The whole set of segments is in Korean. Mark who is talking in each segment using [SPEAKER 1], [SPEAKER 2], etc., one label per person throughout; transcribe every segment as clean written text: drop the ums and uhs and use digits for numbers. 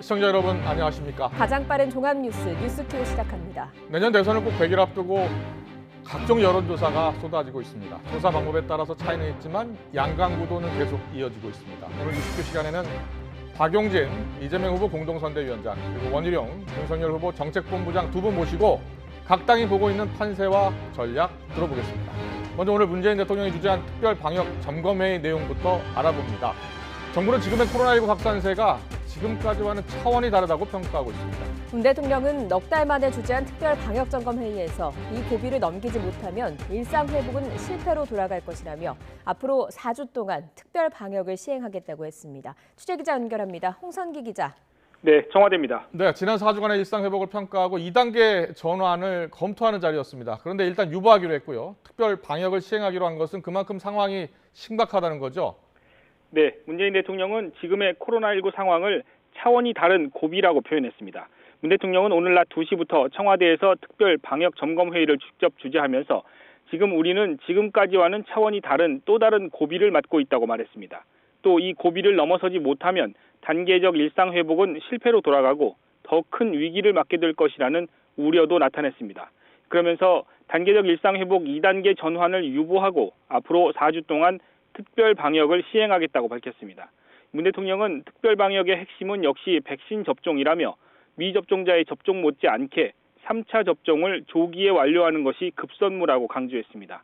[SPEAKER 1] 시청자 여러분 안녕하십니까?
[SPEAKER 2] 가장 빠른 종합 뉴스큐 시작합니다.
[SPEAKER 1] 내년 대선을 꼭 100일 앞두고 각종 여론조사가 쏟아지고 있습니다. 조사 방법에 따라서 차이는 있지만 양강 구도는 계속 이어지고 있습니다. 오늘 뉴스큐 시간에는 박용진, 이재명 후보 공동선대위원장, 그리고 원희룡, 윤석열 후보 정책본부장 두 분 모시고 각 당이 보고 있는 판세와 전략 들어보겠습니다. 먼저 오늘 문재인 대통령이 주재한 특별 방역 점검회의 내용부터 알아봅니다. 정부는 지금의 코로나19 확산세가 지금까지와는 차원이 다르다고 평가하고 있습니다.
[SPEAKER 2] 문 대통령은 넉 달 만에 주재한 특별 방역점검회의에서 이 고비를 넘기지 못하면 일상 회복은 실패로 돌아갈 것이라며 앞으로 4주 동안 특별 방역을 시행하겠다고 했습니다. 취재기자 연결합니다. 홍선기 기자.
[SPEAKER 3] 네, 청와대입니다.
[SPEAKER 1] 네, 지난 4주간의 일상 회복을 평가하고 2단계 전환을 검토하는 자리였습니다. 그런데 일단 유보하기로 했고요. 특별 방역을 시행하기로 한 것은 그만큼 상황이 심각하다는 거죠?
[SPEAKER 3] 네, 문재인 대통령은 지금의 코로나19 상황을 차원이 다른 고비라고 표현했습니다. 문 대통령은 오늘 낮 2시부터 청와대에서 특별 방역 점검 회의를 직접 주재하면서 지금 우리는 지금까지와는 차원이 다른 또 다른 고비를 맞고 있다고 말했습니다. 또 이 고비를 넘어서지 못하면 단계적 일상 회복은 실패로 돌아가고 더 큰 위기를 맞게 될 것이라는 우려도 나타냈습니다. 그러면서 단계적 일상 회복 2단계 전환을 유보하고 앞으로 4주 동안 특별 방역을 시행하겠다고 밝혔습니다. 문 대통령은 특별 방역의 핵심은 역시 백신 접종이라며 미접종자의 접종 못지않게 3차 접종을 조기에 완료하는 것이 급선무라고 강조했습니다.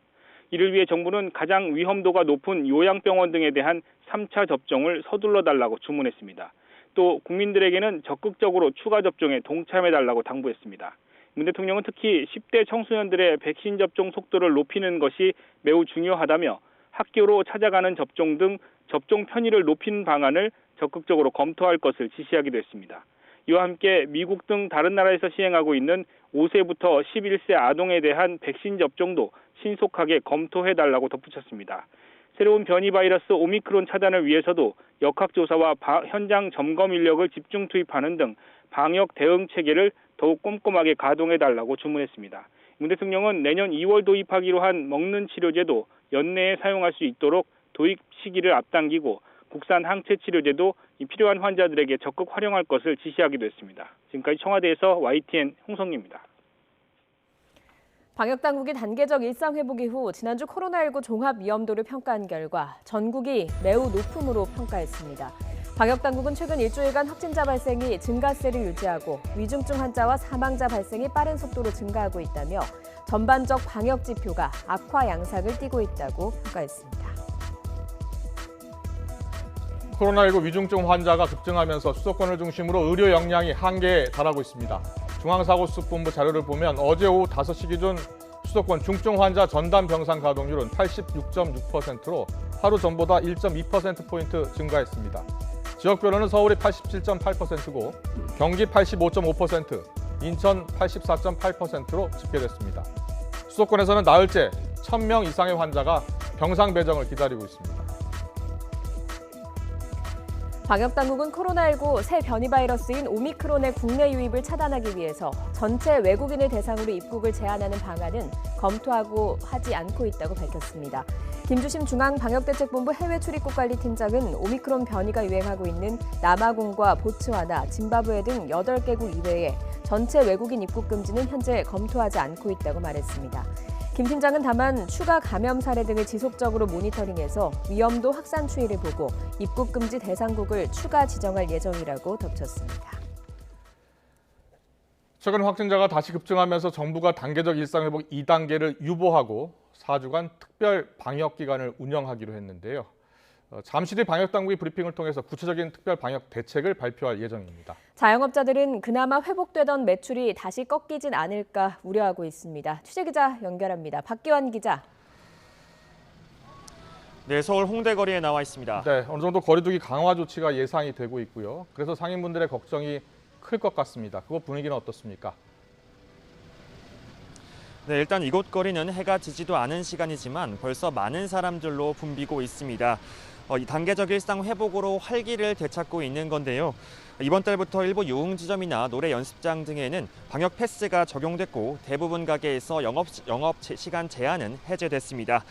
[SPEAKER 3] 이를 위해 정부는 가장 위험도가 높은 요양병원 등에 대한 3차 접종을 서둘러 달라고 주문했습니다. 또 국민들에게는 적극적으로 추가 접종에 동참해달라고 당부했습니다. 문 대통령은 특히 10대 청소년들의 백신 접종 속도를 높이는 것이 매우 중요하다며 학교로 찾아가는 접종 등 접종 편의를 높이는 방안을 적극적으로 검토할 것을 지시하기도 했습니다. 이와 함께 미국 등 다른 나라에서 시행하고 있는 5세부터 11세 아동에 대한 백신 접종도 신속하게 검토해달라고 덧붙였습니다. 새로운 변이 바이러스 오미크론 차단을 위해서도 역학조사와 현장 점검 인력을 집중 투입하는 등 방역 대응 체계를 더욱 꼼꼼하게 가동해달라고 주문했습니다. 문 대통령은 내년 2월 도입하기로 한 먹는 치료제도 연내에 사용할 수 있도록 도입 시기를 앞당기고 국산 항체 치료제도 필요한 환자들에게 적극 활용할 것을 지시하기도 했습니다. 지금까지 청와대에서 YTN 홍성기입니다.
[SPEAKER 2] 방역당국이 단계적 일상 회복 이후 지난주 코로나19 종합 위험도를 평가한 결과 전국이 매우 높음으로 평가했습니다. 방역당국은 최근 일주일간 확진자 발생이 증가세를 유지하고 위중증 환자와 사망자 발생이 빠른 속도로 증가하고 있다며 전반적 방역 지표가 악화 양상을 띠고 있다고 평가했습니다.
[SPEAKER 1] 코로나19 위중증 환자가 급증하면서 수도권을 중심으로 의료 역량이 한계에 달하고 있습니다. 중앙사고수습본부 자료를 보면 어제 오후 5시 기준 수도권 중증 환자 전담 병상 가동률은 86.6%로 하루 전보다 1.2%포인트 증가했습니다. 지역별로는 서울이 87.8%고 경기 85.5%, 인천 84.8%로 집계됐습니다. 수도권에서는 나흘째 1,000명 이상의 환자가 병상 배정을 기다리고 있습니다.
[SPEAKER 2] 방역당국은 코로나19 새 변이 바이러스인 오미크론의 국내 유입을 차단하기 위해서 전체 외국인을 대상으로 입국을 제한하는 방안은 검토하고 하지 않고 있다고 밝혔습니다. 김주심 중앙방역대책본부 해외출입국관리팀장은 오미크론 변이가 유행하고 있는 남아공과 보츠와나, 짐바브웨 등 8개국 이외에 전체 외국인 입국 금지는 현재 검토하지 않고 있다고 말했습니다. 김 팀장은 다만 추가 감염 사례 등을 지속적으로 모니터링해서 위험도 확산 추이를 보고 입국 금지 대상국을 추가 지정할 예정이라고 덧붙였습니다.
[SPEAKER 1] 최근 확진자가 다시 급증하면서 정부가 단계적 일상회복 2단계를 유보하고 4주간 특별 방역 기간을 운영하기로 했는데요. 잠시 뒤 방역당국이 브리핑을 통해서 구체적인 특별 방역 대책을 발표할 예정입니다.
[SPEAKER 2] 자영업자들은 그나마 회복되던 매출이 다시 꺾이진 않을까 우려하고 있습니다. 취재기자 연결합니다. 박기환 기자.
[SPEAKER 4] 네, 서울 홍대 거리에 나와 있습니다.
[SPEAKER 1] 네, 어느 정도 거리두기 강화 조치가 예상이 되고 있고요. 그래서 상인분들의 걱정이 클 것 같습니다. 그거 분위기는 어떻습니까?
[SPEAKER 4] 네, 일단 이곳 거리는 해가 지지도 않은 시간이지만 벌써 많은 사람들로 붐비고 있습니다. 이 단계적 일상 회복으로 활기를 되찾고 있는 건데요. 이번 달부터 일부 유흥지점이나 노래 연습장 등에는 방역 패스가 적용됐고 대부분 가게에서 영업 시간 제한은 해제됐습니다.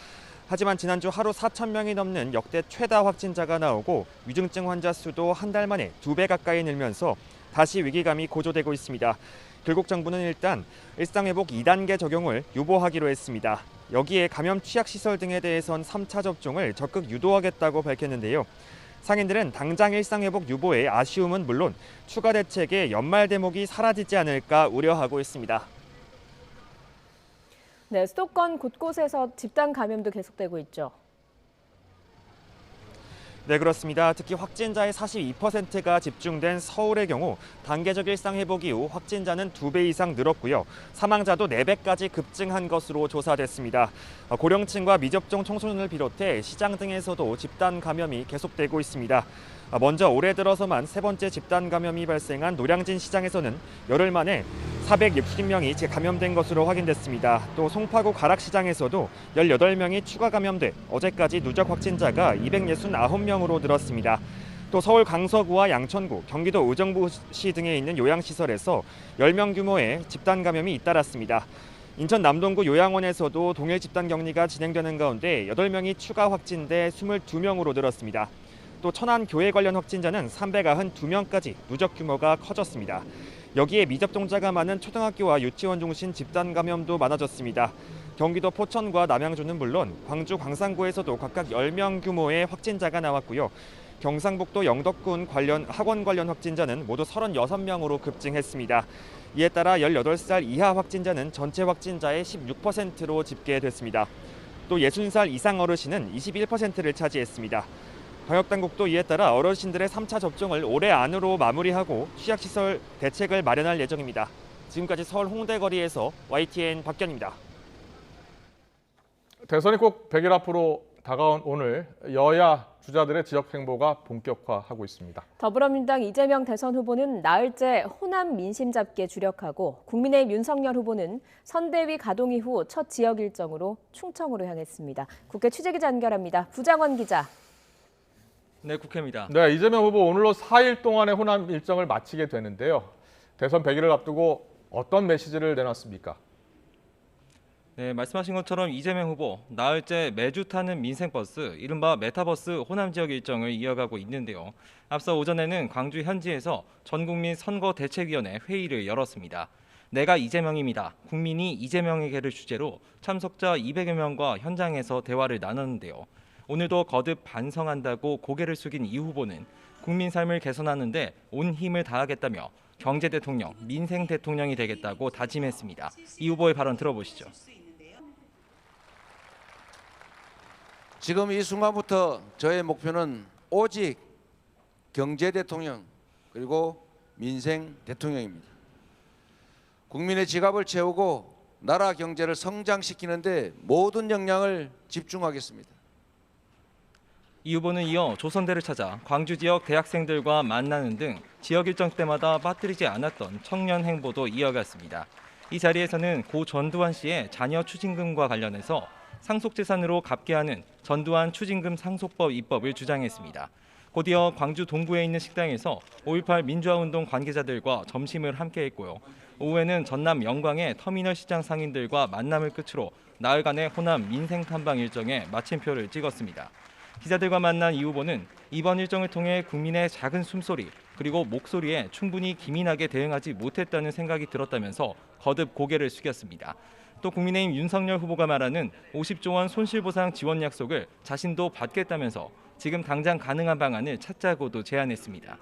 [SPEAKER 4] 하지만 지난주 하루 4,000명이 넘는 역대 최다 확진자가 나오고 위중증 환자 수도 한 달 만에 2배 가까이 늘면서 다시 위기감이 고조되고 있습니다. 결국 정부는 일단 일상회복 2단계 적용을 유보하기로 했습니다. 여기에 감염 취약시설 등에 대해선 3차 접종을 적극 유도하겠다고 밝혔는데요. 상인들은 당장 일상회복 유보에 아쉬움은 물론 추가 대책의 연말 대목이 사라지지 않을까 우려하고 있습니다.
[SPEAKER 2] 네, 수도권 곳곳에서 집단 감염도 계속되고 있죠.
[SPEAKER 4] 네, 그렇습니다. 특히 확진자의 42%가 집중된 서울의 경우 단계적 일상 회복 이후 확진자는 2배 이상 늘었고요. 사망자도 4배까지 급증한 것으로 조사됐습니다. 고령층과 미접종 청소년을 비롯해 시장 등에서도 집단 감염이 계속되고 있습니다. 먼저 올해 들어서만 3번째 집단 감염이 발생한 노량진 시장에서는 열흘 만에 460명이 재감염된 것으로 확인됐습니다. 또 송파구 가락시장에서도 18명이 추가 감염돼 어제까지 누적 확진자가 269명으로 늘었습니다. 또 서울 강서구와 양천구, 경기도 의정부시 등에 있는 요양시설에서 10명 규모의 집단 감염이 잇따랐습니다. 인천 남동구 요양원에서도 동일 집단 격리가 진행되는 가운데 8명이 추가 확진돼 22명으로 늘었습니다. 또 천안 교회 관련 확진자는 392명까지 누적 규모가 커졌습니다. 여기에 미접종자가 많은 초등학교와 유치원 중심 집단 감염도 많아졌습니다. 경기도 포천과 남양주는 물론 광주 광산구에서도 각각 10명 규모의 확진자가 나왔고요. 경상북도 영덕군 학원 관련 확진자는 모두 36명으로 급증했습니다. 이에 따라 18살 이하 확진자는 전체 확진자의 16%로 집계됐습니다. 또 60살 이상 어르신은 21%를 차지했습니다. 방역당국도 이에 따라 어르신들의 3차 접종을 올해 안으로 마무리하고 취약시설 대책을 마련할 예정입니다. 지금까지 서울 홍대거리에서 YTN 박견입니다.
[SPEAKER 1] 대선이 꼭 100일 앞으로 다가온 오늘 여야 주자들의 지역 행보가 본격화하고 있습니다.
[SPEAKER 2] 더불어민주당 이재명 대선 후보는 나흘째 호남 민심 잡기에 주력하고 국민의힘 윤석열 후보는 선대위 가동 이후 첫 지역 일정으로 충청으로 향했습니다. 국회 취재기자 연결합니다. 부장원 기자.
[SPEAKER 5] 네, 국회입니다.
[SPEAKER 1] 네, 이재명 후보 오늘로 4일 동안의 호남 일정을 마치게 되는데요. 대선 100일을 앞두고 어떤 메시지를 내놨습니까?
[SPEAKER 5] 네, 말씀하신 것처럼 이재명 후보 나흘째 매주 타는 민생버스, 이른바 메타버스 호남 지역 일정을 이어가고 있는데요. 앞서 오전에는 광주 현지에서 전국민 선거대책위원회 회의를 열었습니다. 내가 이재명입니다. 국민이 이재명에게를 주제로 참석자 200여 명과 현장에서 대화를 나눴는데요. 오늘도 거듭 반성한다고 고개를 숙인 이 후보는 국민 삶을 개선하는 데 온 힘을 다하겠다며 경제 대통령, 민생 대통령이 되겠다고 다짐했습니다. 이 후보의 발언 들어보시죠.
[SPEAKER 6] 지금 이 순간부터 저의 목표는 오직 경제 대통령 그리고 민생 대통령입니다. 국민의 지갑을 채우고 나라 경제를 성장시키는 데 모든 역량을 집중하겠습니다.
[SPEAKER 5] 이 후보는 이어 조선대를 찾아 광주 지역 대학생들과 만나는 등 지역 일정 때마다 빠뜨리지 않았던 청년 행보도 이어갔습니다. 이 자리에서는 고 전두환 씨의 자녀 추징금과 관련해서 상속재산으로 갚게 하는 전두환 추징금 상속법 입법을 주장했습니다. 곧이어 광주 동구에 있는 식당에서 5.18 민주화운동 관계자들과 점심을 함께했고요. 오후에는 전남 영광의 터미널 시장 상인들과 만남을 끝으로 나흘간의 호남 민생 탐방 일정에 마침표를 찍었습니다. 기자들과 만난 이 후보는 이번 일정을 통해 국민의 작은 숨소리 그리고 목소리에 충분히 기민하게 대응하지 못했다는 생각이 들었다면서 거듭 고개를 숙였습니다. 또 국민의힘 윤석열 후보가 말하는 50조 원 손실보상 지원 약속을 자신도 받겠다면서 지금 당장 가능한 방안을 찾자고도 제안했습니다.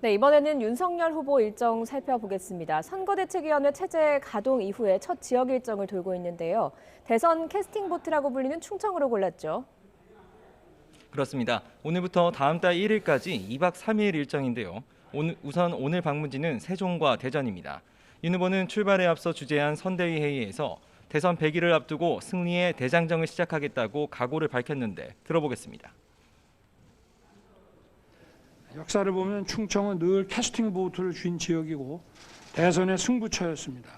[SPEAKER 2] 네, 이번에는 윤석열 후보 일정 살펴보겠습니다. 선거대책위원회 체제 가동 이후에 첫 지역 일정을 돌고 있는데요. 대선 캐스팅 보트라고 불리는 충청으로 골랐죠.
[SPEAKER 5] 그렇습니다. 오늘부터 다음 달 1일까지 2박 3일 일정인데요. 우선 오늘 방문지는 세종과 대전입니다. 윤 후보는 출발에 앞서 주재한 선대위 회의에서 대선 100일을 앞두고 승리의 대장정을 시작하겠다고 각오를 밝혔는데 들어보겠습니다.
[SPEAKER 7] 역사를 보면 충청은 늘 캐스팅 보트를 쥔 지역이고 대선의 승부처였습니다.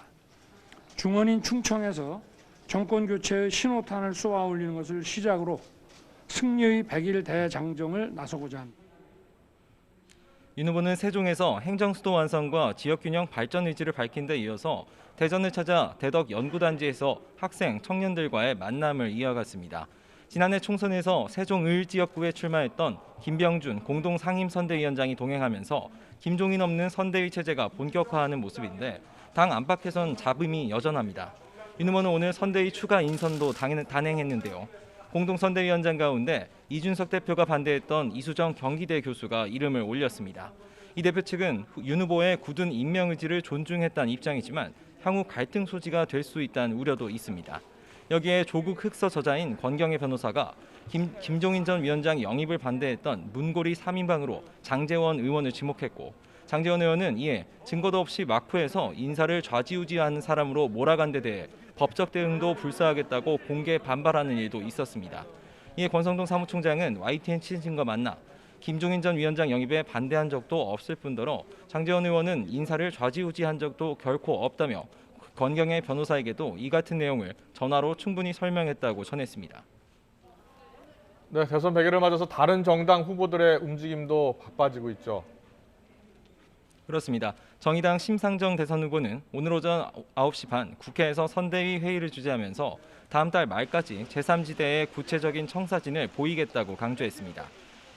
[SPEAKER 7] 중원인 충청에서 정권 교체의 신호탄을 쏘아 올리는 것을 시작으로 승리의 100일 대장정을 나서고자 합니다.
[SPEAKER 5] 윤 후보는 세종에서 행정수도 완성과 지역균형 발전 의지를 밝힌 데 이어서 대전을 찾아 대덕 연구단지에서 학생, 청년들과의 만남을 이어갔습니다. 지난해 총선에서 세종 을 지역구에 출마했던 김병준 공동상임선대위원장이 동행하면서 김종인 없는 선대위 체제가 본격화하는 모습인데 당 안팎에선 잡음이 여전합니다. 윤 후보는 오늘 선대위 추가 인선도 단행했는데요. 공동선대위원장 가운데 이준석 대표가 반대했던 이수정 경기대 교수가 이름을 올렸습니다. 이 대표 측은 윤 후보의 굳은 임명 의지를 존중했다는 입장이지만 향후 갈등 소지가 될 수 있다는 우려도 있습니다. 여기에 조국 흑서 저자인 권경애 변호사가 김종인 전 위원장 영입을 반대했던 문고리 3인방으로 장제원 의원을 지목했고 장제원 의원은 이에 증거도 없이 막후에서 인사를 좌지우지하는 사람으로 몰아간 데 대해 법적 대응도 불사하겠다고 공개 반발하는 일도 있었습니다. 이에 권성동 사무총장은 YTN 취재진과 만나 김종인 전 위원장 영입에 반대한 적도 없을 뿐더러 장제원 의원은 인사를 좌지우지한 적도 결코 없다며 권경애 변호사에게도 이 같은 내용을 전화로 충분히 설명했다고 전했습니다.
[SPEAKER 1] 네, 대선 100일을 맞아서 다른 정당 후보들의 움직임도 바빠지고 있죠.
[SPEAKER 5] 그렇습니다. 정의당 심상정 대선 후보는 오늘 오전 9시 반 국회에서 선대위 회의를 주재하면서 다음 달 말까지 제3지대의 구체적인 청사진을 보이겠다고 강조했습니다.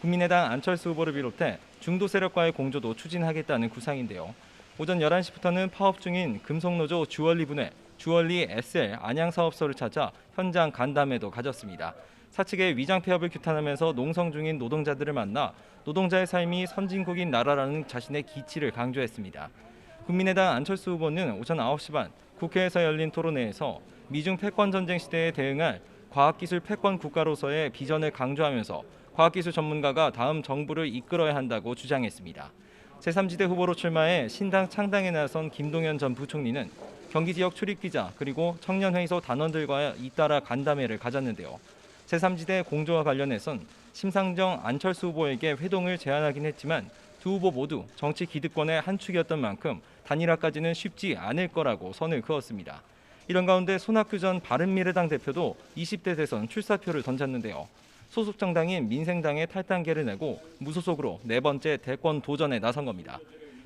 [SPEAKER 5] 국민의당 안철수 후보를 비롯해 중도 세력과의 공조도 추진하겠다는 구상인데요. 오전 11시부터는 파업 중인 금속노조 주얼리분회 주얼리 SL 안양사업소를 찾아 현장 간담회도 가졌습니다. 사측의 위장 폐업을 규탄하면서 농성 중인 노동자들을 만나 노동자의 삶이 선진국인 나라라는 자신의 기치를 강조했습니다. 국민의당 안철수 후보는 오전 9시 반 국회에서 열린 토론회에서 미중 패권 전쟁 시대에 대응할 과학기술 패권 국가로서의 비전을 강조하면서 과학기술 전문가가 다음 정부를 이끌어야 한다고 주장했습니다. 제3지대 후보로 출마해 신당 창당에 나선 김동연 전 부총리는 경기 지역 출입기자 그리고 청년회의소 단원들과 잇따라 간담회를 가졌는데요. 제3지대 공조와 관련해선 심상정 안철수 후보에게 회동을 제안하긴 했지만 두 후보 모두 정치 기득권의 한 축이었던 만큼 단일화까지는 쉽지 않을 거라고 선을 그었습니다. 이런 가운데 손학규 전 바른미래당 대표도 20대 대선 출사표를 던졌는데요. 소속 정당인 민생당의 탈당계를 내고 무소속으로 네 번째 대권 도전에 나선 겁니다.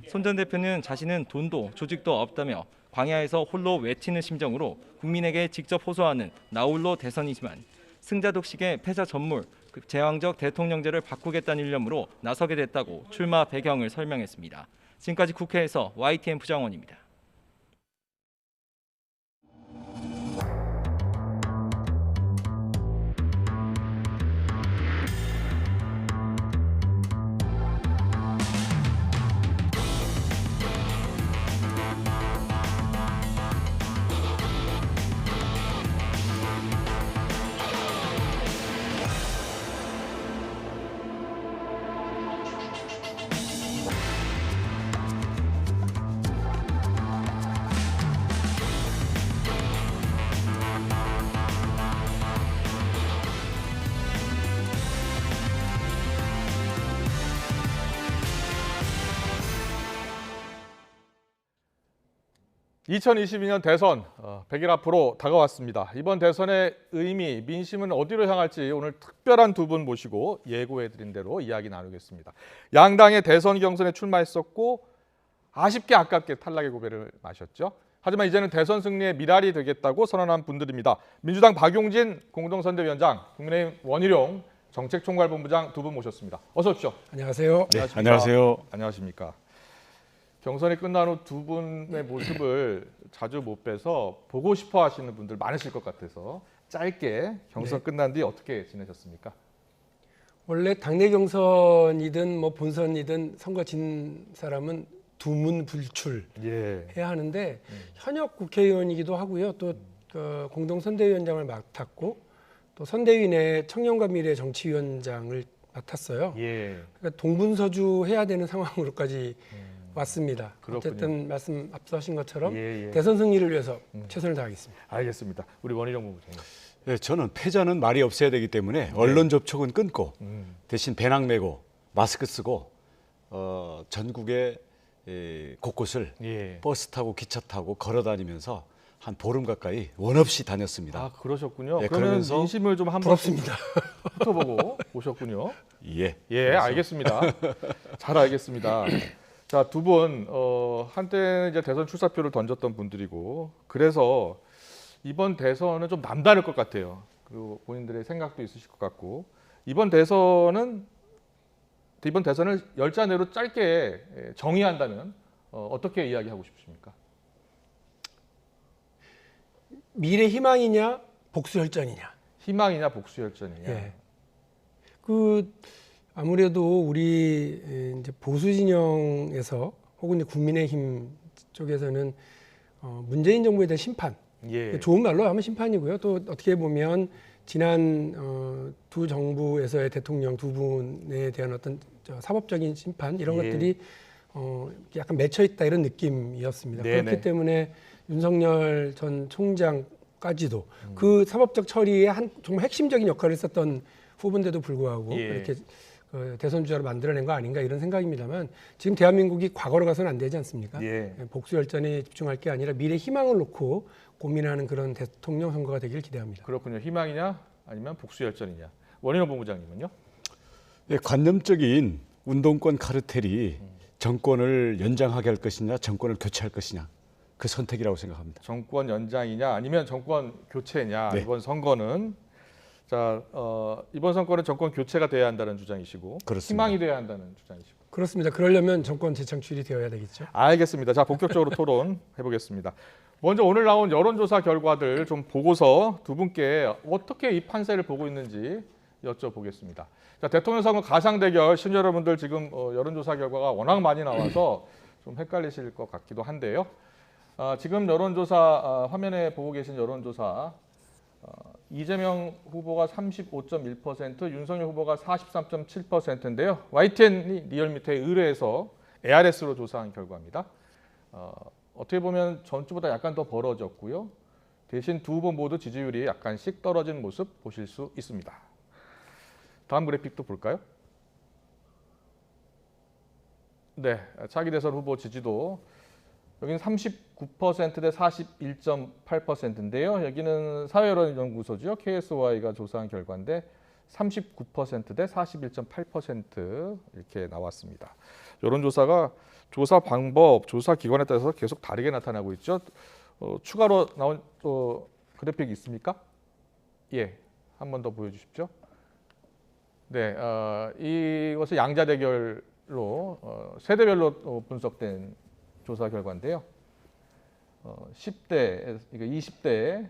[SPEAKER 5] 손 전 대표는 자신은 돈도 조직도 없다며 광야에서 홀로 외치는 심정으로 국민에게 직접 호소하는 나홀로 대선이지만 승자 독식의 패자 전물, 제왕적 대통령제를 바꾸겠다는 일념으로 나서게 됐다고 출마 배경을 설명했습니다. 지금까지 국회에서 YTN 부장원입니다.
[SPEAKER 1] (2022년) 대선 100일 앞으로 다가왔습니다. 이번 대선의 의미, 민심은 어디로 향할지 오늘 특별한 두 분 모시고 예고해드린 대로 이야기 나누겠습니다. 양당의 대선 경선에 출마했었고 아쉽게 아깝게 탈락의 고배를 마셨죠. 하지만 이제는 대선 승리의 미랄이 되겠다고 선언한 분들입니다. 민주당 박용진 공동선대위원장, 국민의힘 원희룡 정책총괄본부장 두 분 모셨습니다. 어서 오십시오.
[SPEAKER 8] 안녕하세요.
[SPEAKER 1] 네, 안녕하세요. 안녕하십니까. 경선이 끝난 후 두 분의 모습을 자주 못 뵈서 보고 싶어 하시는 분들 많으실 것 같아서 짧게 경선 끝난 뒤 어떻게 지내셨습니까?
[SPEAKER 8] 원래 당내 경선이든 뭐 본선이든 선거 진 사람은 두문불출해야 하는데 현역 국회의원이기도 하고요. 또 공동선대위원장을 맡았고 또 선대위 내 청년과 미래 정치위원장을 맡았어요. 그러니까 동분서주 해야 되는 상황으로까지 왔습니다.
[SPEAKER 1] 그렇군요.
[SPEAKER 8] 어쨌든 말씀 앞서 하신 것처럼 대선 승리를 위해서 최선을 다하겠습니다.
[SPEAKER 1] 알겠습니다. 우리 원희룡 본부장님.
[SPEAKER 9] 네, 저는 패자는 말이 없어야 되기 때문에 언론 접촉은 끊고 대신 배낭 메고 마스크 쓰고 전국의 곳곳을 버스 타고 기차 타고 걸어 다니면서 한 보름 가까이 원 없이 다녔습니다.
[SPEAKER 1] 아, 그러셨군요.
[SPEAKER 9] 네,
[SPEAKER 1] 그러면
[SPEAKER 9] 그러면서
[SPEAKER 1] 민심을 좀 한번
[SPEAKER 8] 부럽습니다.
[SPEAKER 1] 훑어보고 오셨군요.
[SPEAKER 9] 예,
[SPEAKER 1] 알겠습니다. 잘 알겠습니다. 자, 두 분 한때 이제 대선 출사표를 던졌던 분들이고 그래서 이번 대선은 좀 남다를 것 같아요. 그리고 본인들의 생각도 있으실 것 같고 이번 대선을 열자 내로 짧게 정의한다면 어떻게 이야기하고 싶으십니까?
[SPEAKER 8] 미래 희망이냐 복수혈전이냐.
[SPEAKER 1] 희망이냐 복수혈전이냐.
[SPEAKER 8] 예. 아무래도 우리 이제 보수 진영에서 혹은 이제 국민의힘 쪽에서는 문재인 정부에 대한 심판,
[SPEAKER 1] 예.
[SPEAKER 8] 좋은 말로 하면 심판이고요. 또 어떻게 보면 지난 두 정부에서의 대통령 두 분에 대한 어떤 사법적인 심판 이런
[SPEAKER 1] 예.
[SPEAKER 8] 것들이 약간 맺혀 있다 이런 느낌이었습니다.
[SPEAKER 1] 네네.
[SPEAKER 8] 그렇기 때문에 윤석열 전 총장까지도 그 사법적 처리에 정말 핵심적인 역할을 했었던 후보인데도 불구하고
[SPEAKER 1] 예.
[SPEAKER 8] 이렇게 대선 주자로 만들어낸 거 아닌가 이런 생각입니다만 지금 대한민국이 과거로 가서는 안 되지 않습니까?
[SPEAKER 1] 예.
[SPEAKER 8] 복수열전에 집중할 게 아니라 미래 희망을 놓고 고민하는 그런 대통령 선거가 되길 기대합니다.
[SPEAKER 1] 그렇군요. 희망이냐 아니면 복수열전이냐. 원인호 본부장님은요?
[SPEAKER 9] 네, 관념적인 운동권 카르텔이 정권을 연장하게 할 것이냐 정권을 교체할 것이냐 그 선택이라고 생각합니다.
[SPEAKER 1] 정권 연장이냐 아니면 정권 교체냐.
[SPEAKER 9] 네.
[SPEAKER 1] 이번 선거는 이번 선거는 정권 교체가 돼야 한다는 주장이시고
[SPEAKER 9] 그렇습니다.
[SPEAKER 1] 희망이 돼야 한다는 주장이시고.
[SPEAKER 8] 그렇습니다. 그러려면 정권 재창출이 되어야 되겠죠.
[SPEAKER 1] 알겠습니다. 자, 본격적으로 토론해 보겠습니다. 먼저 오늘 나온 여론조사 결과들 좀 보고서 두 분께 어떻게 이 판세를 보고 있는지 여쭤보겠습니다. 자, 대통령 선거 가상 대결 시청자 여러분들 지금 여론조사 결과가 워낙 많이 나와서 좀 헷갈리실 것 같기도 한데요. 지금 여론조사 화면에 보고 계신 여론조사 이재명 후보가 35.1%, 윤석열 후보가 43.7%인데요. YTN 리얼미터에 의뢰해서 ARS로 조사한 결과입니다. 어떻게 보면 전주보다 약간 더 벌어졌고요. 대신 두 후보 모두 지지율이 약간씩 떨어진 모습 보실 수 있습니다. 다음 그래픽도 볼까요? 네, 차기 대선 후보 지지도 여기는 39% 대 41.8%인데요. 여기는 사회여론연구소죠. KSY가 조사한 결과인데 39% 대 41.8% 이렇게 나왔습니다. 여론조사가 조사 방법, 조사 기관에 따라서 계속 다르게 나타나고 있죠. 추가로 나온 그래픽이 있습니까? 예, 한 번 더 보여주십시오. 네, 이것은 양자 대결로 세대별로 분석된 조사 결과인데요. 10대, 그러니까 20대,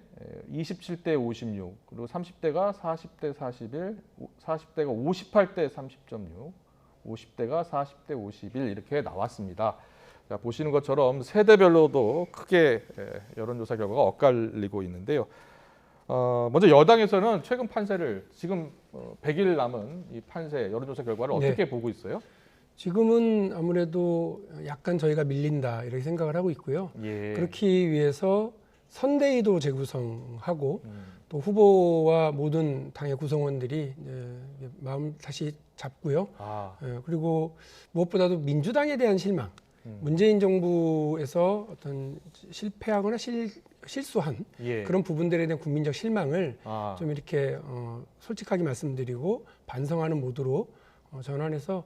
[SPEAKER 1] 27대 56, 그리고 30대가 40대 41, 40대가 58대 30.6, 50대가 40대 51 이렇게 나왔습니다. 자, 보시는 것처럼 세대별로도 크게 여론조사 결과가 엇갈리고 있는데요. 먼저 여당에서는 최근 판세를 지금 100일 남은 이 판세 여론조사 결과를 어떻게 보고 있어요?
[SPEAKER 8] 지금은 아무래도 약간 저희가 밀린다 이렇게 생각을 하고 있고요.
[SPEAKER 1] 예.
[SPEAKER 8] 그렇기 위해서 선대위도 재구성하고 또 후보와 모든 당의 구성원들이 마음 다시 잡고요. 그리고 무엇보다도 민주당에 대한 실망, 문재인 정부에서 어떤 실패하거나 실수한 그런 부분들에 대한 국민적 실망을 좀 이렇게 솔직하게 말씀드리고 반성하는 모드로 전환해서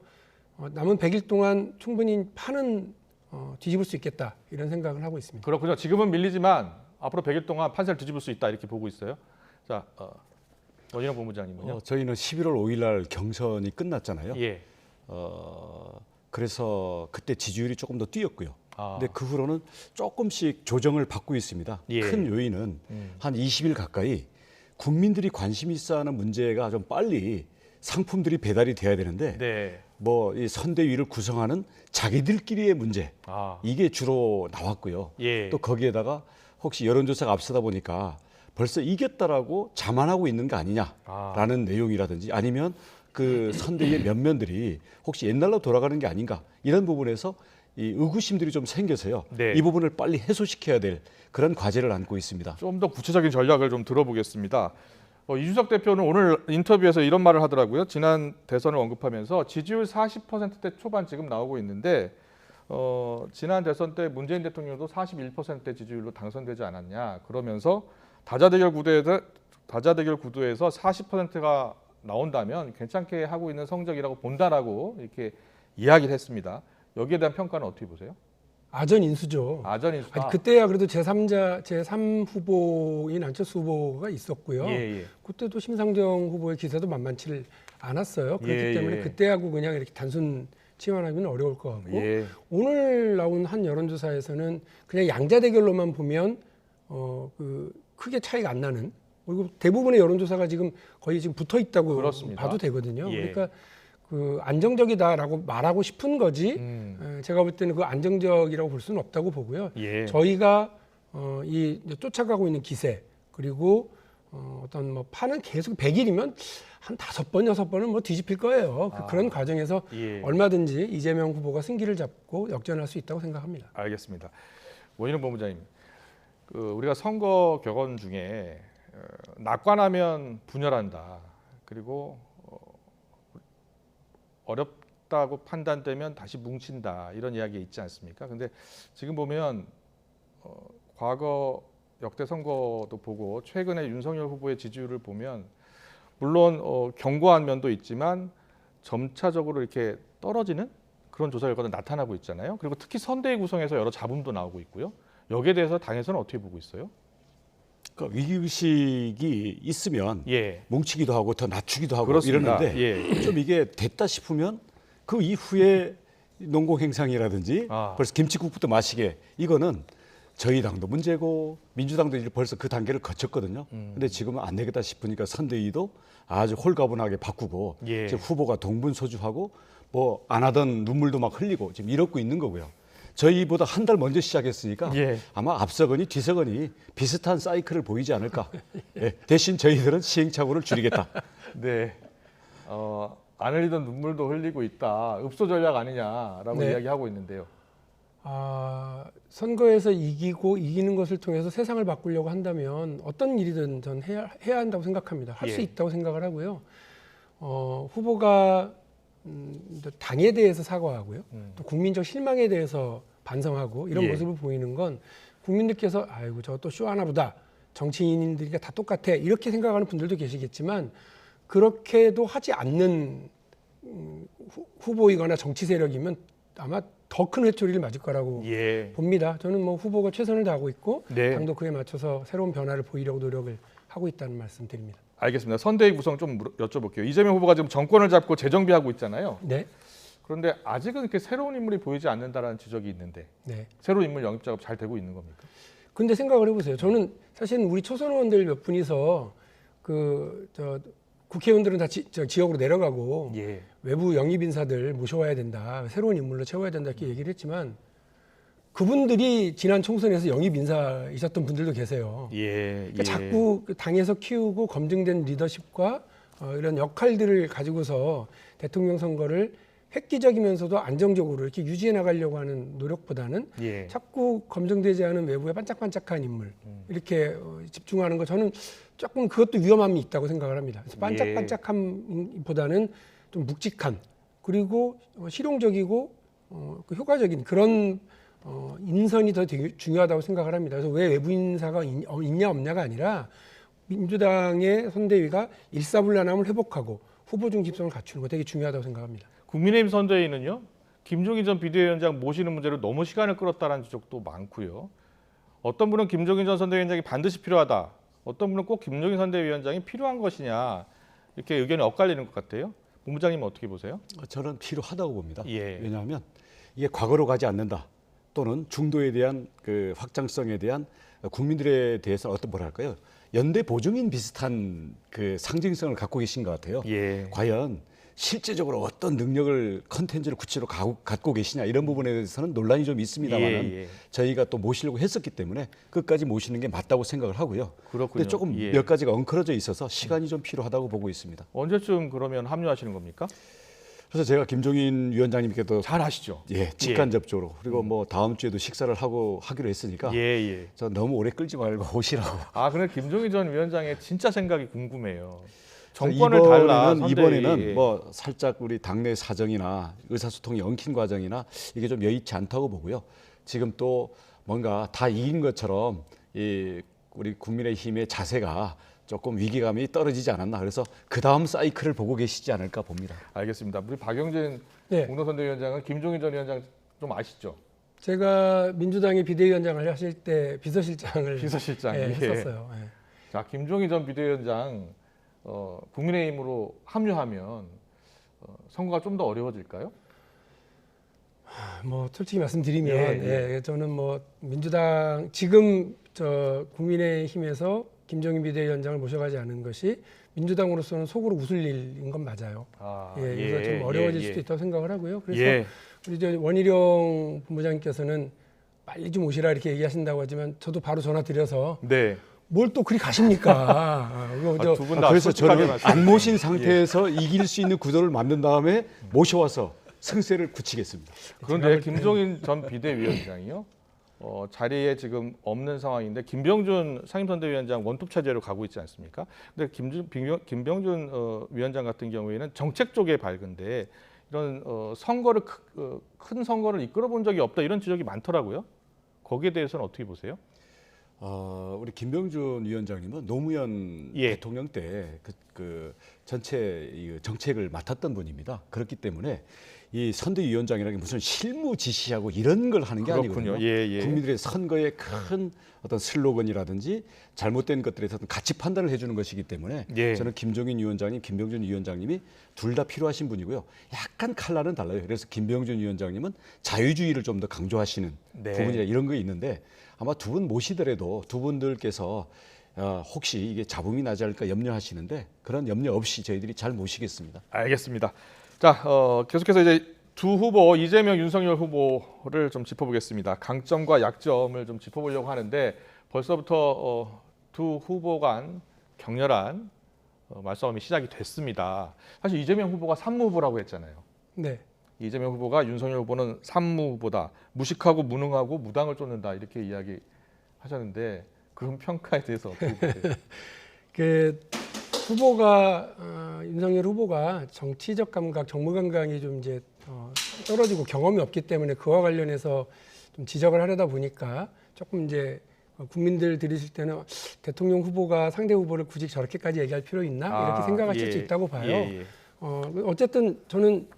[SPEAKER 8] 남은 100일 동안 충분히 판은 뒤집을 수 있겠다 이런 생각을 하고 있습니다.
[SPEAKER 1] 그렇군요. 지금은 밀리지만 앞으로 100일 동안 판세를 뒤집을 수 있다 이렇게 보고 있어요. 자, 원희룡 본부장님은요?
[SPEAKER 9] 저희는 11월 5일 날 경선이 끝났잖아요.
[SPEAKER 1] 예.
[SPEAKER 9] 그래서 그때 지지율이 조금 더 뛰었고요. 근데 그 후로는 조금씩 조정을 받고 있습니다.
[SPEAKER 1] 예.
[SPEAKER 9] 큰 요인은 한 20일 가까이 국민들이 관심 있어 하는 문제가 좀 빨리 상품들이 배달이 돼야 되는데
[SPEAKER 1] 네.
[SPEAKER 9] 뭐 이 선대위를 구성하는 자기들끼리의 문제 이게 주로 나왔고요.
[SPEAKER 1] 예.
[SPEAKER 9] 또 거기에다가 혹시 여론조사가 앞서다 보니까 벌써 이겼다라고 자만하고 있는 거 아니냐라는 내용이라든지 아니면 그 선대위의 면면들이 혹시 옛날로 돌아가는 게 아닌가 이런 부분에서 이 의구심들이 좀 생겨서요.
[SPEAKER 1] 네.
[SPEAKER 9] 이 부분을 빨리 해소시켜야 될 그런 과제를 안고 있습니다.
[SPEAKER 1] 좀 더 구체적인 전략을 좀 들어보겠습니다. 이준석 대표는 오늘 인터뷰에서 이런 말을 하더라고요. 지난 대선을 언급하면서 지지율 40%대 초반 지금 나오고 있는데 지난 대선 때 문재인 대통령도 41%대 지지율로 당선되지 않았냐. 그러면서 다자대결 구도에서 40%가 나온다면 괜찮게 하고 있는 성적이라고 본다라고 이렇게 이야기를 했습니다. 여기에 대한 평가는 어떻게 보세요?
[SPEAKER 8] 아전 인수죠.
[SPEAKER 1] 아전 인수다.
[SPEAKER 8] 아니, 그때야 그래도 제3 후보인 안철수 후보가 있었고요.
[SPEAKER 1] 예.
[SPEAKER 8] 그때도 심상정 후보의 기세도 만만치 않았어요. 그렇기 때문에 그때하고 그냥 이렇게 단순 치환하기는 어려울 것 같고 오늘 나온 한 여론조사에서는 그냥 양자 대결로만 보면 크게 차이가 안 나는, 그리고 대부분의 여론조사가 지금 거의 지금 붙어 있다고
[SPEAKER 1] 그렇습니다.
[SPEAKER 8] 봐도 되거든요. 그러니까 그 안정적이다라고 말하고 싶은 거지 제가 볼 때는 그 안정적이라고 볼 수는 없다고 보고요. 저희가 이 쫓아가고 있는 기세, 그리고 어떤 뭐 판은 계속 100일이면 한 5번, 6번은 뭐 뒤집힐 거예요. 그런 과정에서 얼마든지 이재명 후보가 승기를 잡고 역전할 수 있다고 생각합니다.
[SPEAKER 1] 알겠습니다. 원희룡 본부장님, 우리가 선거 격언 중에 낙관하면 분열한다. 그리고 어렵다고 판단되면 다시 뭉친다. 이런 이야기가 있지 않습니까? 근데 지금 보면 과거 역대 선거도 보고 최근에 윤석열 후보의 지지율을 보면 물론 견고한 면도 있지만 점차적으로 이렇게 떨어지는 그런 조사 결과도 나타나고 있잖아요. 그리고 특히 선대위 구성에서 여러 잡음도 나오고 있고요. 여기에 대해서 당에서는 어떻게 보고 있어요?
[SPEAKER 9] 그러니까 위기의식이 있으면 뭉치기도 하고 더 낮추기도 하고
[SPEAKER 1] 그렇습니다.
[SPEAKER 9] 이러는데 좀 이게 됐다 싶으면 그 이후에 농공행상이라든지 벌써 김치국부터 마시게, 이거는 저희 당도 문제고 민주당도 이제 벌써 그 단계를 거쳤거든요. 근데 지금은 안 되겠다 싶으니까 선대위도 아주 홀가분하게 바꾸고 이제 후보가 동분서주하고 뭐 안 하던 눈물도 막 흘리고 지금 이러고 있는 거고요. 저희보다 한 달 먼저 시작했으니까 아마 앞서거니 뒤서거니 비슷한 사이클을 보이지 않을까. 대신 저희들은 시행착오를 줄이겠다.
[SPEAKER 1] 네. 안 흘리던 눈물도 흘리고 있다. 읍소 전략 아니냐라고 이야기하고 있는데요.
[SPEAKER 8] 선거에서 이기는 것을 통해서 세상을 바꾸려고 한다면 어떤 일이든 전 해야 한다고 생각합니다. 할 수 있다고 생각을 하고요. 후보가 당에 대해서 사과하고요. 또 국민적 실망에 대해서 반성하고 이런 모습을 보이는 건 국민들께서 아이고 저 또 쇼하나 보다, 정치인들이 다 똑같아, 이렇게 생각하는 분들도 계시겠지만 그렇게도 하지 않는 후보이거나 정치 세력이면 아마 더 큰 회초리를 맞을 거라고 봅니다. 저는 뭐 후보가 최선을 다하고 있고 당도 그에 맞춰서 새로운 변화를 보이려고 노력을 하고 있다는 말씀 드립니다.
[SPEAKER 1] 알겠습니다. 선대위 구성 좀 여쭤볼게요. 이재명 후보가 지금 정권을 잡고 재정비하고 있잖아요. 그런데 아직은 이렇게 새로운 인물이 보이지 않는다라는 지적이 있는데 새로운 인물 영입 작업 잘 되고 있는 겁니까?
[SPEAKER 8] 근데 생각을 해보세요. 저는 사실 우리 초선 의원들 몇 분이서 국회의원들은 다 지역으로 내려가고 외부 영입 인사들 모셔와야 된다, 새로운 인물로 채워야 된다 이렇게 얘기를 했지만 그분들이 지난 총선에서 영입 인사이셨던 분들도 계세요. 그러니까 자꾸 당에서 키우고 검증된 리더십과 이런 역할들을 가지고서 대통령 선거를 획기적이면서도 안정적으로 이렇게 유지해 나가려고 하는 노력보다는 자꾸 검증되지 않은 외부의 반짝반짝한 인물 이렇게 집중하는 거, 저는 조금 그것도 위험함이 있다고 생각을 합니다. 그래서 반짝반짝함보다는 좀 묵직한, 그리고 실용적이고 효과적인 그런 인선이 더 되게 중요하다고 생각을 합니다. 그래서 왜 외부 인사가 있냐 없냐가 아니라 민주당의 선대위가 일사불란함을 회복하고 후보 중집성을 갖추는 거 되게 중요하다고 생각합니다.
[SPEAKER 1] 국민의힘 선대위는요, 김종인 전 비대위원장 모시는 문제로 너무 시간을 끌었다는 지적도 많고요. 어떤 분은 김종인 전 선대위원장이 반드시 필요하다, 어떤 분은 꼭 김종인 선대위원장이 필요한 것이냐, 이렇게 의견이 엇갈리는 것 같아요. 본부장님은 어떻게 보세요?
[SPEAKER 9] 저는 필요하다고 봅니다. 왜냐하면 이게 과거로 가지 않는다, 또는 중도에 대한 그 확장성에 대한 국민들에 대해서 어떤 뭐랄까요, 연대 보증인 비슷한 그 상징성을 갖고 계신 것 같아요. 과연 실제적으로 어떤 능력을, 컨텐츠를 구체로 갖고 계시냐, 이런 부분에 대해서는 논란이 좀 있습니다만 저희가 또 모시려고 했었기 때문에 끝까지 모시는 게 맞다고 생각을 하고요. 그런데 조금 몇 가지가 엉클어져 있어서 시간이 좀 필요하다고 보고 있습니다.
[SPEAKER 1] 언제쯤 그러면 합류하시는 겁니까?
[SPEAKER 9] 그래서 제가 김종인 위원장님께도
[SPEAKER 1] 잘 아시죠?
[SPEAKER 9] 직간 접촉으로, 그리고 뭐 다음 주에도 식사를 하기로 했으니까 저 너무 오래 끌지 말고 오시라고.
[SPEAKER 1] 근데 김종인 전 위원장의 진짜 생각이 궁금해요. 정권을 달라,
[SPEAKER 9] 이번에는 뭐 살짝 우리 당내 사정이나 의사소통이 엉킨 과정이나 이게 좀 여의치 않다고 보고요. 지금 또 뭔가 다 이긴 것처럼 우리 국민의힘의 자세가 조금 위기감이 떨어지지 않았나, 그래서 그 다음 사이클을 보고 계시지 않을까 봅니다.
[SPEAKER 1] 알겠습니다. 우리 박영진 공동선대위원장은 김종인 전 위원장 좀 아시죠?
[SPEAKER 8] 제가 민주당의 비대위원장을 하실 때 비서실장을
[SPEAKER 1] 비서실장
[SPEAKER 8] 예, 했었어요. 예.
[SPEAKER 1] 자, 김종인 전 비대위원장 국민의힘으로 합류하면 선거가 좀 더 어려워질까요?
[SPEAKER 8] 뭐 솔직히 말씀드리면
[SPEAKER 1] 예.
[SPEAKER 8] 예, 저는 뭐 민주당 지금 저 국민의힘에서 김종인 비대위원장을 모셔가지 않은 것이 민주당으로서는 속으로 웃을 일인 건 맞아요. 그래서 좀 어려워질 수도 있다고 생각을 하고요. 그래서 우리 저 원희룡 본부장님께서는 빨리 좀 오시라 이렇게 얘기하신다고 하지만 저도 바로 전화 드려서 뭘 또 그리 가십니까?
[SPEAKER 1] 두 분 다
[SPEAKER 9] 그래서 저는
[SPEAKER 1] 말씀해
[SPEAKER 9] 안 모신 상태에서 이길 수 있는 구도를 만든 다음에 모셔와서 승세를 굳히겠습니다.
[SPEAKER 1] 그런데 김종인 전 비대위원장이요. 자리에 지금 없는 상황인데 김병준 상임선대위원장 원톱 체제로 가고 있지 않습니까? 근데 김병준 위원장 같은 경우에는 정책 쪽에 밝은데 이런 선거를 큰 선거를 이끌어 본 적이 없다 이런 지적이 많더라고요. 거기에 대해서는 어떻게 보세요?
[SPEAKER 9] 우리 김병준 위원장님은 노무현 대통령 때 그 전체 정책을 맡았던 분입니다. 그렇기 때문에 이 선대위원장이라는 게 무슨 실무 지시하고 이런 걸 하는 게 아니거든요. 국민들의 선거에 큰 어떤 슬로건이라든지 잘못된 것들에 대해서 가치 판단을 해주는 것이기 때문에 저는 김종인 위원장님, 김병준 위원장님이 둘 다 필요하신 분이고요. 약간 칼날은 달라요. 그래서 김병준 위원장님은 자유주의를 좀 더 강조하시는 부분이라 이런 거 있는데 아마 두 분 모시더라도 두 분들께서 혹시 이게 잡음이 나지 않을까 염려하시는데 그런 염려 없이 저희들이 잘 모시겠습니다.
[SPEAKER 1] 알겠습니다. 자, 계속해서 이제 두 후보 이재명, 윤석열 후보를 좀 짚어보겠습니다. 강점과 약점을 좀 짚어보려고 하는데 벌써부터 두 후보 간 격렬한 말싸움이 시작이 됐습니다. 사실 이재명 후보가 산무 후보라고 했잖아요.
[SPEAKER 8] 네.
[SPEAKER 1] 이재명 후보가 윤석열 후보는 산무 후보다, 무식하고 무능하고 무당을 쫓는다 이렇게 이야기하셨는데 그런 평가에 대해서 어떻게 보세요?
[SPEAKER 8] 그 후보가 윤석열 후보가 정치적 감각, 정무 감각이 좀 이제 떨어지고 경험이 없기 때문에 그와 관련해서 좀 지적을 하려다 보니까 조금 이제 국민들 들으실 때는 대통령 후보가 상대 후보를 굳이 저렇게까지 얘기할 필요 있나 이렇게 생각하실 수 있다고 봐요. 어쨌든 저는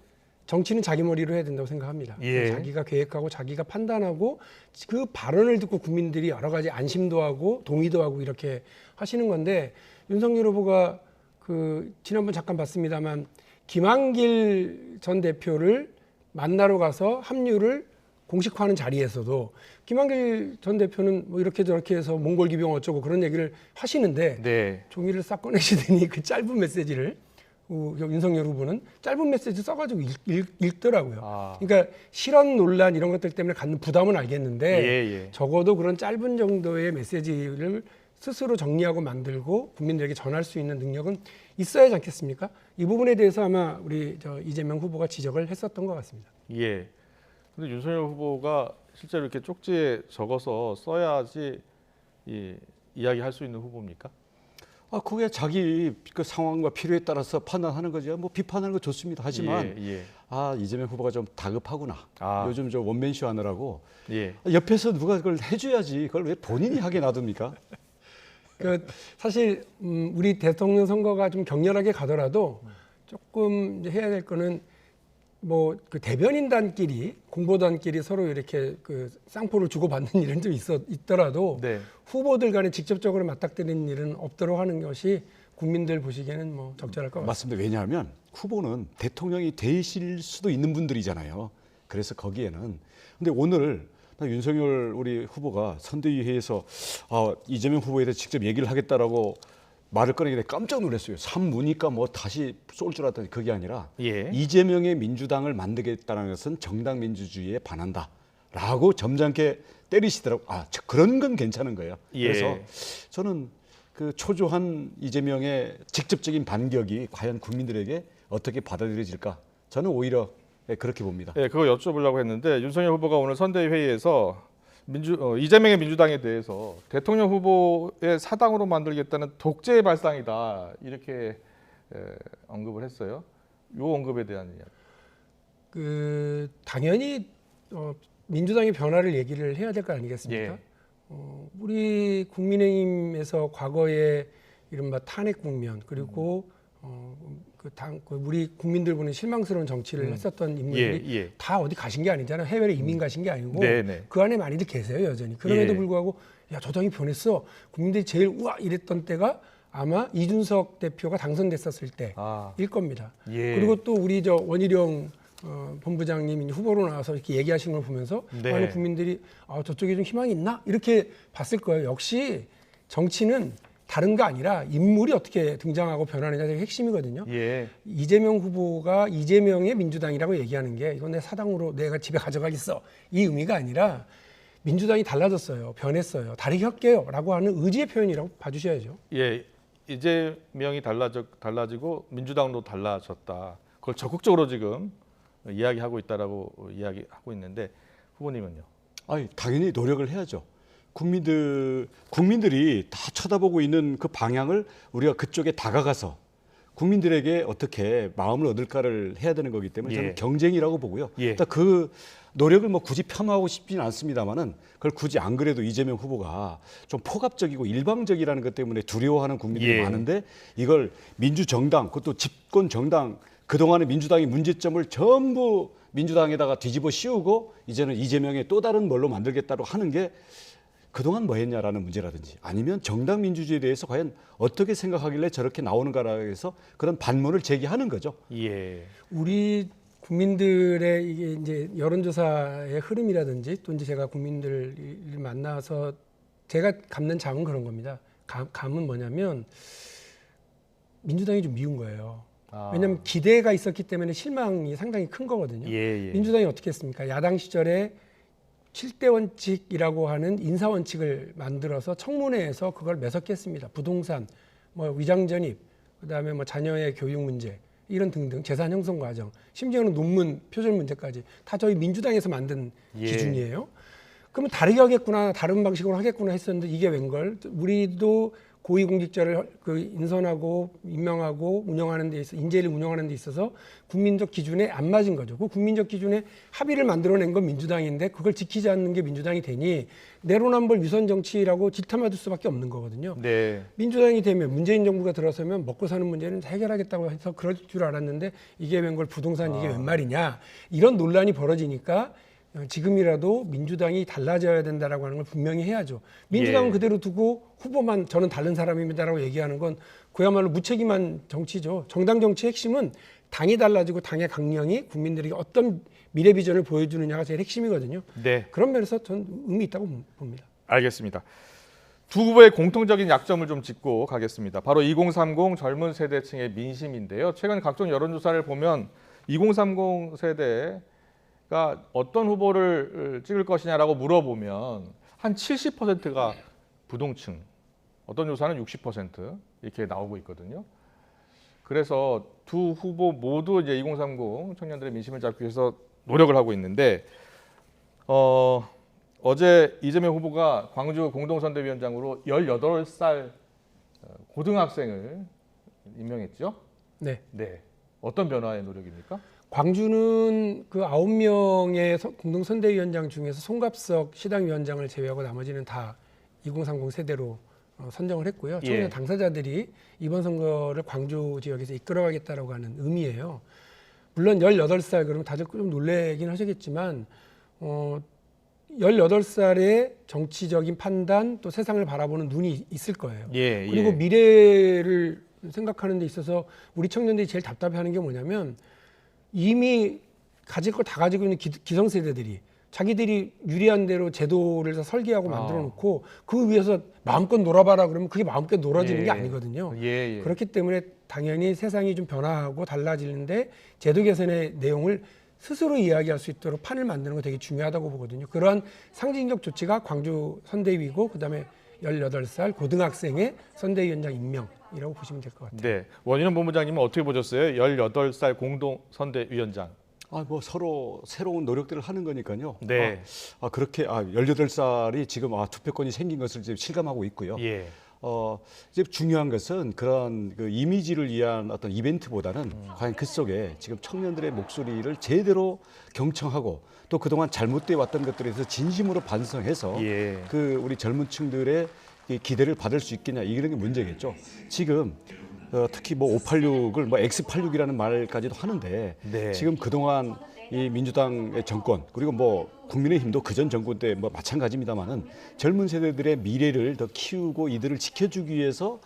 [SPEAKER 8] 정치는 자기 머리로 해야 된다고 생각합니다. 자기가 계획하고 자기가 판단하고 그 발언을 듣고 국민들이 여러 가지 안심도 하고 동의도 하고 이렇게 하시는 건데 윤석열 후보가 그 지난번 잠깐 봤습니다만 김한길 전 대표를 만나러 가서 합류를 공식화하는 자리에서도 김한길 전 대표는 뭐 이렇게 저렇게 해서 몽골 기병 어쩌고 그런 얘기를 하시는데 종이를 싹 꺼내시더니 그 짧은 메시지를 윤석열 후보는 짧은 메시지 써가지고 읽더라고요. 그러니까 실언 논란 이런 것들 때문에 갖는 부담은 알겠는데 적어도 그런 짧은 정도의 메시지를 스스로 정리하고 만들고 국민들에게 전할 수 있는 능력은 있어야 하지 않겠습니까? 이 부분에 대해서 아마 우리 이재명 후보가 지적을 했었던 것 같습니다.
[SPEAKER 1] 그런데 윤석열 후보가 실제로 이렇게 쪽지에 적어서 써야지 이야기할 수 있는 후보입니까?
[SPEAKER 9] 그게 자기 그 상황과 필요에 따라서 판단하는 거죠. 뭐 비판하는 거 좋습니다. 하지만 이재명 후보가 좀 다급하구나. 요즘 저 원맨쇼 하느라고 옆에서 누가 그걸 해줘야지. 그걸 왜 본인이 하게 놔둡니까?
[SPEAKER 8] 사실 우리 대통령 선거가 좀 격렬하게 가더라도 조금 이제 해야 될 거는 뭐 그 대변인단끼리 공보단끼리 서로 이렇게 그 쌍포를 주고받는 일은 좀 있더라도 후보들 간에 직접적으로 맞닥뜨리는 일은 없도록 하는 것이 국민들 보시기에는 뭐 적절할 것 같습니다.
[SPEAKER 9] 맞습니다. 왜냐하면 후보는 대통령이 되실 수도 있는 분들이잖아요. 그래서 거기에는 근데 오늘 윤석열 우리 후보가 선대위회에서 이재명 후보에 대해 직접 얘기를 하겠다라고 말을 꺼내길래 깜짝 놀랐어요. 산무니까 뭐 다시 쏠 줄 알았더니 그게 아니라 이재명의 민주당을 만들겠다는 것은 정당 민주주의에 반한다라고 점잖게 때리시더라고. 그런 건 괜찮은 거예요. 그래서 저는 그 초조한 이재명의 직접적인 반격이 과연 국민들에게 어떻게 받아들여질까? 저는 오히려 그렇게 봅니다.
[SPEAKER 1] 그거 여쭤보려고 했는데 윤석열 후보가 오늘 선대위 회의에서 이재명의 민주당에 대해서 대통령 후보의 사당으로 만들겠다는 독재의 발상이다 이렇게 언급을 했어요. 이 언급에 대한 이야기.
[SPEAKER 8] 당연히 민주당의 변화를 얘기를 해야 될 거 아니겠습니까? 우리 국민의힘에서 과거에 이른바 탄핵 국면 그리고 우리 국민들 보는 실망스러운 정치를 했었던 인물들이 다 어디 가신 게 아니잖아요. 해외로 이민 가신 게 아니고 그 안에 많이들 계세요, 여전히. 그럼에도 불구하고 야, 저 당이 변했어. 국민들이 제일 우와 이랬던 때가 아마 이준석 대표가 당선됐었을 때일 겁니다. 그리고 또 우리 원희룡 본부장님이 후보로 나와서 이렇게 얘기하시는 걸 보면서 많은 국민들이 저쪽에 좀 희망이 있나? 이렇게 봤을 거예요. 역시 정치는 다른 거 아니라 인물이 어떻게 등장하고 변하느냐가 핵심이거든요. 이재명 후보가 이재명의 민주당이라고 얘기하는 게 이건 내 사당으로 내가 집에 가져가겠어. 이 의미가 아니라 민주당이 달라졌어요. 변했어요. 다르게 할게요. 라고 하는 의지의 표현이라고 봐주셔야죠.
[SPEAKER 1] 이재명이 달라지고 민주당도 달라졌다. 그걸 적극적으로 지금 이야기하고 있다라고 이야기하고 있는데 후보님은요?
[SPEAKER 9] 당연히 노력을 해야죠. 국민들이 다 쳐다보고 있는 그 방향을 우리가 그쪽에 다가가서 국민들에게 어떻게 마음을 얻을까를 해야 되는 거기 때문에 저는 경쟁이라고 보고요. 그 노력을 굳이 폄하하고 싶지는 않습니다만은 그걸 굳이 안 그래도 이재명 후보가 좀 포갑적이고 일방적이라는 것 때문에 두려워하는 국민들이 많은데 이걸 민주정당, 그것도 집권 정당, 그동안의 민주당의 문제점을 전부 민주당에다가 뒤집어 씌우고 이제는 이재명의 또 다른 뭘로 만들겠다고 하는 게 그동안 뭐 했냐라는 문제라든지 아니면 정당 민주주의에 대해서 과연 어떻게 생각하길래 저렇게 나오는가라 해서 그런 반문을 제기하는 거죠.
[SPEAKER 8] 우리 국민들의 이게 이제 여론조사의 흐름이라든지 또 이제 제가 국민들을 만나서 제가 갖는 감은 그런 겁니다. 감은 뭐냐면 민주당이 좀 미운 거예요. 왜냐하면 기대가 있었기 때문에 실망이 상당히 큰 거거든요. 민주당이 어떻게 했습니까? 야당 시절에 7대 원칙이라고 하는 인사 원칙을 만들어서 청문회에서 그걸 매석했습니다. 부동산, 위장전입, 그다음에 자녀의 교육 문제 이런 등등 재산 형성 과정, 심지어는 논문 표절 문제까지 다 저희 민주당에서 만든 기준이에요. 그러면 다르게 하겠구나, 다른 방식으로 하겠구나 했었는데 이게 웬걸? 우리도 고위공직자를 인선하고 임명하고 운영하는 데 있어 인재를 운영하는 데 있어서 국민적 기준에 안 맞은 거죠. 그 국민적 기준에 합의를 만들어낸 건 민주당인데 그걸 지키지 않는 게 민주당이 되니 내로남불 위선 정치라고 질타맞을 수밖에 없는 거거든요. 민주당이 되면 문재인 정부가 들어서면 먹고 사는 문제는 해결하겠다고 해서 그럴 줄 알았는데 이게 웬걸 부동산 이게 웬 말이냐 이런 논란이 벌어지니까 지금이라도 민주당이 달라져야 된다라고 하는 걸 분명히 해야죠. 민주당은 그대로 두고 후보만 저는 다른 사람입니다라고 얘기하는 건 그야말로 무책임한 정치죠. 정당 정치의 핵심은 당이 달라지고 당의 강령이 국민들에게 어떤 미래 비전을 보여주느냐가 제일 핵심이거든요. 그런 면에서 전 의미 있다고 봅니다.
[SPEAKER 1] 알겠습니다. 두 후보의 공통적인 약점을 좀 짚고 가겠습니다. 바로 2030 젊은 세대층의 민심인데요. 최근 각종 여론조사를 보면 2030 세대가 어떤 후보를 찍을 것이냐라고 물어보면 한 70%가 부동층, 어떤 조사는 60% 이렇게 나오고 있거든요. 그래서 두 후보 모두 이제 2030 청년들의 민심을 잡기 위해서 노력을 하고 있는데 어제 이재명 후보가 광주 공동선대위원장으로 18살 고등학생을 임명했죠?
[SPEAKER 8] 네.
[SPEAKER 1] 어떤 변화의 노력입니까?
[SPEAKER 8] 광주는 그 9명의 공동선대위원장 중에서 송갑석 시당위원장을 제외하고 나머지는 다 2030 세대로 선정을 했고요. 청년 당사자들이 이번 선거를 광주 지역에서 이끌어가겠다라고 하는 의미예요. 물론 18살 그러면 다들 좀 놀라긴 하시겠지만 18살의 정치적인 판단 또 세상을 바라보는 눈이 있을 거예요. 그리고 미래를 생각하는 데 있어서 우리 청년들이 제일 답답해하는 게 뭐냐면 이미 가질 걸 다 가지고 있는 기성세대들이 자기들이 유리한 대로 제도를 다 설계하고 만들어 놓고 그 위에서 마음껏 놀아봐라 그러면 그게 마음껏 놀아지는 게 아니거든요. 그렇기 때문에 당연히 세상이 좀 변화하고 달라지는데 제도 개선의 내용을 스스로 이야기할 수 있도록 판을 만드는 거 되게 중요하다고 보거든요. 그러한 상징적 조치가 광주 선대위고 그다음에 18살 고등학생의 선대위원장 임명이라고 보시면 될 것 같아요.
[SPEAKER 1] 원희룡 본부장님은 어떻게 보셨어요? 18살 공동 선대위원장.
[SPEAKER 9] 서로 새로운 노력들을 하는 거니까요. 그렇게 18살이 지금 투표권이 생긴 것을 지금 실감하고 있고요. 이제 중요한 것은 그런 그 이미지를 위한 어떤 이벤트보다는 과연 그 속에 지금 청년들의 목소리를 제대로 경청하고 또 그동안 잘못돼 왔던 것들에 대해서 진심으로 반성해서 그 우리 젊은 층들의 기대를 받을 수 있겠냐 이런 게 문제겠죠. 지금 특히 뭐 586을 뭐 X86이라는 말까지도 하는데 지금 그동안 이 민주당의 정권 그리고 뭐 국민의힘도 그전 정권 때 뭐 마찬가지입니다만은 젊은 세대들의 미래를 더 키우고 이들을 지켜주기 위해서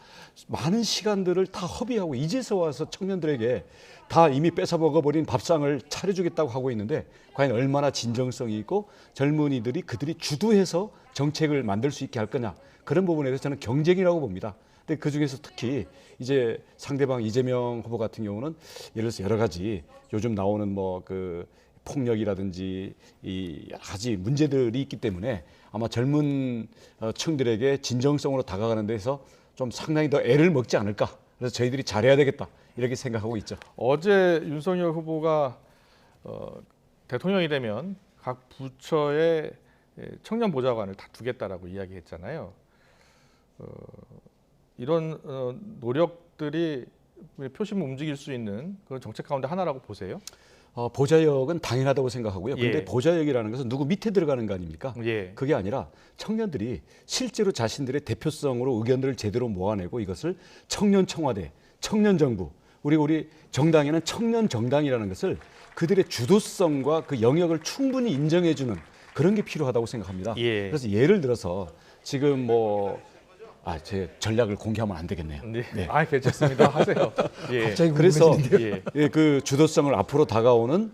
[SPEAKER 9] 많은 시간들을 다 허비하고 이제서 와서 청년들에게 다 이미 뺏어 먹어버린 밥상을 차려주겠다고 하고 있는데 과연 얼마나 진정성이 있고 젊은이들이 그들이 주도해서 정책을 만들 수 있게 할 거냐 그런 부분에 대해서 저는 경쟁이라고 봅니다. 근데 그 중에서 특히 이제 상대방 이재명 후보 같은 경우는 예를 들어서 여러 가지 요즘 나오는 뭐 그 폭력이라든지 이 여러 가지 문제들이 있기 때문에 아마 젊은 층들에게 진정성으로 다가가는 데서 좀 상당히 더 애를 먹지 않을까. 그래서 저희들이 잘해야 되겠다 이렇게 생각하고 있죠.
[SPEAKER 1] 어제 윤석열 후보가 대통령이 되면 각 부처에 청년 보좌관을 다 두겠다라고 이야기했잖아요. 이런 노력들이 표심을 움직일 수 있는 그런 정책 가운데 하나라고 보세요?
[SPEAKER 9] 보좌역은 당연하다고 생각하고요. 근데
[SPEAKER 1] 예.
[SPEAKER 9] 보좌역이라는 것은 누구 밑에 들어가는 거 아닙니까?
[SPEAKER 1] 예.
[SPEAKER 9] 그게 아니라 청년들이 실제로 자신들의 대표성으로 의견들을 제대로 모아내고 이것을 청년 청와대, 청년 정부, 우리 정당에는 청년 정당이라는 것을 그들의 주도성과 그 영역을 충분히 인정해주는 그런 게 필요하다고 생각합니다.
[SPEAKER 1] 예.
[SPEAKER 9] 그래서 예를 들어서 지금 제 전략을 공개하면 안 되겠네요.
[SPEAKER 1] 네.
[SPEAKER 9] 네.
[SPEAKER 1] 괜찮습니다. 하세요. 예.
[SPEAKER 8] 갑자기
[SPEAKER 9] 그래서
[SPEAKER 8] 궁금해지는데요.
[SPEAKER 9] 그 주도성을 앞으로 다가오는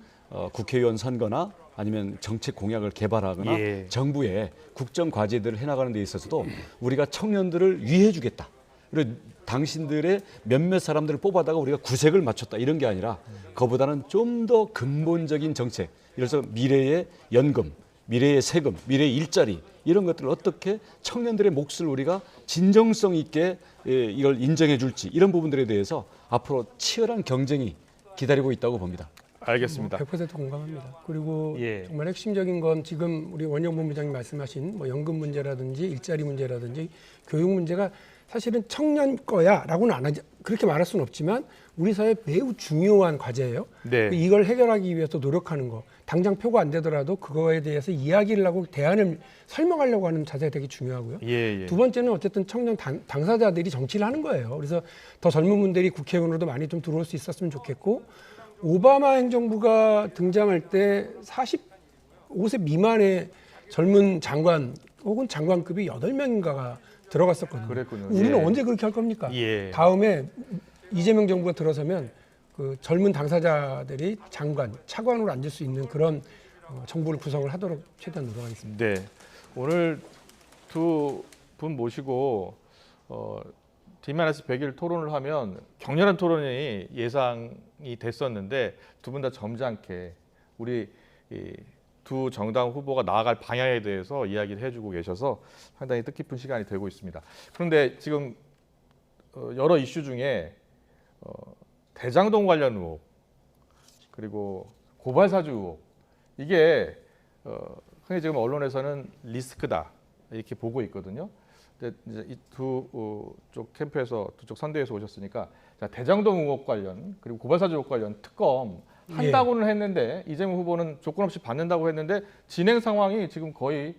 [SPEAKER 9] 국회의원 선거나 아니면 정책 공약을 개발하거나
[SPEAKER 1] 예.
[SPEAKER 9] 정부의 국정 과제들을 해나가는 데 있어서도 우리가 청년들을 위해주겠다. 그리고 당신들의 몇몇 사람들을 뽑아다가 우리가 구색을 맞췄다 이런 게 아니라 그보다는 좀 더 근본적인 정책, 예를 들어서 미래의 연금, 미래의 세금, 미래의 일자리 이런 것들을 어떻게 청년들의 몫을 우리가 진정성 있게 이걸 인정해 줄지 이런 부분들에 대해서 앞으로 치열한 경쟁이 기다리고 있다고 봅니다.
[SPEAKER 1] 알겠습니다.
[SPEAKER 8] 100% 공감합니다. 그리고
[SPEAKER 1] 예.
[SPEAKER 8] 정말 핵심적인 건 지금 우리 원영 본부장님 말씀하신 뭐 연금 문제라든지 일자리 문제라든지 교육 문제가 사실은 청년 거야라고는 안 하지 그렇게 말할 수는 없지만 우리 사회에 매우 중요한 과제예요.
[SPEAKER 1] 네.
[SPEAKER 8] 이걸 해결하기 위해서 노력하는 거. 당장 표가 안 되더라도 그거에 대해서 이야기를 하고 대안을 설명하려고 하는 자세가 되게 중요하고요.
[SPEAKER 1] 예.
[SPEAKER 8] 두 번째는 어쨌든 청년 당사자들이 정치를 하는 거예요. 그래서 더 젊은 분들이 국회의원으로도 많이 좀 들어올 수 있었으면 좋겠고 오바마 행정부가 등장할 때 45세 미만의 젊은 장관 혹은 장관급이 8명인가가 들어갔었거든요.
[SPEAKER 1] 그랬군요.
[SPEAKER 8] 우리는
[SPEAKER 1] 예.
[SPEAKER 8] 언제 그렇게 할 겁니까?
[SPEAKER 1] 예.
[SPEAKER 8] 다음에 이재명 정부가 들어서면 그 젊은 당사자들이 장관, 차관으로 앉을 수 있는 그런 정부를 구성을 하도록 최대한 노력하겠습니다.
[SPEAKER 1] 네. 오늘 두 분 모시고 D-100일 토론을 하면 격렬한 토론이 예상이 됐었는데 두 분 다 점잖게 우리 두 정당 후보가 나아갈 방향에 대해서 이야기를 해주고 계셔서 상당히 뜻깊은 시간이 되고 있습니다. 그런데 지금 여러 이슈 중에 대장동 관련 의혹 그리고 고발사주 의혹 이게 흔히 지금 언론에서는 리스크다 이렇게 보고 있거든요. 근데 이제 이 두 쪽 캠프에서 두 쪽 선대에서 오셨으니까 자, 대장동 의혹 관련 그리고 고발사주 의혹 관련 특검 한다고는 했는데 이재명 후보는 조건 없이 받는다고 했는데 진행 상황이 지금 거의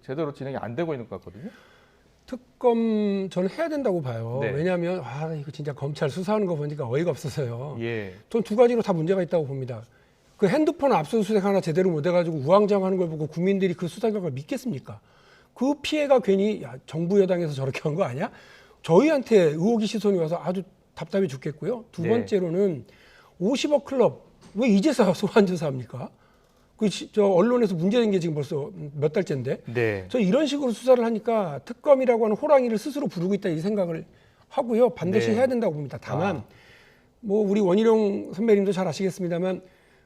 [SPEAKER 1] 제대로 진행이 안 되고 있는 것 같거든요.
[SPEAKER 8] 특검 저는 해야 된다고 봐요.
[SPEAKER 1] 네.
[SPEAKER 8] 왜냐하면 이거 진짜 검찰 수사하는 거 보니까 어이가 없어서요.
[SPEAKER 1] 예.
[SPEAKER 8] 저는 두 가지로 다 문제가 있다고 봅니다. 그 핸드폰 압수수색 하나 제대로 못 해가지고 우왕좌왕하는 걸 보고 국민들이 그 수사 결과를 믿겠습니까? 그 피해가 괜히 정부 여당에서 저렇게 한 거 아니야? 저희한테 의혹이 시선이 와서 아주 답답해 죽겠고요. 두
[SPEAKER 1] 네.
[SPEAKER 8] 번째로는 50억 클럽 왜 이제서 소환 조사합니까? 저 언론에서 문제된 게 지금 벌써 몇 달째인데.
[SPEAKER 1] 네.
[SPEAKER 8] 저 이런 식으로 수사를 하니까 특검이라고 하는 호랑이를 스스로 부르고 있다 이 생각을 하고요. 반드시
[SPEAKER 1] 네.
[SPEAKER 8] 해야 된다고 봅니다. 다만 뭐 우리 원희룡 선배님도 잘 아시겠습니다만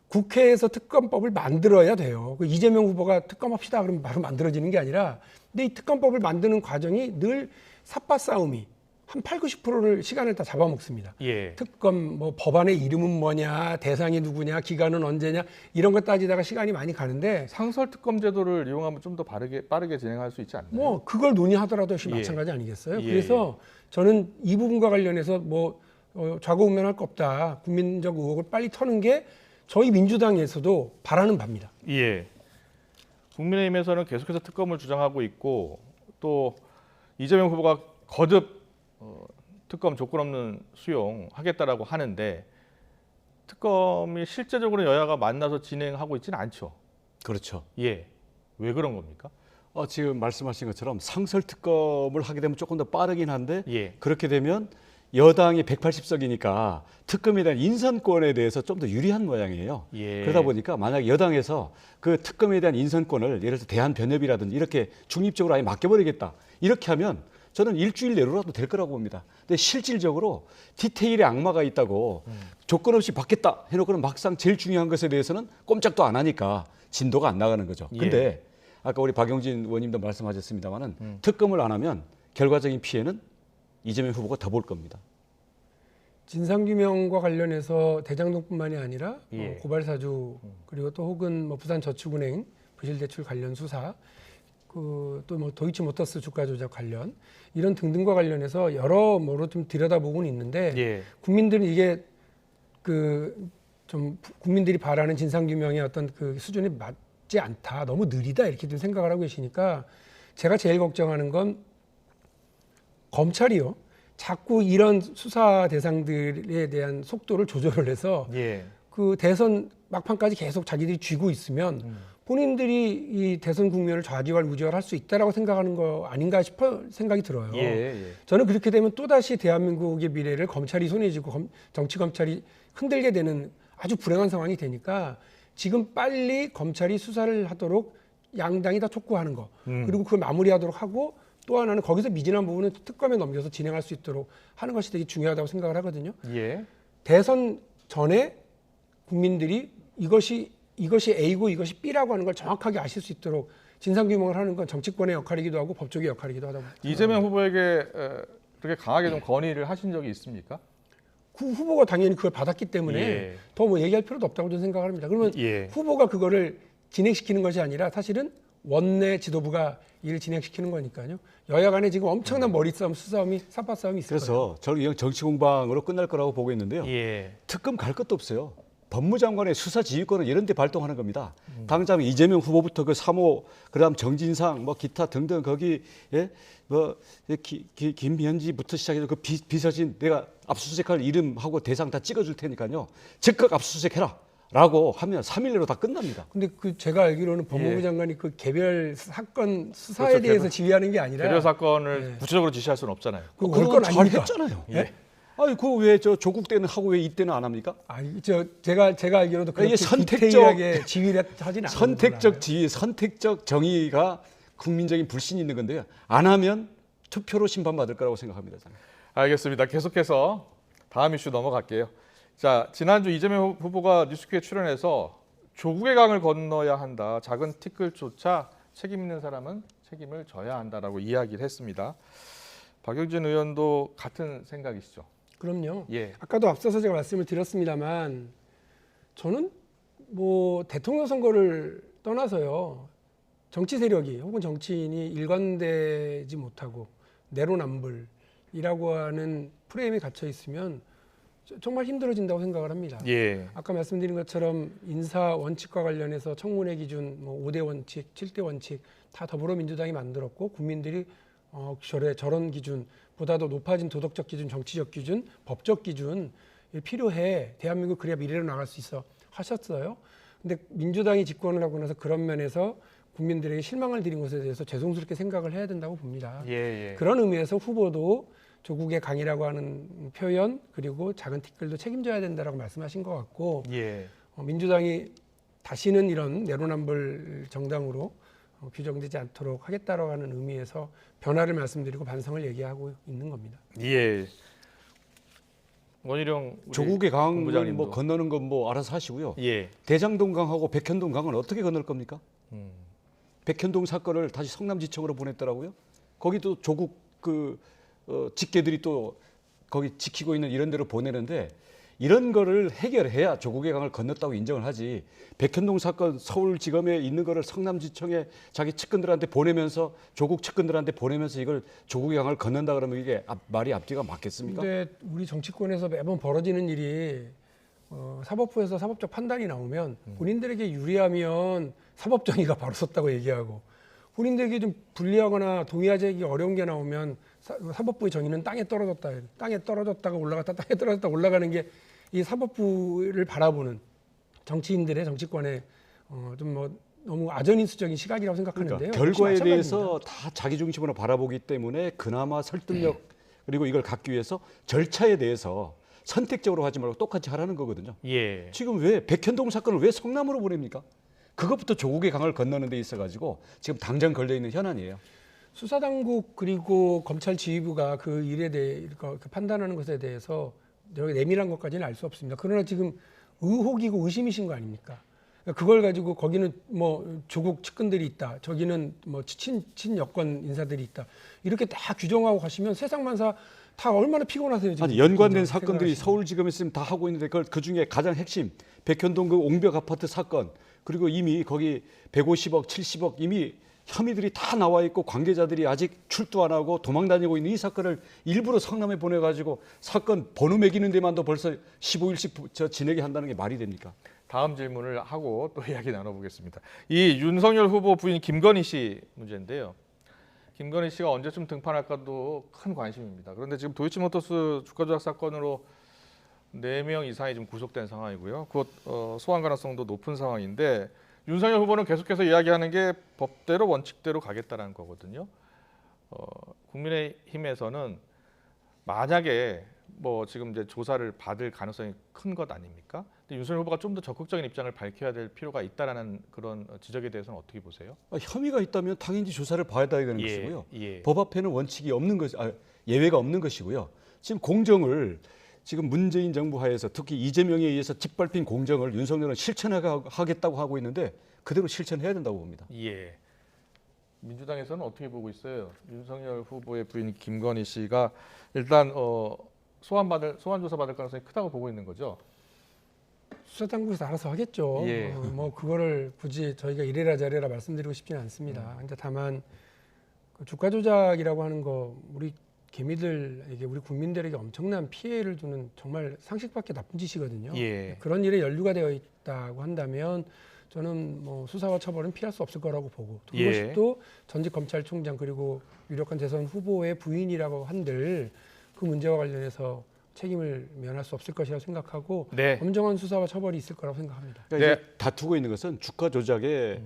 [SPEAKER 8] 국회에서 특검법을 만들어야 돼요. 그 이재명 후보가 특검합시다 그러면 바로 만들어지는 게 아니라 근데 이 특검법을 만드는 과정이 늘 삿바 싸움이 한 80~90%를 시간을 다 잡아먹습니다.
[SPEAKER 1] 예.
[SPEAKER 8] 특검 뭐 법안의 이름은 뭐냐, 대상이 누구냐, 기간은 언제냐 이런 것 따지다가 시간이 많이 가는데
[SPEAKER 1] 상설 특검 제도를 이용하면 좀 더 빠르게 진행할 수 있지 않나요?
[SPEAKER 8] 뭐 그걸 논의하더라도 역시
[SPEAKER 1] 예.
[SPEAKER 8] 마찬가지 아니겠어요?
[SPEAKER 1] 예.
[SPEAKER 8] 그래서 저는 이 부분과 관련해서 뭐 좌고우면할 거 없다. 국민적 의혹을 빨리 터는 게 저희 민주당에서도 바라는 바입니다.
[SPEAKER 1] 예. 국민의힘에서는 계속해서 특검을 주장하고 있고 또 이재명 후보가 거듭 특검 조건 없는 수용하겠다라고 하는데 특검이 실제적으로 여야가 만나서 진행하고 있지는 않죠.
[SPEAKER 9] 그렇죠.
[SPEAKER 1] 예. 왜 그런 겁니까?
[SPEAKER 9] 지금 말씀하신 것처럼 상설 특검을 하게 되면 조금 더 빠르긴 한데
[SPEAKER 1] 예.
[SPEAKER 9] 그렇게 되면 여당이 180석이니까 특검에 대한 인선권에 대해서 좀 더 유리한 모양이에요.
[SPEAKER 1] 예.
[SPEAKER 9] 그러다 보니까 만약 여당에서 그 특검에 대한 인선권을 예를 들어서 대한변협이라든지 이렇게 중립적으로 아예 맡겨버리겠다. 이렇게 하면 저는 일주일 내로라도 될 거라고 봅니다. 근데 실질적으로 디테일에 악마가 있다고 조건 없이 받겠다 해놓고는 막상 제일 중요한 것에 대해서는 꼼짝도 안 하니까 진도가 안 나가는 거죠.
[SPEAKER 1] 예.
[SPEAKER 9] 근데 아까 우리 박용진 의원님도 말씀하셨습니다마는 특검을 안 하면 결과적인 피해는 이재명 후보가 더 볼 겁니다.
[SPEAKER 8] 진상규명과 관련해서 대장동뿐만이 아니라
[SPEAKER 1] 예.
[SPEAKER 8] 고발사주 그리고 또 혹은 뭐 부산저축은행 부실대출 관련 수사 또 뭐 도이치모터스 주가 조작 관련 이런 등등과 관련해서 여러모로 좀 들여다보고는 있는데
[SPEAKER 1] 예.
[SPEAKER 8] 국민들은 이게 좀 국민들이 바라는 진상규명의 어떤 그 수준이 맞지 않다, 너무 느리다 이렇게 좀 생각을 하고 계시니까 제가 제일 걱정하는 건 검찰이요. 자꾸 이런 수사 대상들에 대한 속도를 조절을 해서
[SPEAKER 1] 예.
[SPEAKER 8] 그 대선 막판까지 계속 자기들이 쥐고 있으면 본인들이 이 대선 국면을 좌지우지할 수 있다라고 생각하는 거 아닌가 싶어 생각이 들어요.
[SPEAKER 1] 예. 예.
[SPEAKER 8] 저는 그렇게 되면 또다시 대한민국의 미래를 검찰이 손에 쥐고 정치 검찰이 흔들게 되는 아주 불행한 상황이 되니까 지금 빨리 검찰이 수사를 하도록 양당이 다 촉구하는 거 그리고 그걸 마무리하도록 하고 또 하나는 거기서 미진한 부분은 특검에 넘겨서 진행할 수 있도록 하는 것이 되게 중요하다고 생각을 하거든요.
[SPEAKER 1] 예.
[SPEAKER 8] 대선 전에 국민들이 이것이 A고 이것이 B라고 하는 걸 정확하게 아실 수 있도록 진상규명을 하는 건 정치권의 역할이기도 하고 법조계 역할이기도 하다고.
[SPEAKER 1] 이재명 후보에게 그렇게 강하게 좀 건의를 하신 적이 있습니까?
[SPEAKER 8] 그 후보가 당연히 그걸 받았기 때문에
[SPEAKER 1] 예.
[SPEAKER 8] 더 뭐 얘기할 필요도 없다고 저는 생각을 합니다. 그러면
[SPEAKER 1] 예.
[SPEAKER 8] 후보가 그거를 진행시키는 것이 아니라 사실은 원내 지도부가 일을 진행시키는 거니까요. 여야 간에 지금 엄청난 머리싸움, 수싸움이, 삿바싸움이 있을 거예요.
[SPEAKER 9] 그래서 저는 이건 정치 공방으로 끝날 거라고 보고 있는데요.
[SPEAKER 1] 예.
[SPEAKER 9] 특검 갈 것도 없어요. 법무장관의 수사 지휘권은 이런 데 발동하는 겁니다. 당장 이재명 후보부터 그 3호, 그다음 정진상, 뭐 기타 등등 거기 김현지부터 시작해서 그 비서진 내가 압수수색할 이름하고 대상 다 찍어줄 테니까요. 즉각 압수수색해라. 라고 하면 3일 내로 다 끝납니다.
[SPEAKER 8] 근데 제가 알기로는 법무부
[SPEAKER 1] 예.
[SPEAKER 8] 장관이 그 개별 사건 수사에
[SPEAKER 1] 그렇죠.
[SPEAKER 8] 대해서 지휘하는 게 아니라
[SPEAKER 1] 개별 사건을
[SPEAKER 8] 예.
[SPEAKER 1] 구체적으로 지시할 수는 없잖아요.
[SPEAKER 8] 그건
[SPEAKER 9] 그건 잘
[SPEAKER 8] 아닙니까?
[SPEAKER 9] 했잖아요.
[SPEAKER 8] 예?
[SPEAKER 9] 아니 그거 왜 저 조국 때는 하고 왜 이때는 안 합니까?
[SPEAKER 8] 제가 알기로도 그렇게
[SPEAKER 9] 이게 선택적-
[SPEAKER 8] 디테일하게 지휘를 하진 않아요.
[SPEAKER 9] 선택적 지위, 선택적 정의가 국민적인 불신이 있는 건데요. 안 하면 투표로 심판받을 거라고 생각합니다. 저는.
[SPEAKER 1] 알겠습니다. 계속해서 다음 이슈 넘어갈게요. 자, 지난주 이재명 후보가 뉴스퀴에 출연해서 조국의 강을 건너야 한다. 작은 티끌조차 책임 있는 사람은 책임을 져야 한다라고 이야기를 했습니다. 박용진 의원도 같은 생각이시죠?
[SPEAKER 8] 그럼요.
[SPEAKER 1] 예.
[SPEAKER 8] 아까도 앞서서 제가 말씀을 드렸습니다만 저는 뭐 대통령 선거를 떠나서요. 정치 세력이 혹은 정치인이 일관되지 못하고 내로남불이라고 하는 프레임에 갇혀 있으면 정말 힘들어진다고 생각을 합니다.
[SPEAKER 1] 예.
[SPEAKER 8] 아까 말씀드린 것처럼 인사 원칙과 관련해서 청문회 기준, 뭐 5대 원칙, 7대 원칙 다 더불어민주당이 만들었고 국민들이 저런 기준보다도 높아진 도덕적 기준, 정치적 기준, 법적 기준 필요해. 대한민국 그래야 미래로 나갈 수 있어 하셨어요. 근데 민주당이 집권을 하고 나서 그런 면에서 국민들에게 실망을 드린 것에 대해서 죄송스럽게 생각을 해야 된다고 봅니다.
[SPEAKER 1] 예.
[SPEAKER 8] 그런 의미에서 후보도 조국의 강이라고 하는 표현 그리고 작은 티끌도 책임져야 된다라고 말씀하신 것 같고
[SPEAKER 1] 예.
[SPEAKER 8] 민주당이 다시는 이런 내로남불 정당으로 규정되지 않도록 하겠다라고 하는 의미에서 변화를 말씀드리고 반성을 얘기하고 있는 겁니다.
[SPEAKER 1] 예. 원희룡 우리
[SPEAKER 9] 조국의 강을
[SPEAKER 1] 본부장님도.
[SPEAKER 9] 뭐 건너는 건 뭐 알아서 하시고요.
[SPEAKER 1] 예.
[SPEAKER 9] 대장동 강하고 백현동 강은 어떻게 건널 겁니까? 백현동 사건을 다시 성남지청으로 보냈더라고요. 거기도 조국 직계들이 또 거기 지키고 있는 이런 데로 보내는데 이런 거를 해결해야 조국의 강을 건넜다고 인정을 하지. 백현동 사건 서울지검에 있는 거를 성남지청에 자기 측근들한테 보내면서 조국 측근들한테 보내면서 이걸 조국의 강을 건넌다 그러면 이게 말이 앞뒤가 맞겠습니까?
[SPEAKER 8] 근데 우리 정치권에서 매번 벌어지는 일이 사법부에서 사법적 판단이 나오면 본인들에게 유리하면 사법정의가 바로 섰다고 얘기하고 본인들에게 좀 불리하거나 동의하기 어려운 게 나오면 사법부의 정의는 땅에 떨어졌다. 땅에 떨어졌다가 올라갔다 땅에 떨어졌다 올라가는 게 이 사법부를 바라보는 정치인들의 정치권의 좀 뭐 너무 아전인수적인 시각이라고 생각하는데요.
[SPEAKER 9] 그러니까 결과에 대해서 다 자기 중심으로 바라보기 때문에 그나마 설득력 그리고 이걸 갖기 위해서 절차에 대해서 선택적으로 하지 말고 똑같이 하라는 거거든요.
[SPEAKER 1] 예.
[SPEAKER 9] 지금 왜 백현동 사건을 왜 성남으로 보냅니까? 그것부터 조국의 강을 건너는 데 있어가지고 지금 당장 걸려있는 현안이에요.
[SPEAKER 8] 수사당국 그리고 검찰 지휘부가 그 일에 대해 그 판단하는 것에 대해서 여기 내밀한 것까지는 알 수 없습니다. 그러나 지금 의혹이고 의심이신 거 아닙니까? 그걸 가지고 거기는 뭐 조국 측근들이 있다, 저기는 뭐 친여권 인사들이 있다, 이렇게 다 규정하고 가시면 세상만사 다 얼마나 피곤하세요. 지금.
[SPEAKER 9] 아니 연관된 사건들이 서울지검에 있으면 다 하고 있는데 그 중에 가장 핵심 백현동 그 옹벽 아파트 사건 그리고 이미 거기 150억, 70억 이미 혐의들이 다 나와 있고 관계자들이 아직 출두 안 하고 도망 다니고 있는 이 사건을 일부러 성남에 보내가지고 사건 번호 매기는 데만도 벌써 15일씩 지내게 한다는 게 말이 됩니까?
[SPEAKER 1] 다음 질문을 하고 또 이야기 나눠보겠습니다. 이 윤석열 후보 부인 김건희 씨 문제인데요. 김건희 씨가 언제쯤 등판할까도 큰 관심입니다. 그런데 지금 도이치모터스 주가 조작 사건으로 4명 이상이 지금 구속된 상황이고요. 곧 소환 가능성도 높은 상황인데 윤석열 후보는 계속해서 이야기하는 게 법대로 원칙대로 가겠다는 거거든요. 국민의힘에서는 만약에 뭐 지금 이제 조사를 받을 가능성이 큰 것 아닙니까? 근데 윤석열 후보가 좀 더 적극적인 입장을 밝혀야 될 필요가 있다라는 그런 지적에 대해서는 어떻게 보세요?
[SPEAKER 9] 혐의가 있다면 당연히 조사를 봐야 되는 것이고요.
[SPEAKER 1] 예.
[SPEAKER 9] 법 앞에는 원칙이 없는 것, 예외가 없는 것이고요. 지금 공정을 지금 문재인 정부 하에서 특히 이재명에 의해서 짓밟힌 공정을 윤석열은 실천하겠다고 하고 있는데 그대로 실천해야 된다고 봅니다.
[SPEAKER 1] 예. 민주당에서는 어떻게 보고 있어요? 윤석열 후보의 부인 김건희 씨가 일단 소환 조사 받을 가능성이 크다고 보고 있는 거죠.
[SPEAKER 8] 수사당국에서 알아서 하겠죠.
[SPEAKER 1] 예.
[SPEAKER 8] 뭐 그거를 굳이 저희가 이래라 저래라 말씀드리고 싶지는 않습니다. 근데 다만 그 주가 조작이라고 하는 거 우리 개미들에게 우리 국민들에게 엄청난 피해를 주는 정말 상식밖에 나쁜 짓이거든요.
[SPEAKER 1] 예.
[SPEAKER 8] 그런 일에 연루가 되어 있다고 한다면 저는 뭐 수사와 처벌은 피할 수 없을 거라고 보고 그것이 또 전직 검찰총장 그리고 유력한 대선 후보의 부인이라고 한들 그 문제와 관련해서 책임을 면할 수 없을 것이라고 생각하고 엄정한 수사와 처벌이 있을 거라고 생각합니다.
[SPEAKER 9] 그러니까 이제 다투고 있는 것은 주가 조작의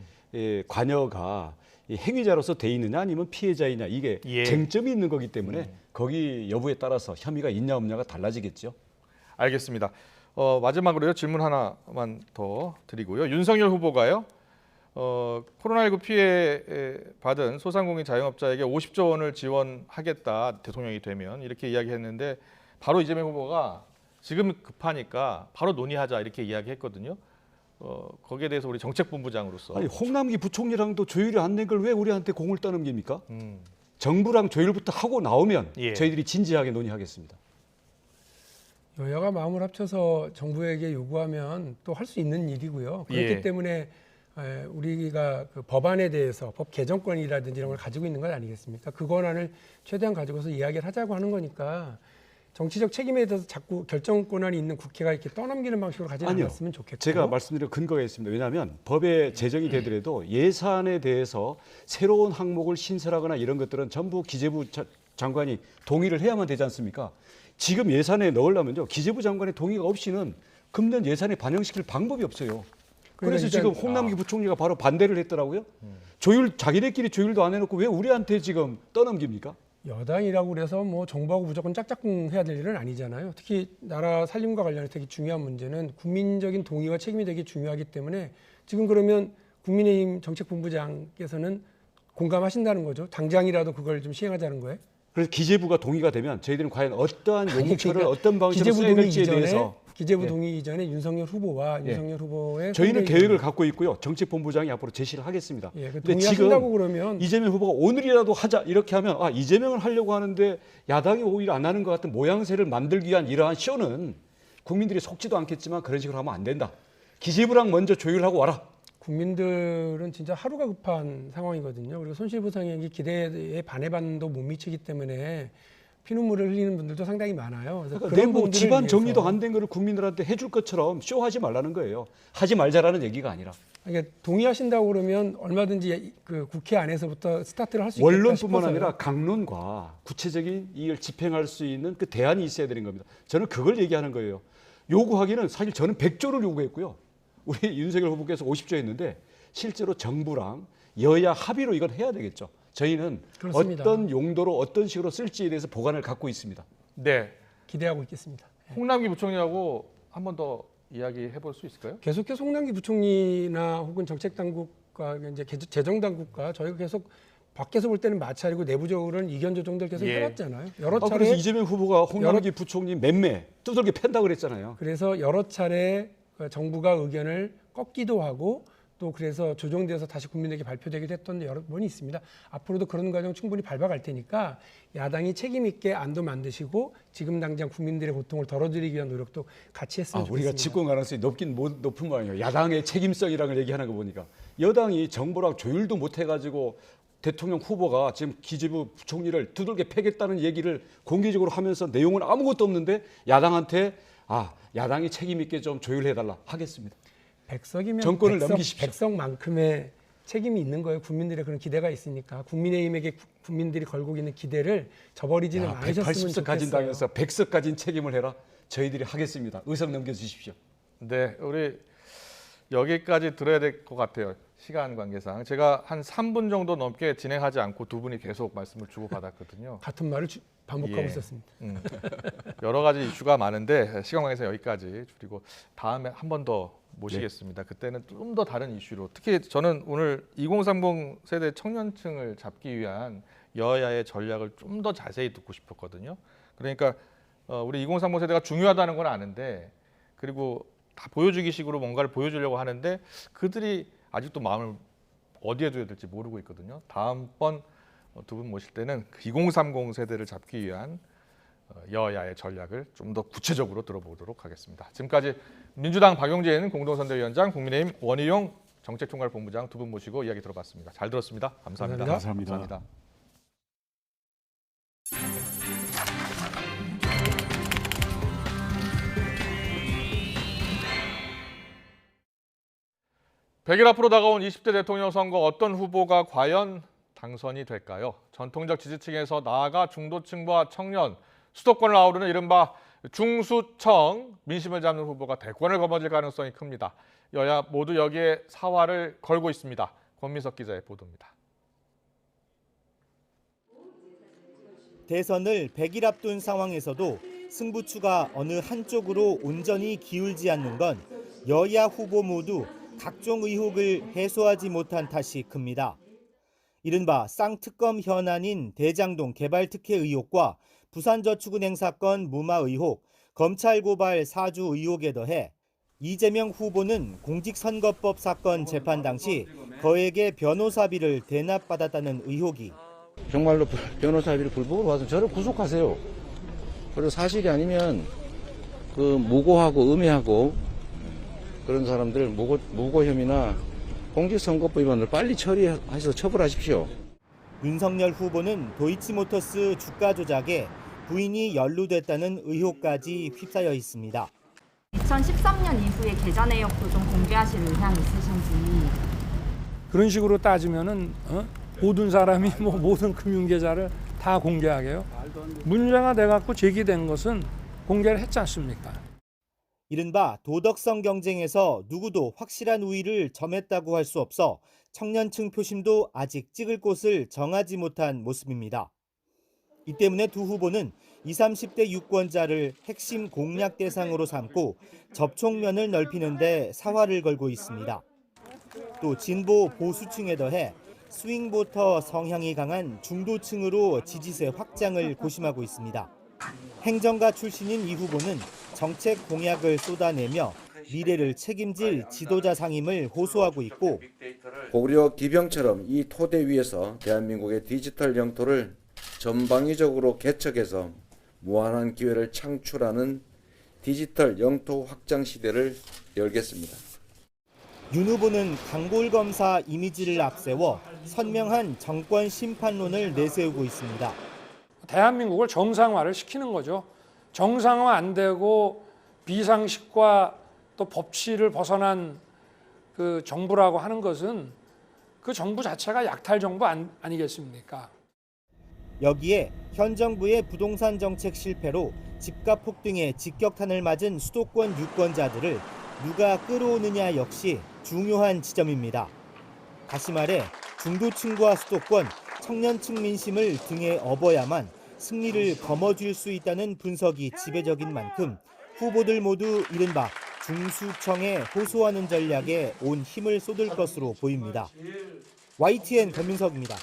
[SPEAKER 9] 관여가 이 행위자로서 돼 있느냐 아니면 피해자이냐 이게 쟁점이 있는 거기 때문에 거기 여부에 따라서 혐의가 있냐 없냐가 달라지겠죠.
[SPEAKER 1] 알겠습니다. 마지막으로요 질문 하나만 더 드리고요. 윤석열 후보가요 코로나19 피해 받은 소상공인 자영업자에게 50조 원을 지원하겠다 대통령이 되면 이렇게 이야기했는데 바로 이재명 후보가 지금 급하니까 바로 논의하자 이렇게 이야기했거든요. 거기에 대해서 우리 정책본부장으로서
[SPEAKER 9] 아니 홍남기 부총리랑도 조율이 안 된 걸 왜 우리한테 공을 떠넘깁니까? 정부랑 조율부터 하고 나오면 저희들이 진지하게 논의하겠습니다.
[SPEAKER 8] 여야가 마음을 합쳐서 정부에게 요구하면 또 할 수 있는 일이고요. 그렇기 때문에 우리가 그 법안에 대해서 법 개정권이라든지 이런 걸 가지고 있는 것 아니겠습니까? 그 권한을 최대한 가지고서 이야기를 하자고 하는 거니까 정치적 책임에 대해서 자꾸 결정 권한이 있는 국회가 이렇게 떠넘기는 방식으로 가지 않았으면 좋겠고.
[SPEAKER 9] 제가 말씀드린 근거가 있습니다. 왜냐하면 법에 제정이 되더라도 예산에 대해서 새로운 항목을 신설하거나 이런 것들은 전부 기재부 장관이 동의를 해야만 되지 않습니까? 지금 예산에 넣으려면요. 기재부 장관의 동의가 없이는 금년 예산에 반영시킬 방법이 없어요. 그래서 지금 홍남기 부총리가 바로 반대를 했더라고요. 자기네끼리 조율도 안 해놓고 왜 우리한테 지금 떠넘깁니까?
[SPEAKER 8] 여당이라고 그래서 뭐 정부하고 무조건 짝짝꿍 해야 될 일은 아니잖아요. 특히 나라 살림과 관련해서 되게 중요한 문제는 국민적인 동의와 책임이 되게 중요하기 때문에 지금 그러면 국민의힘 정책본부장께서는 공감하신다는 거죠. 당장이라도 그걸 좀 시행하자는 거예요.
[SPEAKER 9] 그래서 기재부가 동의가 되면 저희들은 과연 어떠한 용처를 어떤 방식으로 써야 될지에 대해서
[SPEAKER 8] 기재부 동의 이전에 윤석열 후보와 윤석열 후보의
[SPEAKER 9] 저희는 계획을 갖고 있고요. 정책본부장이 앞으로 제시를 하겠습니다.
[SPEAKER 8] 그런데 지금
[SPEAKER 9] 그러면 이재명 후보가 오늘이라도 하자 이렇게 하면 이재명을 하려고 하는데 야당이 오히려 안 하는 것 같은 모양새를 만들기 위한 이러한 쇼는 국민들이 속지도 않겠지만 그런 식으로 하면 안 된다. 기재부랑 먼저 조율하고 와라.
[SPEAKER 8] 국민들은 진짜 하루가 급한 상황이거든요. 그리고 손실보상액이 기대에 반의 반도 못 미치기 때문에 피눈물을 흘리는 분들도 상당히 많아요. 그래서
[SPEAKER 9] 그러니까
[SPEAKER 8] 그런
[SPEAKER 9] 내부
[SPEAKER 8] 부분들을
[SPEAKER 9] 집안
[SPEAKER 8] 위해서
[SPEAKER 9] 정리도 안 된 거를 국민들한테 해줄 것처럼 쇼하지 말라는 거예요. 하지 말자라는 얘기가 아니라.
[SPEAKER 8] 그러니까 동의하신다고 그러면 얼마든지 그 국회 안에서부터 스타트를 할 수 있겠다
[SPEAKER 9] 원론뿐만
[SPEAKER 8] 싶어서요.
[SPEAKER 9] 아니라 강론과 구체적인 이걸 집행할 수 있는 그 대안이 있어야 되는 겁니다. 저는 그걸 얘기하는 거예요. 요구하기는 사실 저는 100조를 요구했고요. 우리 윤석열 후보께서 50조 했는데 실제로 정부랑 여야 합의로 이걸 해야 되겠죠. 저희는
[SPEAKER 8] 그렇습니다.
[SPEAKER 9] 어떤 용도로 어떤 식으로 쓸지에 대해서 보관을 갖고 있습니다.
[SPEAKER 1] 네.
[SPEAKER 8] 기대하고 있겠습니다.
[SPEAKER 1] 홍남기 부총리하고 한 번 더 이야기해 볼 수 있을까요?
[SPEAKER 8] 계속해서 홍남기 부총리나 혹은 정책당국과 이제 재정당국과 저희가 계속 밖에서 볼 때는 마찰이고 내부적으로는 이견 조정들 계속
[SPEAKER 1] 예.
[SPEAKER 8] 해왔잖아요. 여러 차례
[SPEAKER 9] 그래서 이재명 후보가 홍남기 부총리 맴매 두들겨 팬다고 그랬잖아요.
[SPEAKER 8] 그래서 여러 차례 정부가 의견을 꺾기도 하고 또 그래서 조정돼서 다시 국민에게 발표되기도 했던 여러 번이 있습니다. 앞으로도 그런 과정 충분히 밟아갈 테니까 야당이 책임 있게 안도 만드시고 지금 당장 국민들의 고통을 덜어드리기 위한 노력도 같이 했으면 좋겠습니다.
[SPEAKER 9] 우리가 집권 가능성이 높긴 높은 모양이에요. 야당의 책임성이라는 걸 얘기하는 거 보니까 여당이 정부랑 조율도 못 해가지고 대통령 후보가 지금 기재부 부총리를 두들겨 패겠다는 얘기를 공개적으로 하면서 내용은 아무것도 없는데 야당한테 야당이 책임 있게 좀 조율해달라 하겠습니다.
[SPEAKER 8] 백석이면
[SPEAKER 9] 정권을 넘기십시오.
[SPEAKER 8] 백석만큼의 책임이 있는 거예요. 국민들의 그런 기대가 있으니까 국민의힘에게 국민들이 걸고 있는 기대를 저버리지는 않으셨으면
[SPEAKER 9] 180석 가진
[SPEAKER 8] 좋겠어요.
[SPEAKER 9] 당에서 100석 가진 책임을 해라. 저희들이 하겠습니다. 의석 넘겨주십시오.
[SPEAKER 1] 네, 우리 여기까지 들어야 될 것 같아요. 시간 관계상 제가 한 3분 정도 넘게 진행하지 않고 두 분이 계속 말씀을 주고받았거든요.
[SPEAKER 8] 같은 말을 반복하고
[SPEAKER 1] 예.
[SPEAKER 8] 있었습니다.
[SPEAKER 1] 여러 가지 이슈가 많은데 시간 관계상 여기까지 줄이고 다음에 한 번 더 모시겠습니다. 그때는 좀 더 다른 이슈로 특히 저는 오늘 2030 세대 청년층을 잡기 위한 여야의 전략을 좀 더 자세히 듣고 싶었거든요. 그러니까 우리 2030 세대가 중요하다는 건 아는데 그리고 다 보여주기식으로 뭔가를 보여주려고 하는데 그들이 아직도 마음을 어디에 둬야 될지 모르고 있거든요. 다음번 두 분 모실 때는 2030 세대를 잡기 위한 여야의 전략을 좀 더 구체적으로 들어보도록 하겠습니다. 지금까지 민주당 박용진 공동선대위원장, 국민의힘 원희룡 정책총괄본부장 두 분 모시고 이야기 들어봤습니다. 잘 들었습니다. 감사합니다.
[SPEAKER 9] 감사합니다.
[SPEAKER 1] 백일 앞으로 다가온 20대 대통령 선거 어떤 후보가 과연 당선이 될까요? 전통적 지지층에서 나아가 중도층과 청년, 수도권을 아우르는 이른바 중수청, 민심을 잡는 후보가 대권을 거머쥘 가능성이 큽니다. 여야 모두 여기에 사활을 걸고 있습니다. 권민석 기자의 보도입니다.
[SPEAKER 10] 대선을 100일 앞둔 상황에서도 승부추가 어느 한쪽으로 온전히 기울지 않는 건 여야 후보 모두 각종 의혹을 해소하지 못한 탓이 큽니다. 이른바 쌍특검 현안인 대장동 개발특혜 의혹과 부산저축은행 사건 무마 의혹, 검찰 고발 사주 의혹에 더해 이재명 후보는 공직선거법 사건 재판 당시 거액의 변호사비를 대납받았다는 의혹이
[SPEAKER 6] 정말로 변호사비를 불법으로 받아서 저를 구속하세요. 그리고 사실이 아니면 그 무고하고 음해하고 그런 사람들 무고 혐의나 공직선거법 위반을 빨리 처리해서 처벌하십시오.
[SPEAKER 10] 윤석열 후보는 도이치모터스 주가 조작에 부인이 연루됐다는 의혹까지 휩싸여 있습니다.
[SPEAKER 11] 2013년 이후에 계좌 내역도 좀 공개하실 의향 있으신지.
[SPEAKER 7] 그런 식으로 따지면은 모든 사람이 모든 금융 계좌를 다 공개하게요. 문제가 돼갖고 제기된 것은 공개를 했지 않습니까?
[SPEAKER 10] 이른바 도덕성 경쟁에서 누구도 확실한 우위를 점했다고 할 수 없어 청년층 표심도 아직 찍을 곳을 정하지 못한 모습입니다. 이 때문에 두 후보는 20, 30대 유권자를 핵심 공략 대상으로 삼고 접촉면을 넓히는 데 사활을 걸고 있습니다. 또 진보 보수층에 더해 스윙보터 성향이 강한 중도층으로 지지세 확장을 고심하고 있습니다. 행정가 출신인 이 후보는 정책 공약을 쏟아내며 미래를 책임질 지도자 상임을 호소하고 있고
[SPEAKER 6] 고구려 기병처럼 이 토대 위에서 대한민국의 디지털 영토를 전방위적으로 개척해서 무한한 기회를 창출하는 디지털 영토 확장 시대를 열겠습니다.
[SPEAKER 10] 윤 후보는 강골검사 이미지를 앞세워 선명한 정권 심판론을 내세우고 있습니다.
[SPEAKER 7] 대한민국을 정상화를 시키는 거죠. 정상화 안 되고 비상식과 또 법치를 벗어난 그 정부라고 하는 것은 그 정부 자체가 약탈 정부 아니겠습니까?
[SPEAKER 10] 여기에 현 정부의 부동산 정책 실패로 집값 폭등에 직격탄을 맞은 수도권 유권자들을 누가 끌어오느냐 역시 중요한 지점입니다. 다시 말해 중도층과 수도권, 청년층 민심을 등에 업어야만 승리를 거머쥘 수 있다는 분석이 지배적인 만큼 후보들 모두 이른바 중수청에 호소하는 전략에 온 힘을 쏟을 것으로 보입니다. YTN 권민석입니다.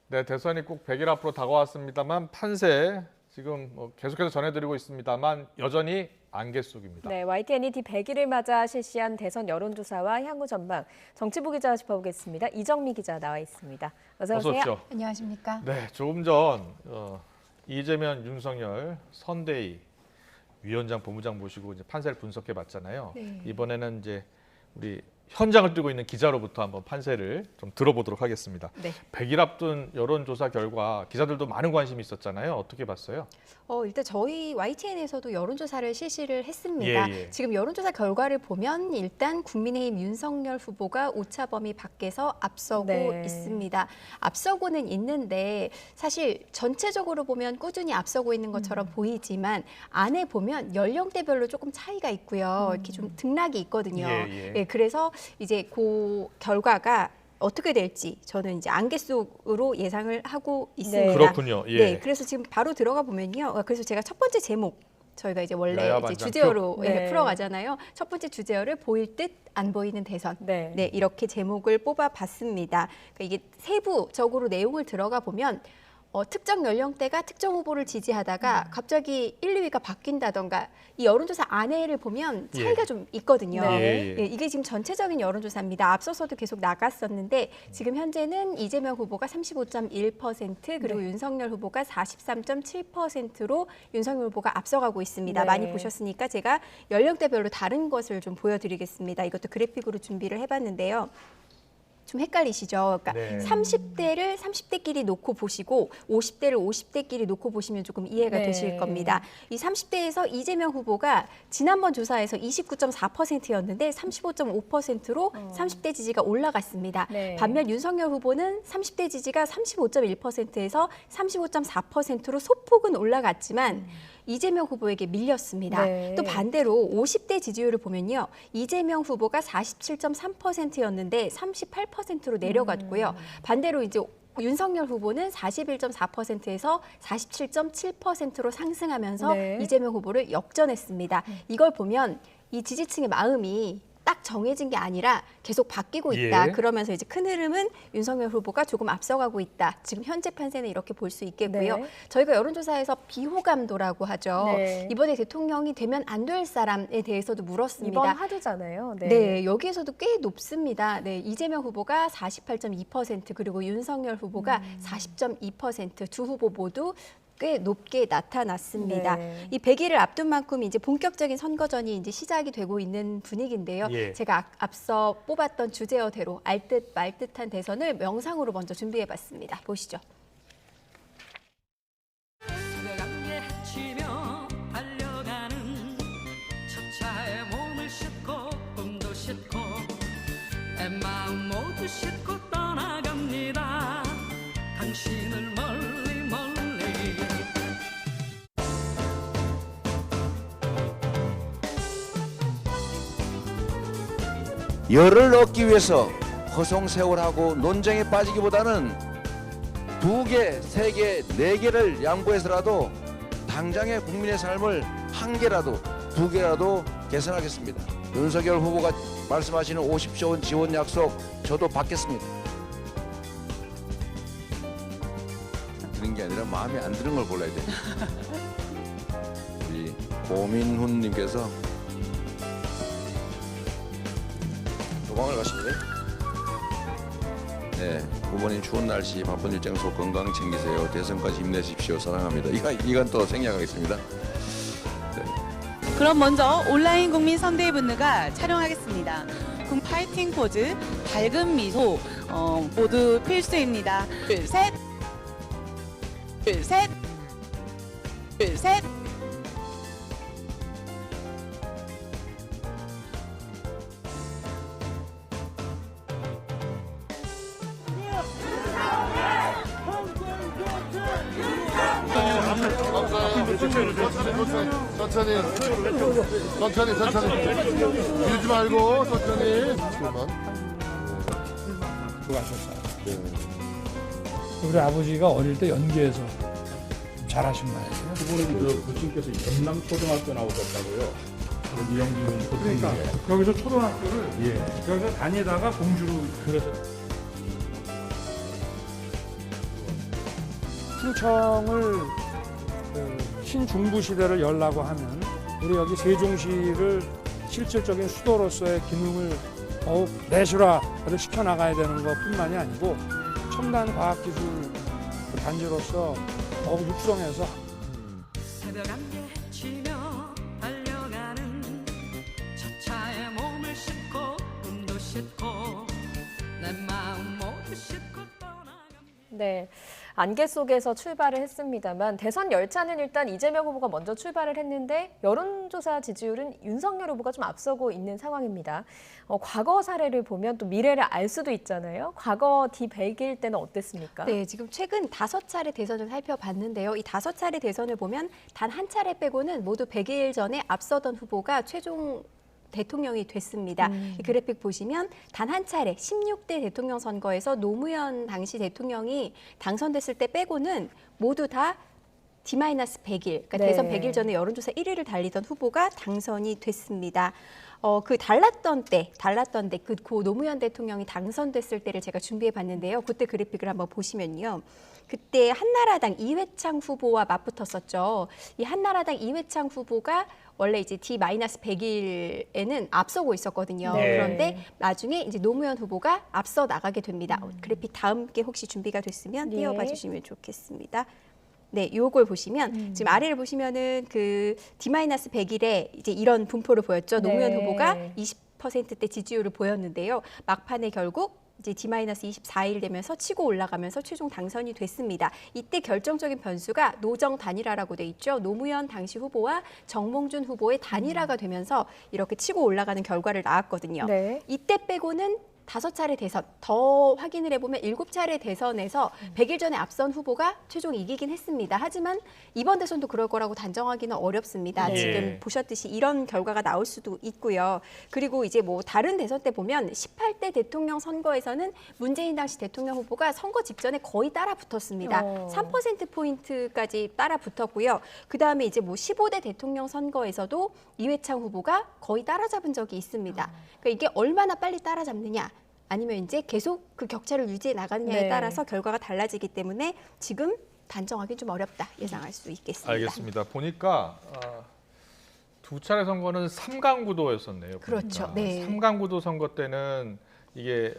[SPEAKER 1] 네, 대선이 꼭 100일 앞으로 다가왔습니다만 판세 지금 계속해서 전해드리고 있습니다만 여전히 안개 속입니다.
[SPEAKER 2] 네, YTN이 D100일을 맞아 실시한 대선 여론조사와 향후 전망, 정치부 기자 짚어보겠습니다. 이정미 기자 나와 있습니다. 어서 오세요.
[SPEAKER 1] 어서 오십시오.
[SPEAKER 12] 안녕하십니까?
[SPEAKER 1] 네, 조금 전 이재명, 윤석열 선대위 위원장, 본부장 모시고 이제 판세를 분석해봤잖아요.
[SPEAKER 12] 네.
[SPEAKER 1] 이번에는 이제 우리 현장을 뛰고 있는 기자로부터 한번 판세를 좀 들어보도록 하겠습니다.
[SPEAKER 12] 네.
[SPEAKER 1] 100일 앞둔 여론조사 결과 기자들도 많은 관심이 있었잖아요. 어떻게 봤어요?
[SPEAKER 12] 일단 저희 YTN에서도 여론조사를 실시를 했습니다.
[SPEAKER 1] 예.
[SPEAKER 12] 지금 여론조사 결과를 보면 일단 국민의힘 윤석열 후보가 오차 범위 밖에서 앞서고
[SPEAKER 2] 네.
[SPEAKER 12] 있습니다. 앞서고는 있는데 사실 전체적으로 보면 꾸준히 앞서고 있는 것처럼 보이지만 안에 보면 연령대별로 조금 차이가 있고요. 이렇게 좀 등락이 있거든요.
[SPEAKER 1] 예.
[SPEAKER 12] 그래서 이제 그 결과가 어떻게 될지 저는 이제 안개 속으로 예상을 하고 있습니다.
[SPEAKER 1] 그렇군요. 예.
[SPEAKER 12] 네, 그래서 지금 바로 들어가 보면요. 그래서 제가 첫 번째 제목 저희가 이제 원래 이제 주제어로
[SPEAKER 2] 네.
[SPEAKER 12] 풀어가잖아요. 첫 번째 주제어를 보일 듯 안 보이는 대선.
[SPEAKER 2] 네.
[SPEAKER 12] 네, 이렇게 제목을 뽑아봤습니다. 그러니까 이게 세부적으로 내용을 들어가 보면 특정 연령대가 특정 후보를 지지하다가 갑자기 1, 2위가 바뀐다던가 이 여론조사 안에를 보면 차이가 좀 있거든요.
[SPEAKER 1] 네.
[SPEAKER 12] 예, 이게 지금 전체적인 여론조사입니다. 앞서서도 계속 나갔었는데 지금 현재는 이재명 후보가 35.1% 그리고 윤석열 후보가 43.7%로 윤석열 후보가 앞서가고 있습니다.
[SPEAKER 2] 네.
[SPEAKER 12] 많이 보셨으니까 제가 연령대별로 다른 것을 좀 보여드리겠습니다. 이것도 그래픽으로 준비를 해봤는데요. 좀 헷갈리시죠? 그러니까
[SPEAKER 1] 네.
[SPEAKER 12] 30대를 30대끼리 놓고 보시고 50대를 50대끼리 놓고 보시면 조금 이해가
[SPEAKER 2] 네.
[SPEAKER 12] 되실 겁니다. 이 30대에서 이재명 후보가 지난번 조사에서 29.4%였는데 35.5%로 30대 지지가 올라갔습니다.
[SPEAKER 2] 네.
[SPEAKER 12] 반면 윤석열 후보는 30대 지지가 35.1%에서 35.4%로 소폭은 올라갔지만 이재명 후보에게 밀렸습니다.
[SPEAKER 2] 네.
[SPEAKER 12] 또 반대로 50대 지지율을 보면요. 이재명 후보가 47.3%였는데 38%로 내려갔고요. 반대로 이제 윤석열 후보는 41.4%에서 47.7%로 상승하면서
[SPEAKER 2] 네.
[SPEAKER 12] 이재명 후보를 역전했습니다. 이걸 보면 이 지지층의 마음이 딱 정해진 게 아니라 계속 바뀌고 있다.
[SPEAKER 1] 예.
[SPEAKER 12] 그러면서 이제 큰 흐름은 윤석열 후보가 조금 앞서가고 있다. 지금 현재 판세는 이렇게 볼 수 있겠고요.
[SPEAKER 2] 네.
[SPEAKER 12] 저희가 여론조사에서 비호감도라고 하죠.
[SPEAKER 2] 네.
[SPEAKER 12] 이번에 대통령이 되면 안 될 사람에 대해서도 물었습니다.
[SPEAKER 2] 이번 하두잖아요.
[SPEAKER 12] 네. 여기에서도 꽤 높습니다. 네, 이재명 후보가 48.2% 그리고 윤석열 후보가 40.2% 두 후보 모두 꽤 높게 나타났습니다.
[SPEAKER 2] 네.
[SPEAKER 12] 이 100일을 앞둔 만큼 이제 본격적인 선거전이 이제 시작이 되고 있는 분위기인데요.
[SPEAKER 1] 예.
[SPEAKER 12] 제가 앞서 뽑았던 주제어대로 알듯 말듯한 대선을 명상으로 먼저 준비해봤습니다. 보시죠.
[SPEAKER 13] 마음 모두 싣고 떠나갑니다. 당신을 멀리 멀리.
[SPEAKER 14] 열을 얻기 위해서 허송세월하고 논쟁에 빠지기보다는 2개, 3개, 4개를 양보해서라도 당장의 국민의 삶을 1개라도 2개라도 개선하겠습니다. 윤석열 후보가 말씀하시는 50조 원 지원 약속 저도 받겠습니다. 드는 게 아니라 마음에 안 드는 걸 골라야 돼요. 우리 고민훈 님께서 도망을 가십니다. 네, 후보님 추운 날씨 바쁜 일정 속 건강 챙기세요. 대선까지 힘내십시오. 사랑합니다. 이건 또 생략하겠습니다. 네.
[SPEAKER 15] 그럼 먼저 온라인 국민 선대위 분들과 촬영하겠습니다. 파이팅 포즈, 밝은 미소 모두 필수입니다. 둘, 셋. 둘, 셋. 둘, 셋.
[SPEAKER 16] 천천히 밀지 말고 천천히.
[SPEAKER 7] 수고하셨어요. 우리 아버지가 어릴 때 연기에서 잘하신 말이에요.
[SPEAKER 1] 그분은 부친께서 연남초등학교 나오셨다고요? 이영진
[SPEAKER 7] 그러니까 여기서 초등학교를 여기서 다니다가 공주로 그래서 충청을 신중부 시대를 열라고 하면 우리 여기 세종시를 실질적인 수도로서의 기능을 더욱 내실화를 시켜나가야 되는 것뿐만이 아니고 첨단 과학기술 단지로서 더욱 육성해서
[SPEAKER 13] 새벽 안개 치며 달려가는 첫 차에 몸을 싣고 꿈도 싣고 내 마음 모두 싣고
[SPEAKER 2] 네, 안개 속에서 출발을 했습니다만 대선 열차는 일단 이재명 후보가 먼저 출발을 했는데 여론조사 지지율은 윤석열 후보가 좀 앞서고 있는 상황입니다. 과거 사례를 보면 또 미래를 알 수도 있잖아요. 과거 D100일 때는 어땠습니까?
[SPEAKER 12] 네, 지금 최근 5차례 대선을 살펴봤는데요. 이 5차례 대선을 보면 단 한 차례 빼고는 모두 100일 전에 앞서던 후보가 최종 대통령이 됐습니다. 이 그래픽 보시면 단 한 차례 16대 대통령 선거에서 노무현 당시 대통령이 당선됐을 때 빼고는 모두 다 D-100일, 그러니까
[SPEAKER 2] 네.
[SPEAKER 12] 대선 100일 전에 여론조사 1위를 달리던 후보가 당선이 됐습니다. 그 달랐던 때, 그 노무현 대통령이 당선됐을 때를 제가 준비해 봤는데요. 그때 그래픽을 한번 보시면요. 그때 한나라당 이회창 후보와 맞붙었었죠. 이 한나라당 이회창 후보가 원래 이제 D-100일에는 앞서고 있었거든요.
[SPEAKER 2] 네.
[SPEAKER 12] 그런데 나중에 이제 노무현 후보가 앞서 나가게 됩니다. 그래픽 다음 게 혹시 준비가 됐으면
[SPEAKER 2] 네.
[SPEAKER 12] 띄워봐 주시면 좋겠습니다. 네, 요걸 보시면 지금 아래를 보시면은 그 D-100일에 이제 이런 분포를 보였죠. 노무현
[SPEAKER 2] 네.
[SPEAKER 12] 후보가 20%대 지지율을 보였는데요. 막판에 결국 이제 D-24일 되면서 치고 올라가면서 최종 당선이 됐습니다. 이때 결정적인 변수가 노정 단일화라고 돼 있죠. 노무현 당시 후보와 정몽준 후보의 단일화가 되면서 이렇게 치고 올라가는 결과를 낳았거든요.
[SPEAKER 2] 네.
[SPEAKER 12] 이때 빼고는 5차례 대선, 더 확인을 해보면 7차례 대선에서 100일 전에 앞선 후보가 최종 이기긴 했습니다. 하지만 이번 대선도 그럴 거라고 단정하기는 어렵습니다.
[SPEAKER 2] 네.
[SPEAKER 12] 지금 보셨듯이 이런 결과가 나올 수도 있고요. 그리고 이제 뭐 다른 대선 때 보면 18대 대통령 선거에서는 문재인 당시 대통령 후보가 선거 직전에 거의 따라 붙었습니다. 3%포인트까지 따라 붙었고요. 그다음에 이제 뭐 15대 대통령 선거에서도 이회창 후보가 거의 따라잡은 적이 있습니다. 그러니까 이게 얼마나 빨리 따라잡느냐 아니면 이제 계속 그 격차를 유지해 나가느냐에
[SPEAKER 2] 네.
[SPEAKER 12] 따라서 결과가 달라지기 때문에 지금 단정하기 좀 어렵다 예상할 수 있겠습니다.
[SPEAKER 1] 알겠습니다. 보니까 두 차례 선거는 3강 구도였었네요.
[SPEAKER 12] 그렇죠. 네.
[SPEAKER 1] 3강 구도 선거 때는 이게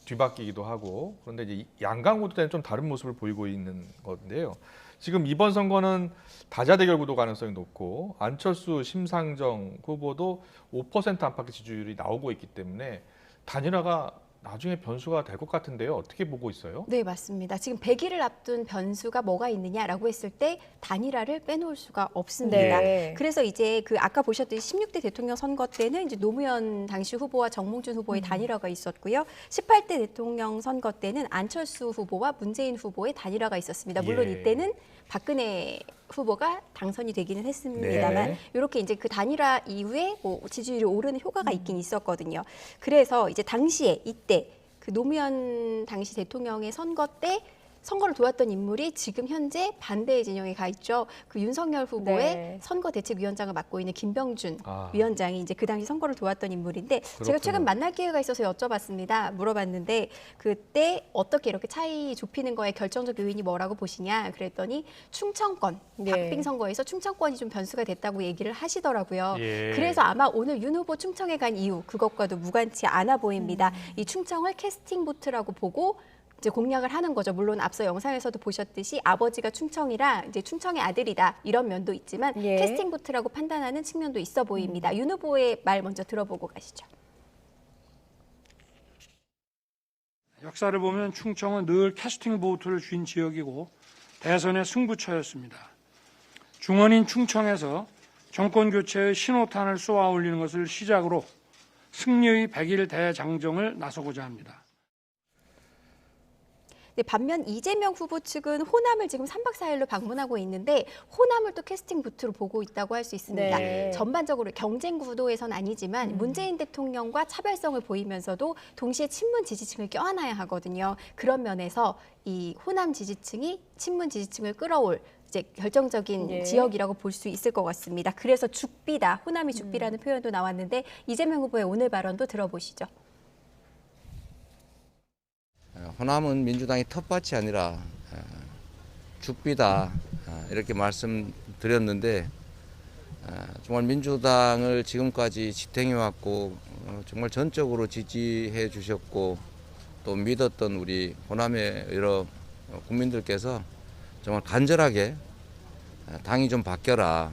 [SPEAKER 1] 뒤바뀌기도 하고 그런데 이제 양강 구도 때는 좀 다른 모습을 보이고 있는 건데요. 지금 이번 선거는 다자대결 구도 가능성이 높고 안철수, 심상정 후보도 5% 안팎의 지지율이 나오고 있기 때문에 단일화가 나중에 변수가 될 것 같은데요. 어떻게 보고 있어요?
[SPEAKER 12] 네, 맞습니다. 지금 100일을 앞둔 변수가 뭐가 있느냐라고 했을 때 단일화를 빼놓을 수가 없습니다.
[SPEAKER 2] 네.
[SPEAKER 12] 그래서 이제 그 아까 보셨듯이 16대 대통령 선거 때는 이제 노무현 당시 후보와 정몽준 후보의 단일화가 있었고요. 18대 대통령 선거 때는 안철수 후보와 문재인 후보의 단일화가 있었습니다. 물론 이때는 박근혜 후보가 당선이 되기는 했습니다만
[SPEAKER 2] 네.
[SPEAKER 12] 이렇게 이제 그 단일화 이후에 뭐 지지율이 오르는 효과가 있긴 있었거든요. 그래서 이제 당시에 이때 그 노무현 당시 대통령의 선거 때 선거를 도왔던 인물이 지금 현재 반대의 진영에 가 있죠. 그 윤석열 후보의
[SPEAKER 2] 네.
[SPEAKER 12] 선거대책위원장을 맡고 있는 김병준 위원장이 이제 그 당시 선거를 도왔던 인물인데 제가
[SPEAKER 2] 그렇군요.
[SPEAKER 12] 최근 만날 기회가 있어서 여쭤봤습니다. 물어봤는데 그때 어떻게 이렇게 차이 좁히는 거에 결정적 요인이 뭐라고 보시냐 그랬더니 충청권,
[SPEAKER 2] 네.
[SPEAKER 12] 박빙 선거에서 충청권이 좀 변수가 됐다고 얘기를 하시더라고요.
[SPEAKER 2] 예.
[SPEAKER 12] 그래서 아마 오늘 윤 후보 충청에 간 이유 그것과도 무관치 않아 보입니다. 이 충청을 캐스팅 보트라고 보고 이제 공략을 하는 거죠. 물론 앞서 영상에서도 보셨듯이 아버지가 충청이라 이제 충청의 아들이다 이런 면도 있지만
[SPEAKER 2] 예.
[SPEAKER 12] 캐스팅 보트라고 판단하는 측면도 있어 보입니다. 윤 후보의 말 먼저 들어보고 가시죠.
[SPEAKER 7] 역사를 보면 충청은 늘 캐스팅 보트를 쥔 지역이고 대선의 승부처였습니다. 중원인 충청에서 정권 교체의 신호탄을 쏘아 올리는 것을 시작으로 승리의 100일 대장정을 나서고자 합니다.
[SPEAKER 12] 네, 반면 이재명 후보 측은 호남을 지금 3박 4일로 방문하고 있는데 호남을 또 캐스팅 부트로 보고 있다고 할 수 있습니다.
[SPEAKER 2] 네.
[SPEAKER 12] 전반적으로 경쟁 구도에선 아니지만 문재인 대통령과 차별성을 보이면서도 동시에 친문 지지층을 껴안아야 하거든요. 그런 면에서 이 호남 지지층이 친문 지지층을 끌어올 이제 결정적인
[SPEAKER 2] 예.
[SPEAKER 12] 지역이라고 볼 수 있을 것 같습니다. 그래서 죽비다, 호남이 죽비라는 표현도 나왔는데 이재명 후보의 오늘 발언도 들어보시죠.
[SPEAKER 14] 호남은 민주당이 텃밭이 아니라 죽비다 이렇게 말씀드렸는데 정말 민주당을 지금까지 지탱해왔고 정말 전적으로 지지해 주셨고 또 믿었던 우리 호남의 여러 국민들께서 정말 간절하게 당이 좀 바뀌어라.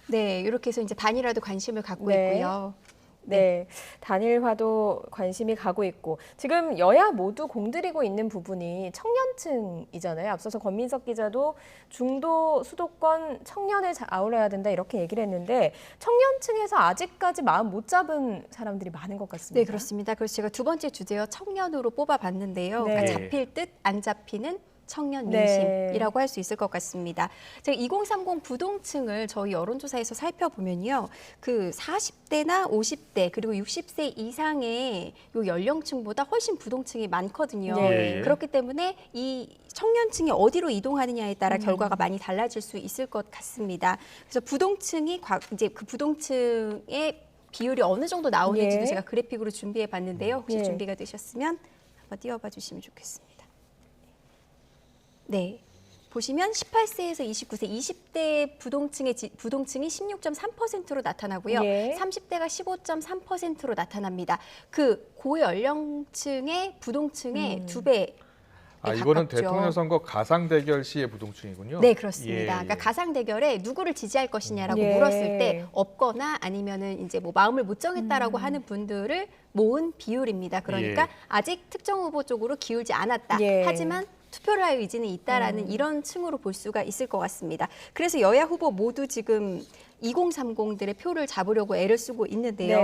[SPEAKER 12] 네, 이렇게 해서 이제 단일화도 관심을 갖고
[SPEAKER 2] 네.
[SPEAKER 12] 있고요.
[SPEAKER 2] 네, 단일화도 관심이 가고 있고 지금 여야 모두 공들이고 있는 부분이 청년층이잖아요. 앞서서 권민석 기자도 중도 수도권 청년을 아우러야 된다 이렇게 얘기를 했는데 청년층에서 아직까지 마음 못 잡은 사람들이 많은 것 같습니다.
[SPEAKER 12] 네, 그렇습니다. 그래서 제가 두 번째 주제요 청년으로 뽑아봤는데요.
[SPEAKER 2] 네.
[SPEAKER 12] 그러니까 잡힐 듯 안 잡히는 청년
[SPEAKER 2] 네.
[SPEAKER 12] 민심이라고 할 수 있을 것 같습니다. 제가 2030 부동층을 저희 여론조사에서 살펴보면요. 그 40대나 50대 그리고 60세 이상의 요 연령층보다 훨씬 부동층이 많거든요.
[SPEAKER 2] 네.
[SPEAKER 12] 그렇기 때문에 이 청년층이 어디로 이동하느냐에 따라 결과가 많이 달라질 수 있을 것 같습니다. 그래서 부동층이 이제 그 부동층의 비율이 어느 정도 나오는지도
[SPEAKER 2] 예.
[SPEAKER 12] 제가 그래픽으로 준비해 봤는데요. 혹시
[SPEAKER 2] 예.
[SPEAKER 12] 준비가 되셨으면 한번 띄워봐 주시면 좋겠습니다. 네, 보시면 18세에서 29세, 20대 부동층이 16.3%로 나타나고요.
[SPEAKER 2] 예.
[SPEAKER 12] 30대가 15.3%로 나타납니다. 그 고연령층의 부동층의 2배.
[SPEAKER 1] 이거는
[SPEAKER 12] 가깝죠.
[SPEAKER 1] 대통령 선거 가상 대결 시의 부동층이군요.
[SPEAKER 12] 네, 그렇습니다.
[SPEAKER 1] 예,
[SPEAKER 12] 그러니까
[SPEAKER 1] 예.
[SPEAKER 12] 가상 대결에 누구를 지지할 것이냐라고
[SPEAKER 2] 예.
[SPEAKER 12] 물었을 때 없거나 아니면은 이제 뭐 마음을 못 정했다라고 하는 분들을 모은 비율입니다. 그러니까
[SPEAKER 1] 예.
[SPEAKER 12] 아직 특정 후보 쪽으로 기울지 않았다.
[SPEAKER 2] 예.
[SPEAKER 12] 하지만 투표를 할 의지는 있다라는 이런 층으로 볼 수가 있을 것 같습니다. 그래서 여야 후보 모두 지금 2030들의 표를 잡으려고 애를 쓰고 있는데요.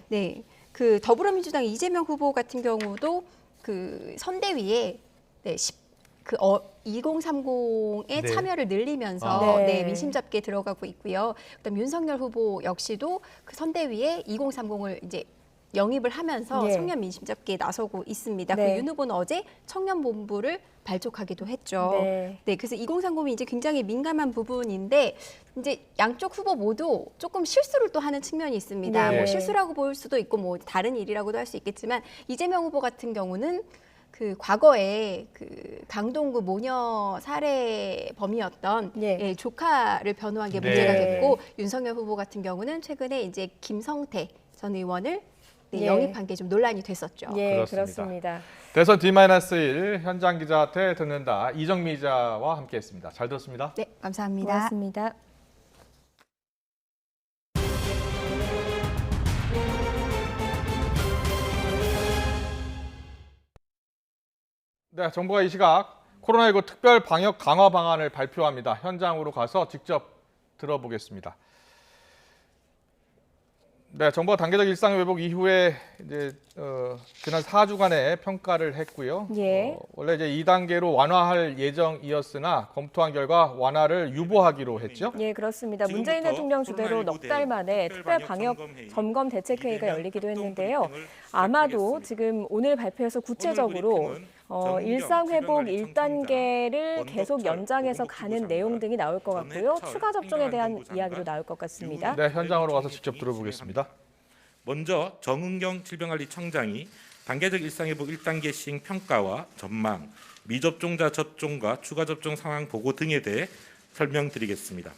[SPEAKER 2] 네.
[SPEAKER 12] 그 더불어민주당 이재명 후보 같은 경우도 그 선대위에 2030의
[SPEAKER 2] 네.
[SPEAKER 12] 참여를 늘리면서
[SPEAKER 2] 아. 네.
[SPEAKER 12] 민심 잡기에 들어가고 있고요. 그다음 윤석열 후보 역시도 그 선대위에 2030을 이제 영입을 하면서
[SPEAKER 2] 예.
[SPEAKER 12] 청년 민심 잡기에 나서고 있습니다.
[SPEAKER 2] 네.
[SPEAKER 12] 그 윤 후보는 어제 청년 본부를 발족하기도 했죠.
[SPEAKER 2] 네.
[SPEAKER 12] 그래서 2030이 이제 굉장히 민감한 부분인데 이제 양쪽 후보 모두 조금 실수를 또 하는 측면이 있습니다.
[SPEAKER 2] 네.
[SPEAKER 12] 뭐 실수라고 볼 수도 있고 뭐 다른 일이라고도 할 수 있겠지만 이재명 후보 같은 경우는 그 과거에 그 강동구 모녀 살해 범이었던 예, 조카를 변호한 게 문제가
[SPEAKER 2] 네.
[SPEAKER 12] 됐고 윤석열 후보 같은 경우는 최근에 이제 김성태 전 의원을
[SPEAKER 2] 예.
[SPEAKER 12] 영입한 게 좀 논란이 됐었죠.
[SPEAKER 2] 예, 그렇습니다.
[SPEAKER 1] 대선 D-1 현장 기자한테 듣는다. 이정미 기자와 함께했습니다. 잘 들었습니다.
[SPEAKER 12] 네, 감사합니다.
[SPEAKER 2] 고맙습니다.
[SPEAKER 1] 네, 정부가 이 시각 코로나19 특별 방역 강화 방안을 발표합니다. 현장으로 가서 직접 들어보겠습니다. 네, 정부가 단계적 일상 회복 이후에 이제 지난 4주간의 평가를 했고요.
[SPEAKER 2] 예.
[SPEAKER 1] 원래 이제 2단계로 완화할 예정이었으나 검토한 결과 완화를 유보하기로 했죠.
[SPEAKER 2] 예, 그렇습니다. 문재인 대통령 주대로 넉 달 만에 특별 방역 점검 대책회의가 열리기도 했는데요. 아마도 지금 오늘 발표해서 구체적으로 일상 회복 1단계를 계속 연장해서 가는 내용 등이 나올 것 같고요. 추가 접종에 대한 이야기도 나올 것 같습니다.
[SPEAKER 1] 네, 현장으로 가서 직접 들어보겠습니다.
[SPEAKER 17] 먼저 정은경 질병관리청장이 단계적 일상회복 1단계 시행 평가와 전망, 미접종자 접종과 추가 접종 상황 보고 등에 대해 설명드리겠습니다.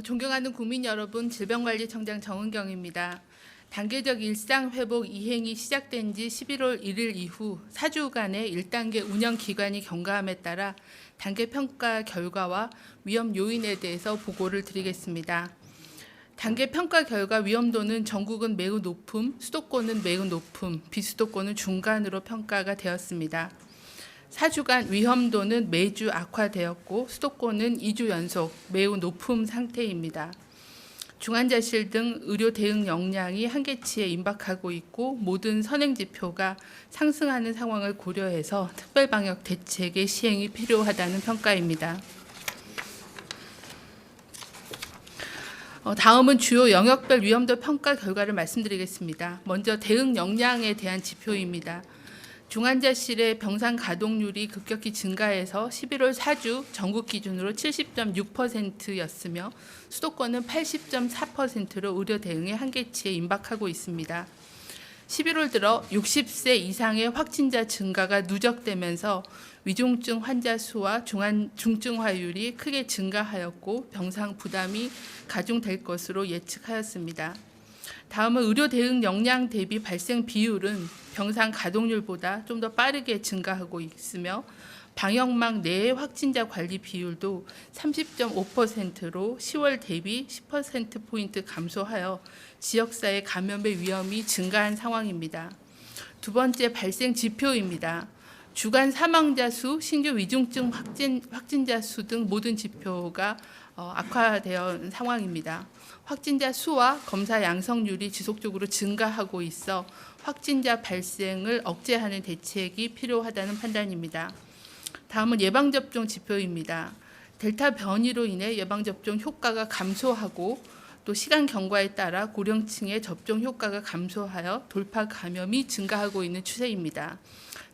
[SPEAKER 18] 존경하는 국민 여러분, 질병관리청장 정은경입니다. 단계적 일상회복 이행이 시작된 지 11월 1일 이후 4주간의 1단계 운영 기간이 경과함에 따라 단계 평가 결과와 위험 요인에 대해서 보고를 드리겠습니다. 단계 평가 결과 위험도는 전국은 매우 높음, 수도권은 매우 높음, 비수도권은 중간으로 평가가 되었습니다. 4주간 위험도는 매주 악화되었고 수도권은 2주 연속 매우 높음 상태입니다. 중환자실 등 의료 대응 역량이 한계치에 임박하고 있고 모든 선행지표가 상승하는 상황을 고려해서 특별방역 대책의 시행이 필요하다는 평가입니다. 다음은 주요 영역별 위험도 평가 결과를 말씀드리겠습니다. 먼저 대응 역량에 대한 지표입니다. 중환자실의 병상 가동률이 급격히 증가해서 11월 4주 전국 기준으로 70.6%였으며 수도권은 80.4%로 의료 대응의 한계치에 임박하고 있습니다. 11월 들어 60세 이상의 확진자 증가가 누적되면서 위중증 환자 수와 중증화율이 크게 증가하였고 병상 부담이 가중될 것으로 예측하였습니다. 다음은 의료 대응 역량 대비 발생 비율은 병상 가동률보다 좀 더 빠르게 증가하고 있으며 방역망 내의 확진자 관리 비율도 30.5%로 10월 대비 10%포인트 감소하여 지역사회 감염의 위험이 증가한 상황입니다. 두 번째 발생 지표입니다. 주간 사망자 수, 신규 위중증 확진자 수 등 모든 지표가 악화되어 상황입니다. 확진자 수와 검사 양성률이 지속적으로 증가하고 있어 확진자 발생을 억제하는 대책이 필요하다는 판단입니다. 다음은 예방접종 지표입니다. 델타 변이로 인해 예방접종 효과가 감소하고 또 시간 경과에 따라 고령층의 접종 효과가 감소하여 돌파 감염이 증가하고 있는 추세입니다.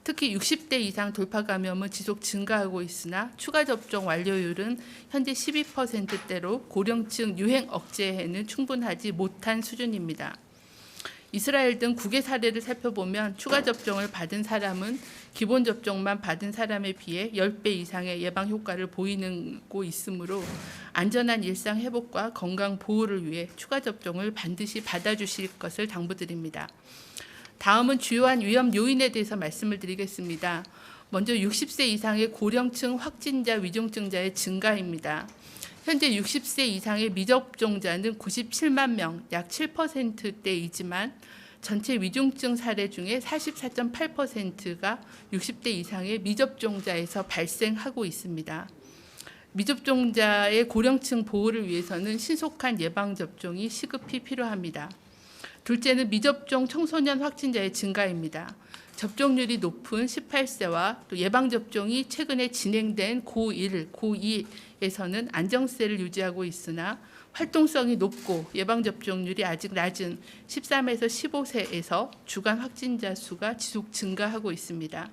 [SPEAKER 18] 특히 60대 이상 돌파 감염은 지속 증가하고 있으나 추가 접종 완료율은 현재 12%대로 고령층 유행 억제에는 충분하지 못한 수준입니다. 이스라엘 등 국외 사례를 살펴보면 추가 접종을 받은 사람은 기본 접종만 받은 사람에 비해 10배 이상의 예방 효과를 보이고 있으므로 안전한 일상 회복과 건강 보호를 위해 추가 접종을 반드시 받아주실 것을 당부드립니다. 다음은 주요한 위험 요인에 대해서 말씀을 드리겠습니다. 먼저 60세 이상의 고령층 확진자 위중증자의 증가입니다. 현재 60세 이상의 미접종자는 97만 명, 약 7%대이지만 전체 위중증 사례 중에 44.8%가 60대 이상의 미접종자에서 발생하고 있습니다. 미접종자의 고령층 보호를 위해서는 신속한 예방접종이 시급히 필요합니다. 둘째는 미접종 청소년 확진자의 증가입니다. 접종률이 높은 18세와 또 예방접종이 최근에 진행된 고1, 고2에서는 안정세를 유지하고 있으나 활동성이 높고 예방접종률이 아직 낮은 13에서 15세에서 주간 확진자 수가 지속 증가하고 있습니다.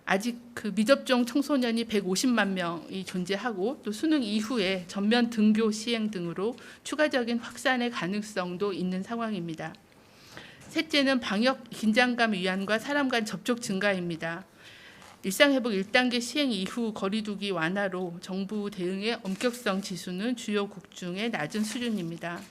[SPEAKER 18] 아직 그 미접종 청소년이 150만 명이 존재하고 또 수능 이후에 전면 등교 시행 등으로 추가적인 확산의 가능성도 있는 상황입니다. 셋째는 방역 긴장감 위안과 사람 간 접촉 증가입니다. 일상회복 1단계 시행 이후 거리두기 완화로 정부 대응의 엄격성 지수는 주요국 중에 낮은 수준입니다.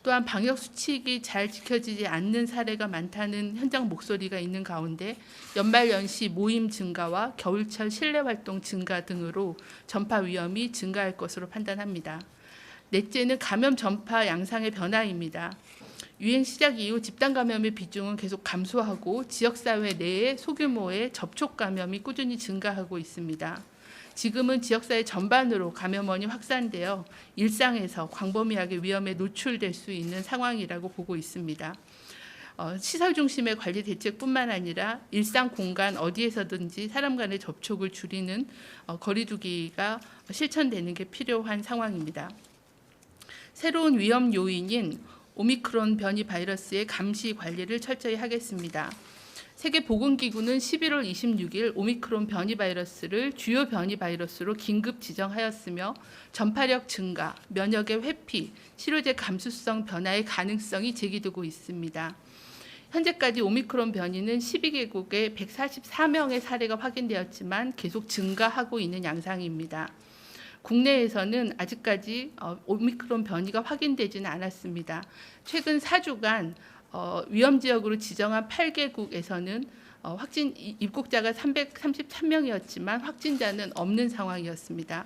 [SPEAKER 18] 또한 방역 수칙이 잘 지켜지지 않는 사례가 많다는 현장 목소리가 있는 가운데 연말연시 모임 증가와 겨울철 실내 활동 증가 등으로 전파 위험이 증가할 것으로 판단합니다. 넷째는 감염 전파 양상의 변화입니다. 유행 시작 이후 집단 감염의 비중은 계속 감소하고 지역사회 내에 소규모의 접촉 감염이 꾸준히 증가하고 있습니다. 지금은 지역사회 전반으로 감염원이 확산되어 일상에서 광범위하게 위험에 노출될 수 있는 상황이라고 보고 있습니다. 시설 중심의 관리 대책뿐만 아니라 일상 공간 어디에서든지 사람 간의 접촉을 줄이는 거리두기가 실천되는 게 필요한 상황입니다. 새로운 위험 요인인 오미크론 변이 바이러스의 감시 관리를 철저히 하겠습니다. 세계보건기구는 11월 26일 오미크론 변이 바이러스를 주요 변이 바이러스로 긴급 지정하였으며 전파력 증가, 면역의 회피, 치료제 감수성 변화의 가능성이 제기되고 있습니다. 현재까지 오미크론 변이는 12개국에 144명의 사례가 확인되었지만 계속 증가하고 있는 양상입니다. 국내에서는 아직까지 오미크론 변이가 확인되지는 않았습니다. 최근 4주간 위험 지역으로 지정한 8개국에서는 확진 입국자가 333명이었지만 확진자는 없는 상황이었습니다.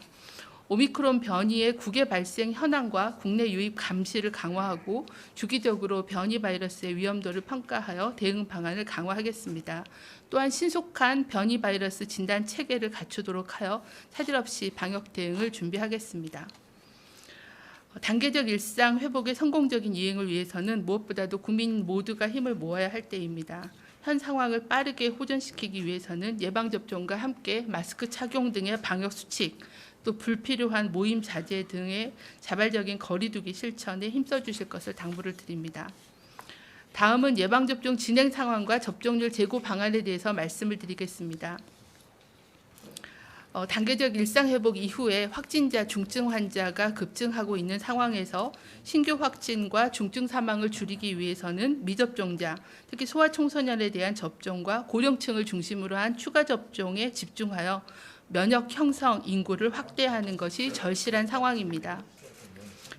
[SPEAKER 18] 오미크론 변이의 국외 발생 현황과 국내 유입 감시를 강화하고 주기적으로 변이 바이러스의 위험도를 평가하여 대응 방안을 강화하겠습니다. 또한 신속한 변이 바이러스 진단 체계를 갖추도록 하여 차질 없이 방역 대응을 준비하겠습니다. 단계적 일상 회복의 성공적인 이행을 위해서는 무엇보다도 국민 모두가 힘을 모아야 할 때입니다. 현 상황을 빠르게 호전시키기 위해서는 예방접종과 함께 마스크 착용 등의 방역 수칙, 또 불필요한 모임 자제 등의 자발적인 거리두기 실천에 힘써 주실 것을 당부를 드립니다. 다음은 예방접종 진행 상황과 접종률 제고 방안에 대해서 말씀을 드리겠습니다. 단계적 일상회복 이후에 확진자, 중증 환자가 급증하고 있는 상황에서 신규 확진과 중증 사망을 줄이기 위해서는 미접종자, 특히 소아청소년에 대한 접종과 고령층을 중심으로 한 추가 접종에 집중하여 면역 형성 인구를 확대하는 것이 절실한 상황입니다.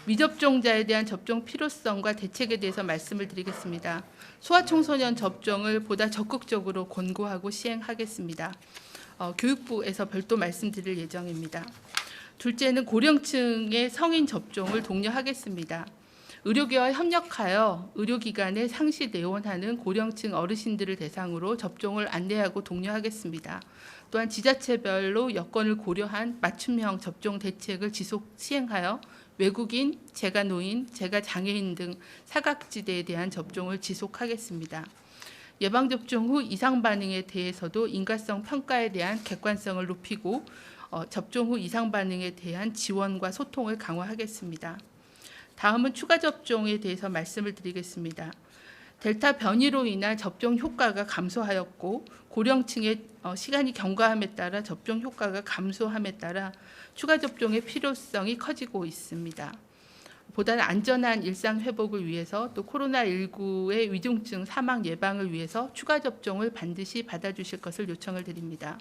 [SPEAKER 18] 미접종자에 대한 접종 필요성과 대책에 대해서 말씀을 드리겠습니다. 소아청소년 접종을 보다 적극적으로 권고하고 시행하겠습니다. 교육부에서 별도 말씀드릴 예정입니다. 둘째는 고령층의 성인 접종을 독려하겠습니다. 의료계와 협력하여 의료기관에 상시 내원하는 고령층 어르신들을 대상으로 접종을 안내하고 독려하겠습니다. 또한 지자체별로 여건을 고려한 맞춤형 접종 대책을 지속 시행하여 외국인, 재가노인, 재가장애인 등 사각지대에 대한 접종을 지속하겠습니다. 예방접종 후 이상 반응에 대해서도 인과성 평가에 대한 객관성을 높이고 접종 후 이상 반응에 대한 지원과 소통을 강화하겠습니다. 다음은 추가 접종에 대해서 말씀을 드리겠습니다. 델타 변이로 인한 접종 효과가 감소하였고 고령층의 시간이 경과함에 따라 접종 효과가 감소함에 따라 추가 접종의 필요성이 커지고 있습니다. 보다 안전한 일상 회복을 위해서 또 코로나19의 위중증 사망 예방을 위해서 추가 접종을 반드시 받아주실 것을 요청을 드립니다.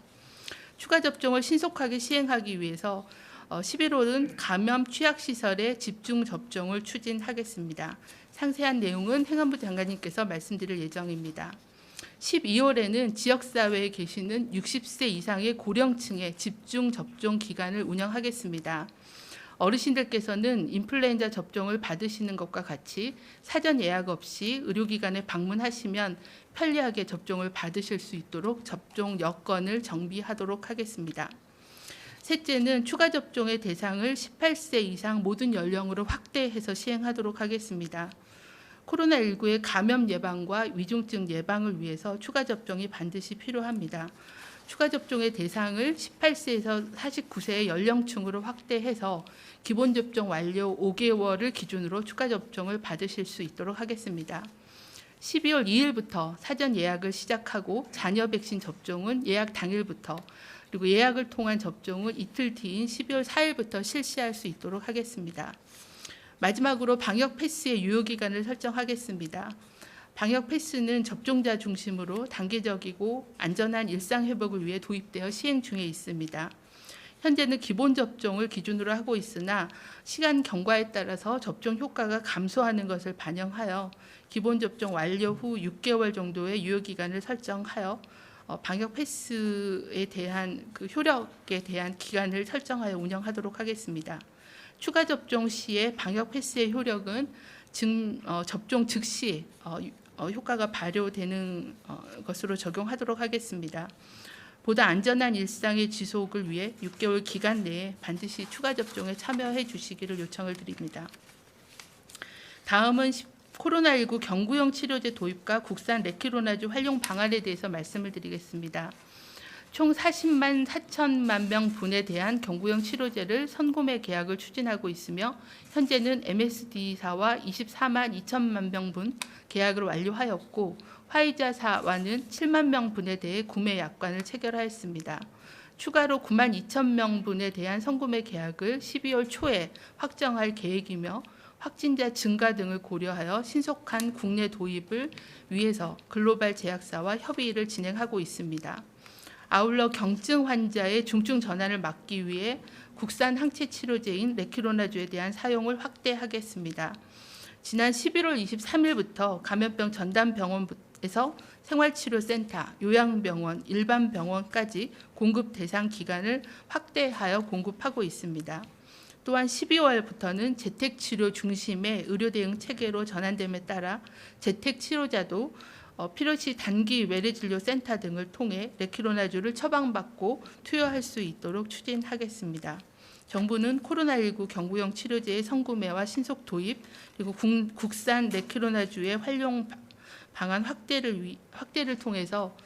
[SPEAKER 18] 추가 접종을 신속하게 시행하기 위해서 11월은 감염 취약시설의 집중 접종을 추진하겠습니다. 상세한 내용은 행안부 장관님께서 말씀드릴 예정입니다. 12월에는 지역사회에 계시는 60세 이상의 고령층의 집중 접종 기간을 운영하겠습니다. 어르신들께서는 인플루엔자 접종을 받으시는 것과 같이 사전 예약 없이 의료기관에 방문하시면 편리하게 접종을 받으실 수 있도록 접종 여건을 정비하도록 하겠습니다. 셋째는 추가 접종의 대상을 18세 이상 모든 연령으로 확대해서 시행하도록 하겠습니다. 코로나19의 감염 예방과 위중증 예방을 위해서 추가 접종이 반드시 필요합니다. 추가 접종의 대상을 18세에서 49세의 연령층으로 확대해서 기본 접종 완료 5개월을 기준으로 추가 접종을 받으실 수 있도록 하겠습니다. 12월 2일부터 사전 예약을 시작하고 자녀 백신 접종은 예약 당일부터 그리고 예약을 통한 접종은 이틀 뒤인 12월 4일부터 실시할 수 있도록 하겠습니다. 마지막으로 방역 패스의 유효기간을 설정하겠습니다. 방역 패스는 접종자 중심으로 단계적이고 안전한 일상 회복을 위해 도입되어 시행 중에 있습니다. 현재는 기본 접종을 기준으로 하고 있으나 시간 경과에 따라서 접종 효과가 감소하는 것을 반영하여 기본 접종 완료 후 6개월 정도의 유효기간을 설정하여 방역 패스에 대한 그 효력에 대한 기간을 설정하여 운영하도록 하겠습니다. 추가 접종 시에 방역 패스의 효력은 접종 즉시 효과가 발효되는 것으로 적용하도록 하겠습니다. 보다 안전한 일상의 지속을 위해 6개월 기간 내에 반드시 추가 접종에 참여해 주시기를 요청을 드립니다. 다음은 코로나19 경구용 치료제 도입과 국산 레키로나주 활용 방안에 대해서 말씀을 드리겠습니다. 총 40만 4천만 명분에 대한 경구용 치료제를 선구매 계약을 추진하고 있으며 현재는 MSD사와 24만 2천만 명분 계약을 완료하였고 화이자사와는 7만 명분에 대해 구매 약관을 체결하였습니다. 추가로 9만 2천 명분에 대한 선구매 계약을 12월 초에 확정할 계획이며 확진자 증가 등을 고려하여 신속한 국내 도입을 위해서 글로벌 제약사와 협의를 진행하고 있습니다. 아울러 경증 환자의 중증 전환을 막기 위해 국산 항체 치료제인 레키로나주에 대한 사용을 확대하겠습니다. 지난 11월 23일부터 감염병 전담병원에서 생활치료센터, 요양병원, 일반 병원까지 공급 대상 기간을 확대하여 공급하고 있습니다. 또한 12월부터는 재택치료 중심의 의료 대응 체계로 전환됨에 따라 재택치료자도 필요시 단기 외래진료센터 등을 통해 레키로나주를 처방받고 투여할 수 있도록 추진하겠습니다. 정부는 코로나19 경구용 치료제의 선구매와 신속 도입, 그리고 국산 레키로나주의 활용 방안 확대를 통해서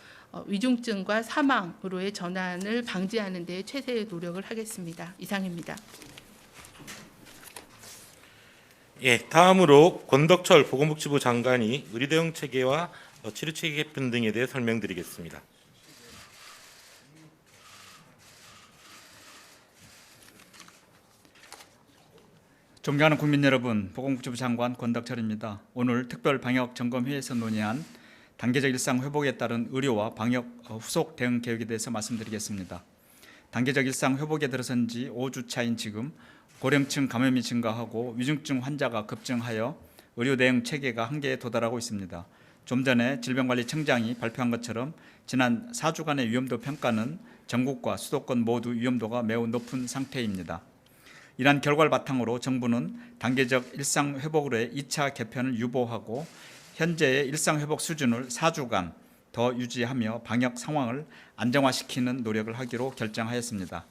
[SPEAKER 18] 위중증과 사망으로의 전환을 방지하는 데 최대의 노력을 하겠습니다. 이상입니다.
[SPEAKER 17] 예, 다음으로 권덕철 보건복지부 장관이 의료 대응 체계와 치료 체계 개편 등에 대해 설명드리겠습니다.
[SPEAKER 19] 존경하는 국민 여러분, 보건복지부 장관 권덕철입니다. 오늘 특별 방역 점검회의에서 논의한 단계적 일상 회복에 따른 의료와 방역 후속 대응 계획에 대해서 말씀드리겠습니다. 단계적 일상 회복에 들어선 지 5주 차인 지금 고령층 감염이 증가하고 위중증 환자가 급증하여 의료 대응 체계가 한계에 도달하고 있습니다. 좀 전에 질병관리청장이 발표한 것처럼 지난 4주간의 위험도 평가는 전국과 수도권 모두 위험도가 매우 높은 상태입니다. 이러한 결과를 바탕으로 정부는 단계적 일상 회복으로의 2차 개편을 유보하고 현재의 일상 회복 수준을 4주간 더 유지하며 방역 상황을 안정화시키는 노력을 하기로 결정하였습니다.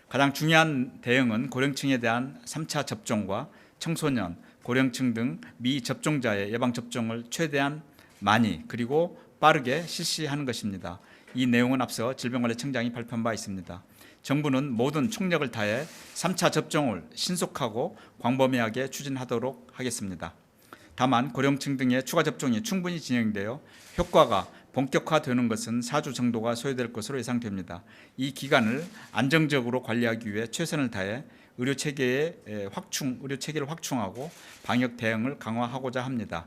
[SPEAKER 19] 가장 중요한 대응은 고령층에 대한 3차 접종과 청소년, 고령층 등 미접종자의 예방접종을 최대한 많이 그리고 빠르게 실시하는 것입니다. 이 내용은 앞서 질병관리청장이 발표한 바 있습니다. 정부는 모든 총력을 다해 3차 접종을 신속하고 광범위하게 추진하도록 하겠습니다. 다만 고령층 등의 추가 접종이 충분히 진행되어 효과가 본격화되는 것은 4주 정도가 소요될 것으로 예상됩니다. 이 기간을 안정적으로 관리하기 위해 최선을 다해 의료 체계를 확충하고 방역 대응을 강화하고자 합니다.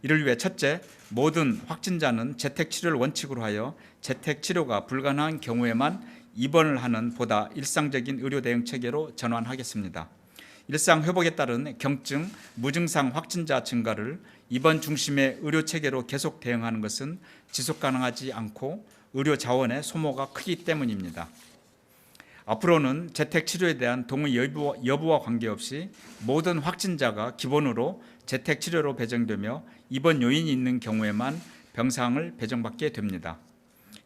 [SPEAKER 19] 이를 위해 첫째, 모든 확진자는 재택 치료를 원칙으로 하여 재택 치료가 불가능한 경우에만 입원을 하는 보다 일상적인 의료 대응 체계로 전환하겠습니다. 일상 회복에 따른 경증, 무증상 확진자 증가를 입원 중심의 의료 체계로 계속 대응하는 것은 지속 가능하지 않고 의료 자원의 소모가 크기 때문입니다. 앞으로는 재택 치료에 대한 동의 여부와 관계없이 모든 확진자가 기본으로 재택 치료로 배정되며 입원 요인이 있는 경우에만 병상을 배정받게 됩니다.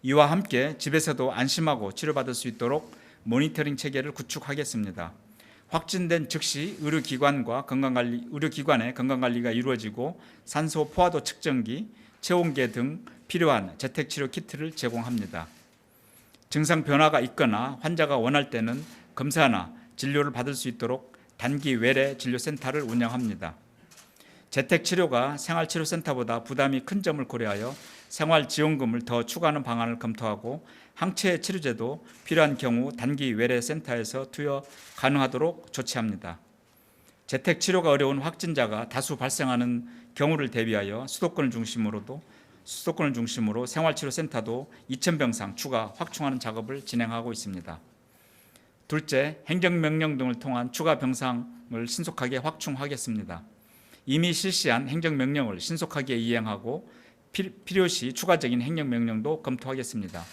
[SPEAKER 19] 이와 함께 집에서도 안심하고 치료받을 수 있도록 모니터링 체계를 구축하겠습니다. 확진된 즉시 의료기관의 건강관리가 이루어지고 산소 포화도 측정기, 체온계 등 필요한 재택치료 키트를 제공합니다. 증상 변화가 있거나 환자가 원할 때는 검사나 진료를 받을 수 있도록 단기 외래 진료센터를 운영합니다. 재택치료가 생활치료센터보다 부담이 큰 점을 고려하여 생활지원금을 더 추가하는 방안을 검토하고 항체 치료제도 필요한 경우 단기 외래 센터에서 투여 가능하도록 조치합니다. 재택치료가 어려운 확진자가 다수 발생하는 경우를 대비하여 수도권을 중심으로 생활치료센터도 2,000병상 추가 확충하는 작업을 진행하고 있습니다. 둘째, 행정명령 등을 통한 추가 병상을 신속하게 확충하겠습니다. 이미 실시한 행정명령을 신속하게 이행하고 필요시 추가적인 행정명령도 검토하겠습니다.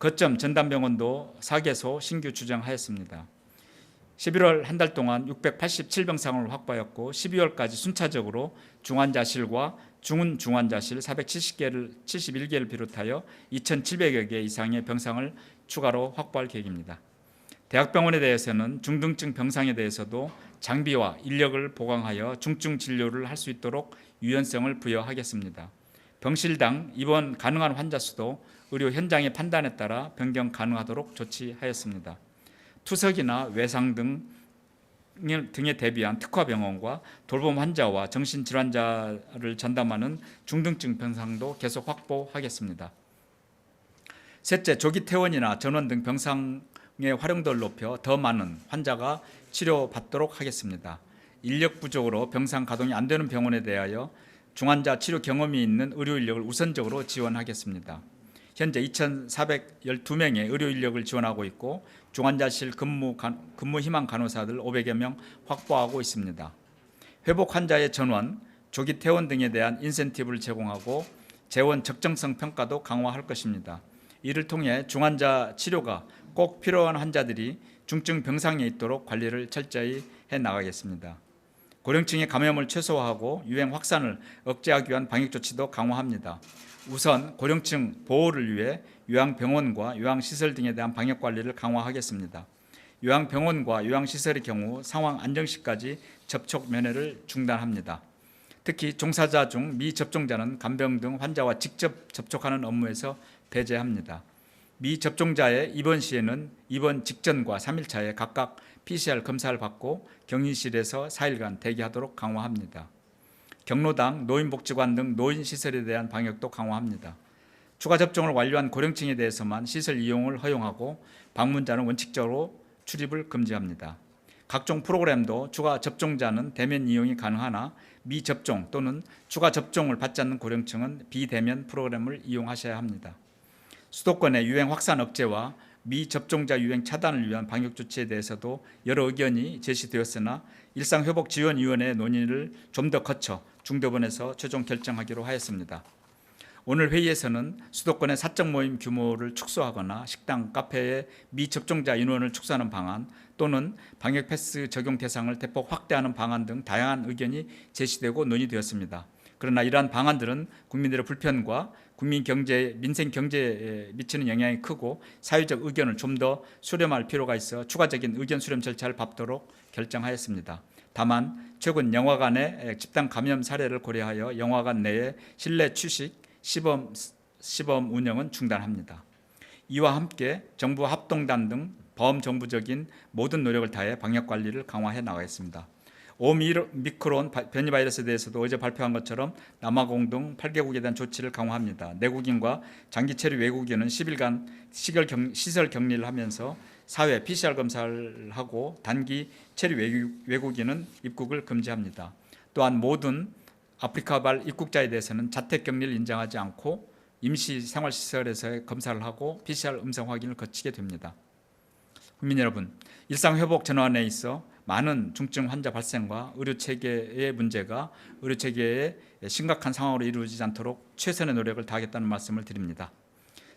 [SPEAKER 19] 거점 전담병원도 4개소 신규 추정하였습니다. 11월 한 달 동안 687병상을 확보하였고 12월까지 순차적으로 중환자실과 중증환자실 471개를 비롯하여 2,700여 개 이상의 병상을 추가로 확보할 계획입니다. 대학병원에 대해서는 중등증 병상에 대해서도 장비와 인력을 보강하여 중증 진료를 할 수 있도록 유연성을 부여하겠습니다. 병실당 입원 가능한 환자 수도 의료 현장의 판단에 따라 변경 가능하도록 조치하였습니다. 투석이나 외상 등에 대비한 특화병원과 돌봄 환자와 정신질환자를 전담하는 중등증 병상도 계속 확보하겠습니다. 셋째, 조기 퇴원이나 전원 등 병상의 활용도를 높여 더 많은 환자가 치료받도록 하겠습니다. 인력 부족으로 병상 가동이 안 되는 병원에 대하여 중환자 치료 경험이 있는 의료 인력을 우선적으로 지원하겠습니다. 현재 2,412명의 의료 인력을 지원하고 있고 중환자실 근무 희망 간호사들 500여 명 확보하고 있습니다. 회복 환자의 전원, 조기 퇴원 등에 대한 인센티브를 제공하고 재원 적정성 평가도 강화할 것입니다. 이를 통해 중환자 치료가 꼭 필요한 환자들이 중증 병상에 있도록 관리를 철저히 해 나가겠습니다. 고령층의 감염을 최소화하고 유행 확산을 억제하기 위한 방역 조치도 강화합니다. 우선 고령층 보호를 위해 요양병원과 요양시설 등에 대한 방역 관리를 강화하겠습니다. 요양병원과 요양시설의 경우 상황 안정 시까지 접촉 면회를 중단합니다. 특히 종사자 중 미접종자는 간병 등 환자와 직접 접촉하는 업무에서 배제합니다. 미접종자의 입원 시에는 입원 직전과 3일차에 각각 PCR 검사를 받고 격리실에서 4일간 대기하도록 강화합니다. 경로당, 노인복지관 등 노인시설에 대한 방역도 강화합니다. 추가 접종을 완료한 고령층에 대해서만 시설 이용을 허용하고 방문자는 원칙적으로 출입을 금지합니다. 각종 프로그램도 추가 접종자는 대면 이용이 가능하나 미접종 또는 추가 접종을 받지 않는 고령층은 비대면 프로그램을 이용하셔야 합니다. 수도권의 유행 확산 억제와 미접종자 유행 차단을 위한 방역 조치에 대해서도 여러 의견이 제시되었으나 일상회복지원위원회 논의를 좀 더 거쳐 중대본에서 최종 결정하기로 하였습니다. 오늘 회의에서는 수도권의 사적 모임 규모를 축소하거나 식당, 카페의 미접종자 인원을 축소하는 방안 또는 방역 패스 적용 대상을 대폭 확대하는 방안 등 다양한 의견이 제시되고 논의되었습니다. 그러나 이러한 방안들은 국민들의 불편과 민생 경제에 미치는 영향이 크고 사회적 의견을 좀 더 수렴할 필요가 있어 추가적인 의견 수렴 절차를 밟도록 결정하였습니다. 다만 최근 영화관의 집단 감염 사례를 고려하여 영화관 내에 실내 취식, 시범 운영은 중단합니다. 이와 함께 정부 합동단 등 범정부적인 모든 노력을 다해 방역 관리를 강화해 나가겠습니다. 오미크론 변이 바이러스에 대해서도 어제 발표한 것처럼 남아공 등 8개국에 대한 조치를 강화합니다. 내국인과 장기 체류 외국인은 10일간 시설 격리를 하면서 사회 PCR 검사를 하고 단기 체류 외국인은 입국을 금지합니다. 또한 모든 아프리카발 입국자에 대해서는 자택 격리를 인정하지 않고 임시 생활시설에서의 검사를 하고 PCR 음성 확인을 거치게 됩니다. 국민 여러분, 일상회복 전환에 있어 많은 중증 환자 발생과 의료체계의 문제가 의료체계의 심각한 상황으로 이루어지지 않도록 최선의 노력을 다하겠다는 말씀을 드립니다.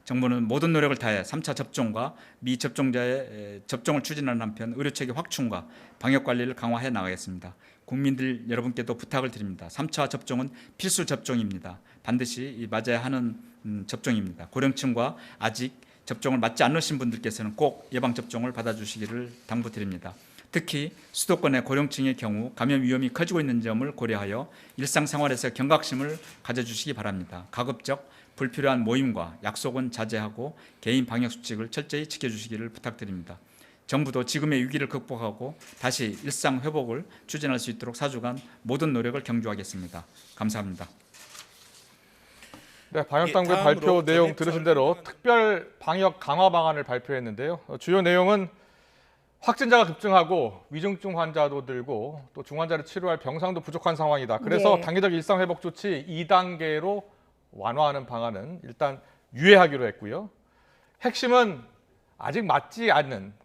[SPEAKER 19] 정부는 모든 노력을 다해 3차 접종과 미접종자의 접종을 추진하는 한편 의료체계 확충과 방역관리를 강화해 나가겠습니다. 국민들 여러분께도 부탁을 드립니다. 3차 접종은 필수 접종입니다. 반드시 맞아야 하는 접종입니다. 고령층과 아직 접종을 맞지 않으신 분들께서는 꼭 예방접종을 받아주시기를 당부드립니다. 특히 수도권의 고령층의 경우 감염 위험이 커지고 있는 점을 고려하여 일상생활에서 경각심을 가져주시기 바랍니다. 가급적 불필요한 모임과 약속은 자제하고 개인 방역 수칙을 철저히 지켜주시기를 부탁드립니다. 정부도 지금의 위기를 극복하고 다시 일상 회복을 추진할 수 있도록 4주간 모든 노력을 경주하겠습니다. 감사합니다.
[SPEAKER 1] 네, 방역당국의 발표 내용 들으신 대로 특별 방역 강화 방안을 발표했는데요. 주요 내용은 확진자가 급증하고 위중증 환자도 늘고 또 중환자를 치료할 병상도 부족한 상황이다. 그래서 단계적 일상회복 조치 2단계로 완화하는 방안은 일단 유예하기로 했고요. 핵심은 아직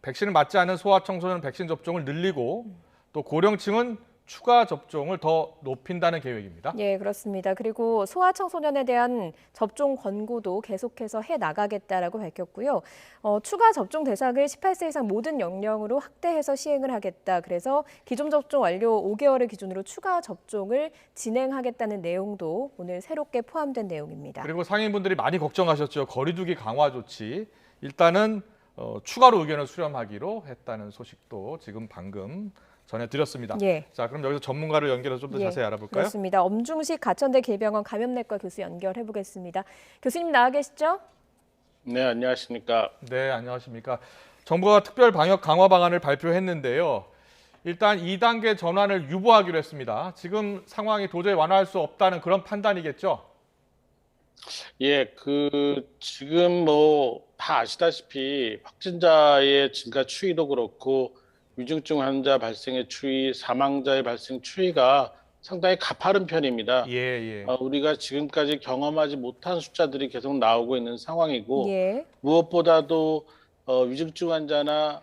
[SPEAKER 1] 백신을 맞지 않은 소아청소년 백신 접종을 늘리고 또 고령층은 추가 접종을 더 높인다는 계획입니다.
[SPEAKER 2] 예, 그렇습니다. 그리고 소아청소년에 대한 접종 권고도 계속해서 해나가겠다라고 밝혔고요. 추가 접종 대상을 18세 이상 모든 연령으로 확대해서 시행을 하겠다. 그래서 기존 접종 완료 5개월을 기준으로 추가 접종을 진행하겠다는 내용도 오늘 새롭게 포함된 내용입니다.
[SPEAKER 1] 그리고 상인분들이 많이 걱정하셨죠. 거리두기 강화 조치. 일단은 추가로 의견을 수렴하기로 했다는 소식도 지금 방금 전해드렸습니다.
[SPEAKER 2] 예.
[SPEAKER 1] 자, 그럼 여기서 전문가를 연결해서 좀 더 자세히 알아볼까요?
[SPEAKER 2] 그렇습니다. 엄중식 가천대 길병원 감염내과 교수 연결해 보겠습니다. 교수님 나와 계시죠?
[SPEAKER 20] 네, 안녕하십니까?
[SPEAKER 1] 네, 안녕하십니까? 정부가 특별 방역 강화 방안을 발표했는데요. 일단 2단계 전환을 유보하기로 했습니다. 지금 상황이 도저히 완화할 수 없다는 그런 판단이겠죠?
[SPEAKER 20] 예, 지금 다 아시다시피 확진자의 증가 추이도 그렇고 위중증 환자 발생의 추이, 사망자의 발생 추이가 상당히 가파른 편입니다.
[SPEAKER 1] 예.
[SPEAKER 20] 우리가 지금까지 경험하지 못한 숫자들이 계속 나오고 있는 상황이고
[SPEAKER 2] 예.
[SPEAKER 20] 무엇보다도 위중증 환자나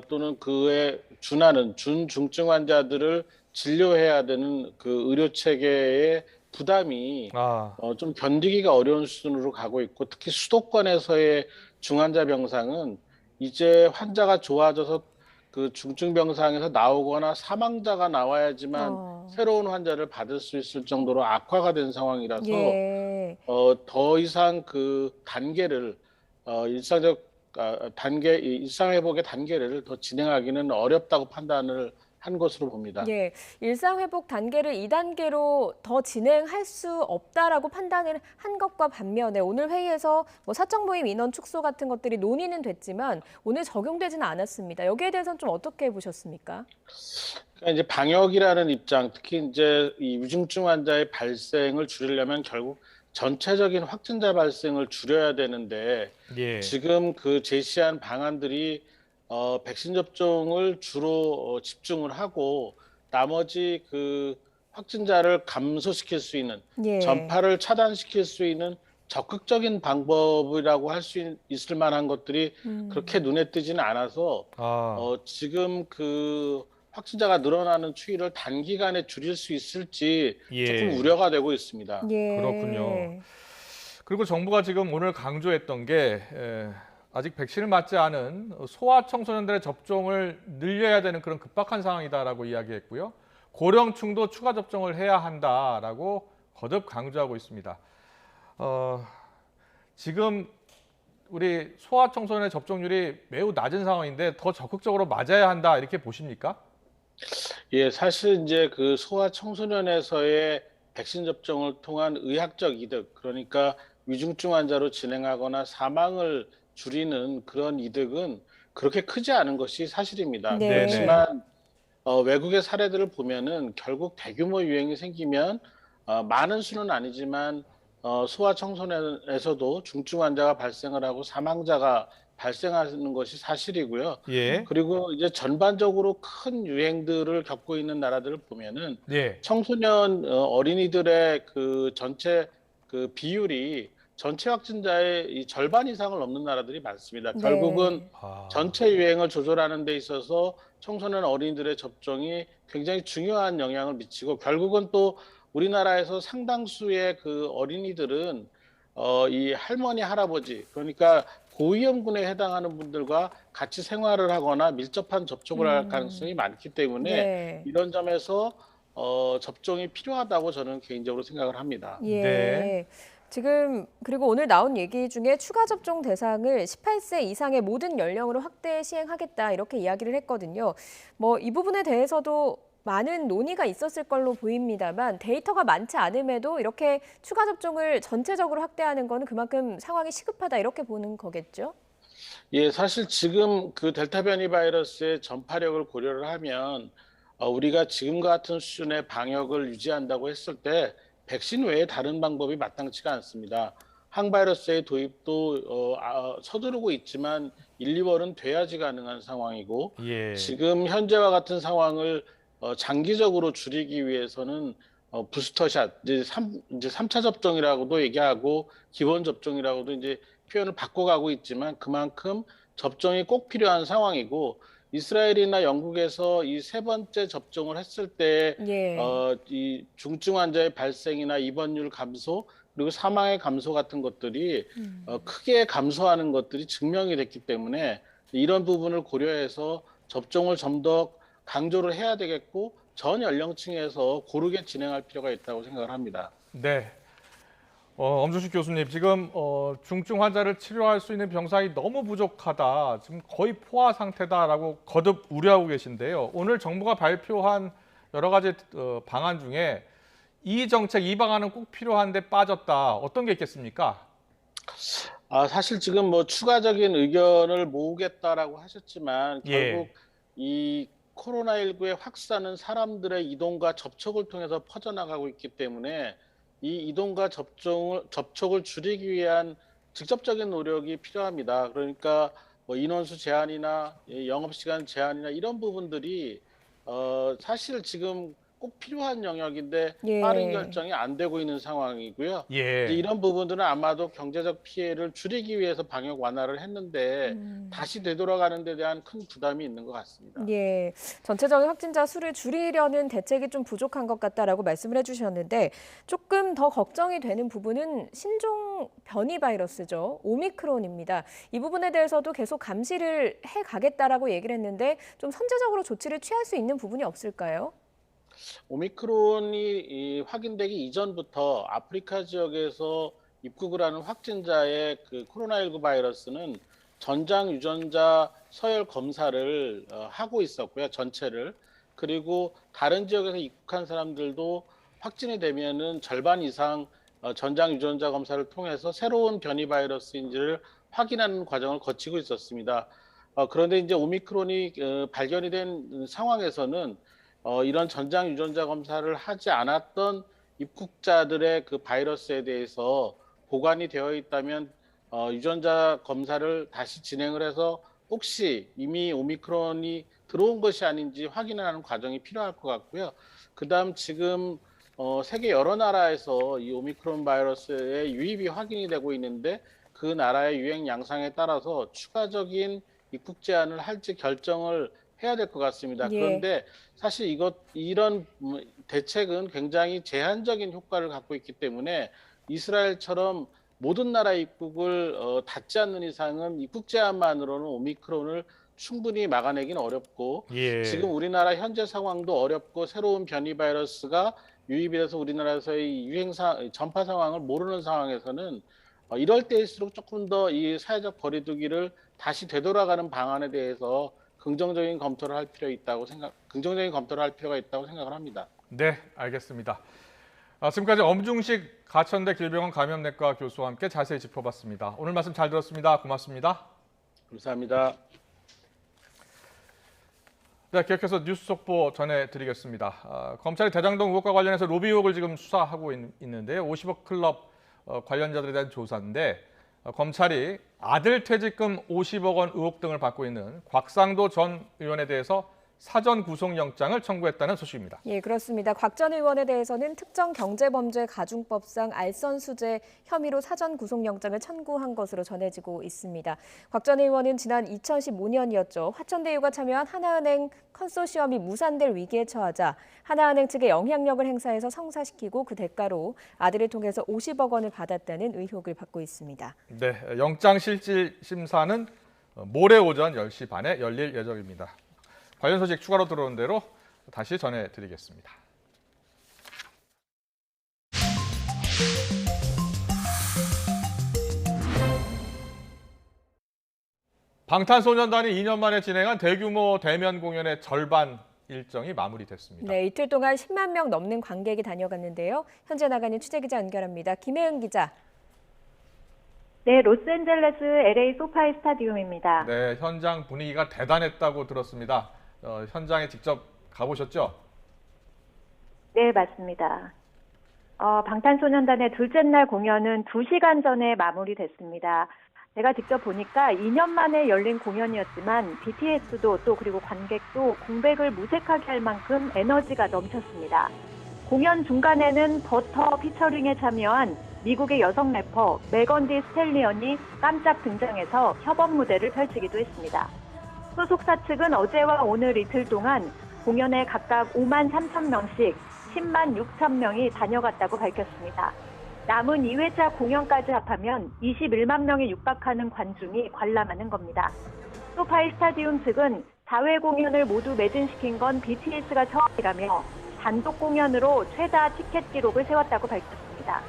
[SPEAKER 20] 또는 그에 준하는 준중증 환자들을 진료해야 되는 그 의료 체계의 부담이 좀 견디기가 어려운 수준으로 가고 있고 특히 수도권에서의 중환자 병상은 이제 환자가 좋아져서 그 중증 병상에서 나오거나 사망자가 나와야지만 새로운 환자를 받을 수 있을 정도로 악화가 된 상황이라서 더 이상 그 단계를 일상 회복의 단계를 더 진행하기는 어렵다고 판단을 한 것으로 봅니다.
[SPEAKER 2] 예, 일상 회복 단계를 2단계로 더 진행할 수 없다라고 판단을 한 것과 반면에 오늘 회의에서 뭐 사적 모임 인원 축소 같은 것들이 논의는 됐지만 오늘 적용되지는 않았습니다. 여기에 대해서는 좀 어떻게 보셨습니까?
[SPEAKER 20] 그러니까 이제 방역이라는 입장, 특히 이제 이 위중증 환자의 발생을 줄이려면 결국 전체적인 확진자 발생을 줄여야 되는데 지금 그 제시한 방안들이 백신 접종을 주로 집중을 하고 나머지 그 확진자를 감소시킬 수 있는 전파를 차단시킬 수 있는 적극적인 방법이라고 할 수 있을 만한 것들이 그렇게 눈에 띄지는 않아서 지금 그 확진자가 늘어나는 추이를 단기간에 줄일 수 있을지 조금 우려가 되고 있습니다.
[SPEAKER 1] 그렇군요. 그리고 정부가 지금 오늘 강조했던 게 아직 백신을 맞지 않은 소아청소년들의 접종을 늘려야 되는 그런 급박한 상황이다라고 이야기했고요. 고령층도 추가 접종을 해야 한다라고 거듭 강조하고 있습니다. 지금 우리 소아청소년의 접종률이 매우 낮은 상황인데 더 적극적으로 맞아야 한다 이렇게 보십니까?
[SPEAKER 20] 예, 사실 이제 그 소아청소년에서의 백신 접종을 통한 의학적 이득, 그러니까 위중증 환자로 진행하거나 사망을 줄이는 그런 이득은 그렇게 크지 않은 것이 사실입니다. 그렇지만 외국의 사례들을 보면은 결국 대규모 유행이 생기면 많은 수는 아니지만 소아청소년에서도 중증 환자가 발생을 하고 사망자가 발생하는 것이 사실이고요. 그리고 이제 전반적으로 큰 유행들을 겪고 있는 나라들을 보면은 청소년 어린이들의 그 전체 그 비율이 전체 확진자의 이 절반 이상을 넘는 나라들이 많습니다. 결국은 전체 유행을 조절하는 데 있어서 청소년 어린이들의 접종이 굉장히 중요한 영향을 미치고 결국은 또 우리나라에서 상당수의 그 어린이들은 이 할머니, 할아버지 그러니까 고위험군에 해당하는 분들과 같이 생활을 하거나 밀접한 접촉을 할 가능성이 많기 때문에 이런 점에서 접종이 필요하다고 저는 개인적으로 생각을 합니다.
[SPEAKER 2] 지금 그리고 오늘 나온 얘기 중에 추가 접종 대상을 18세 이상의 모든 연령으로 확대 시행하겠다 이렇게 이야기를 했거든요. 뭐 이 부분에 대해서도 많은 논의가 있었을 걸로 보입니다만 데이터가 많지 않음에도 이렇게 추가 접종을 전체적으로 확대하는 거는 그만큼 상황이 시급하다 이렇게 보는 거겠죠?
[SPEAKER 20] 예, 사실 지금 그 델타 변이 바이러스의 전파력을 고려를 하면 우리가 지금과 같은 수준의 방역을 유지한다고 했을 때 백신 외에 다른 방법이 마땅치가 않습니다. 항바이러스의 도입도 서두르고 있지만 1, 2월은 돼야지 가능한 상황이고 지금 현재와 같은 상황을 장기적으로 줄이기 위해서는 부스터샷, 이제 3차 접종이라고도 얘기하고 기본 접종이라고도 이제 표현을 바꿔가고 있지만 그만큼 접종이 꼭 필요한 상황이고 이스라엘이나 영국에서 이 세 번째 접종을 했을 때 이 중증 환자의 발생이나 입원율 감소 그리고 사망의 감소 같은 것들이 크게 감소하는 것들이 증명이 됐기 때문에 이런 부분을 고려해서 접종을 좀 더 강조를 해야 되겠고 전 연령층에서 고르게 진행할 필요가 있다고 생각을 합니다.
[SPEAKER 1] 네. 엄준식 교수님, 지금 중증 환자를 치료할 수 있는 병상이 너무 부족하다, 지금 거의 포화 상태다라고 거듭 우려하고 계신데요. 오늘 정부가 발표한 여러 가지 방안 중에 이 정책, 이 방안은 꼭 필요한데 빠졌다. 어떤 게 있겠습니까?
[SPEAKER 20] 사실 지금 뭐 추가적인 의견을 모으겠다라고 하셨지만 결국 이 코로나19의 확산은 사람들의 이동과 접촉을 통해서 퍼져나가고 있기 때문에 이 이동과 접촉을 줄이기 위한 직접적인 노력이 필요합니다. 그러니까 뭐 인원수 제한이나 영업시간 제한이나 이런 부분들이 사실 지금 꼭 필요한 영역인데
[SPEAKER 2] 예.
[SPEAKER 20] 빠른 결정이 안 되고 있는 상황이고요.
[SPEAKER 1] 예.
[SPEAKER 20] 이제 이런 부분들은 아마도 경제적 피해를 줄이기 위해서 방역 완화를 했는데 다시 되돌아가는 데 대한 큰 부담이 있는 것 같습니다.
[SPEAKER 2] 예, 전체적인 확진자 수를 줄이려는 대책이 좀 부족한 것 같다라고 말씀을 해주셨는데 조금 더 걱정이 되는 부분은 신종 변이 바이러스죠. 오미크론입니다. 이 부분에 대해서도 계속 감시를 해가겠다라고 얘기를 했는데 좀 선제적으로 조치를 취할 수 있는 부분이 없을까요?
[SPEAKER 20] 오미크론이 확인되기 이전부터 아프리카 지역에서 입국을 하는 확진자의 그 코로나19 바이러스는 전장 유전자 서열 검사를 하고 있었고요, 전체를. 그리고 다른 지역에서 입국한 사람들도 확진이 되면은 절반 이상 전장 유전자 검사를 통해서 새로운 변이 바이러스인지를 확인하는 과정을 거치고 있었습니다. 그런데 이제 오미크론이 발견이 된 상황에서는 이런 전장 유전자 검사를 하지 않았던 입국자들의 그 바이러스에 대해서 보관이 되어 있다면 유전자 검사를 다시 진행을 해서 혹시 이미 오미크론이 들어온 것이 아닌지 확인하는 과정이 필요할 것 같고요. 그다음 지금 세계 여러 나라에서 이 오미크론 바이러스의 유입이 확인이 되고 있는데 그 나라의 유행 양상에 따라서 추가적인 입국 제한을 할지 결정을 해야 될 것 같습니다.
[SPEAKER 2] 예.
[SPEAKER 20] 그런데 사실 이런 대책은 굉장히 제한적인 효과를 갖고 있기 때문에 이스라엘처럼 모든 나라 입국을 닫지 않는 이상은 입국 제한만으로는 오미크론을 충분히 막아내기는 어렵고
[SPEAKER 1] 예.
[SPEAKER 20] 지금 우리나라 현재 상황도 어렵고 새로운 변이 바이러스가 유입이 돼서 우리나라에서의 전파 상황을 모르는 상황에서는 이럴 때일수록 조금 더 이 사회적 거리두기를 다시 되돌아가는 방안에 대해서 긍정적인 검토를 할 필요가 있다고 생각을 합니다.
[SPEAKER 1] 네, 알겠습니다. 지금까지 엄중식 가천대 길병원 감염내과 교수와 함께 자세히 짚어봤습니다. 오늘 말씀 잘 들었습니다. 고맙습니다.
[SPEAKER 20] 감사합니다.
[SPEAKER 1] 네, 계속해서 뉴스 속보 전해드리겠습니다. 검찰이 대장동 의혹과 관련해서 로비 의혹을 지금 수사하고 있는데요. 50억 클럽 관련자들에 대한 조사인데 검찰이 아들 퇴직금 50억 원 의혹 등을 받고 있는 곽상도 전 의원에 대해서 사전 구속영장을 청구했다는 소식입니다.
[SPEAKER 2] 예, 그렇습니다. 곽 전 의원에 대해서는 특정경제범죄 가중법상 알선수재 혐의로 사전 구속영장을 청구한 것으로 전해지고 있습니다. 곽 전 의원은 지난 2015년이었죠. 화천대유가 참여한 하나은행 컨소시엄이 무산될 위기에 처하자 하나은행 측에 영향력을 행사해서 성사시키고 그 대가로 아들을 통해서 50억 원을 받았다는 의혹을 받고 있습니다.
[SPEAKER 1] 네, 영장 실질 심사는 모레 오전 10시 반에 열릴 예정입니다. 관련 소식 추가로 들어온 대로 다시 전해드리겠습니다. 방탄소년단이 2년 만에 진행한 대규모 대면 공연의 절반 일정이 마무리됐습니다.
[SPEAKER 2] 네, 이틀 동안 10만 명 넘는 관객이 다녀갔는데요. 현재 나가는 취재기자 연결합니다. 김혜은 기자.
[SPEAKER 21] 네, 로스앤젤레스 LA 소파이 스타디움입니다.
[SPEAKER 1] 네, 현장 분위기가 대단했다고 들었습니다. 현장에 직접 가보셨죠?
[SPEAKER 21] 네, 맞습니다. 방탄소년단의 둘째 날 공연은 2시간 전에 마무리됐습니다. 제가 직접 보니까 2년 만에 열린 공연이었지만 BTS도 또 그리고 관객도 공백을 무색하게 할 만큼 에너지가 넘쳤습니다. 공연 중간에는 버터 피처링에 참여한 미국의 여성 래퍼 메건 디 스텔리언이 깜짝 등장해서 협업 무대를 펼치기도 했습니다. 소속사 측은 어제와 오늘 이틀 동안 공연에 각각 5만 3천 명씩 10만 6천 명이 다녀갔다고 밝혔습니다. 남은 2회차 공연까지 합하면 21만 명에 육박하는 관중이 관람하는 겁니다. 소파이 스타디움 측은 4회 공연을 모두 매진시킨 건 BTS가 처음이라며 단독 공연으로 최다 티켓 기록을 세웠다고 밝혔습니다.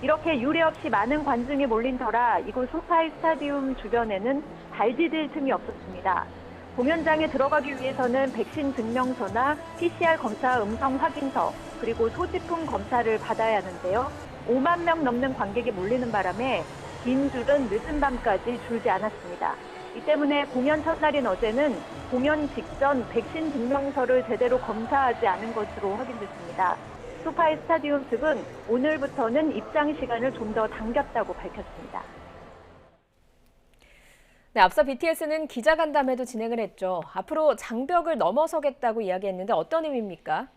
[SPEAKER 21] 이렇게 유례 없이 많은 관중이 몰린 터라 이곳 소파이 스타디움 주변에는 발 디딜 틈이 없었습니다. 공연장에 들어가기 위해서는 백신 증명서나 PCR 검사 음성 확인서 그리고 소지품 검사를 받아야 하는데요. 5만 명 넘는 관객이 몰리는 바람에 긴 줄은 늦은 밤까지 줄지 않았습니다. 이 때문에 공연 첫날인 어제는 공연 직전 백신 증명서를 제대로 검사하지 않은 것으로 확인됐습니다. 소파이 스타디움 측은 오늘부터는 입장 시간을 좀 더 당겼다고 밝혔습니다.
[SPEAKER 2] 네, 앞서 BTS는 기자간담회도 진행을 했죠. 앞으로 장벽을 넘어서겠다고 이야기했는데 어떤 의미입니까?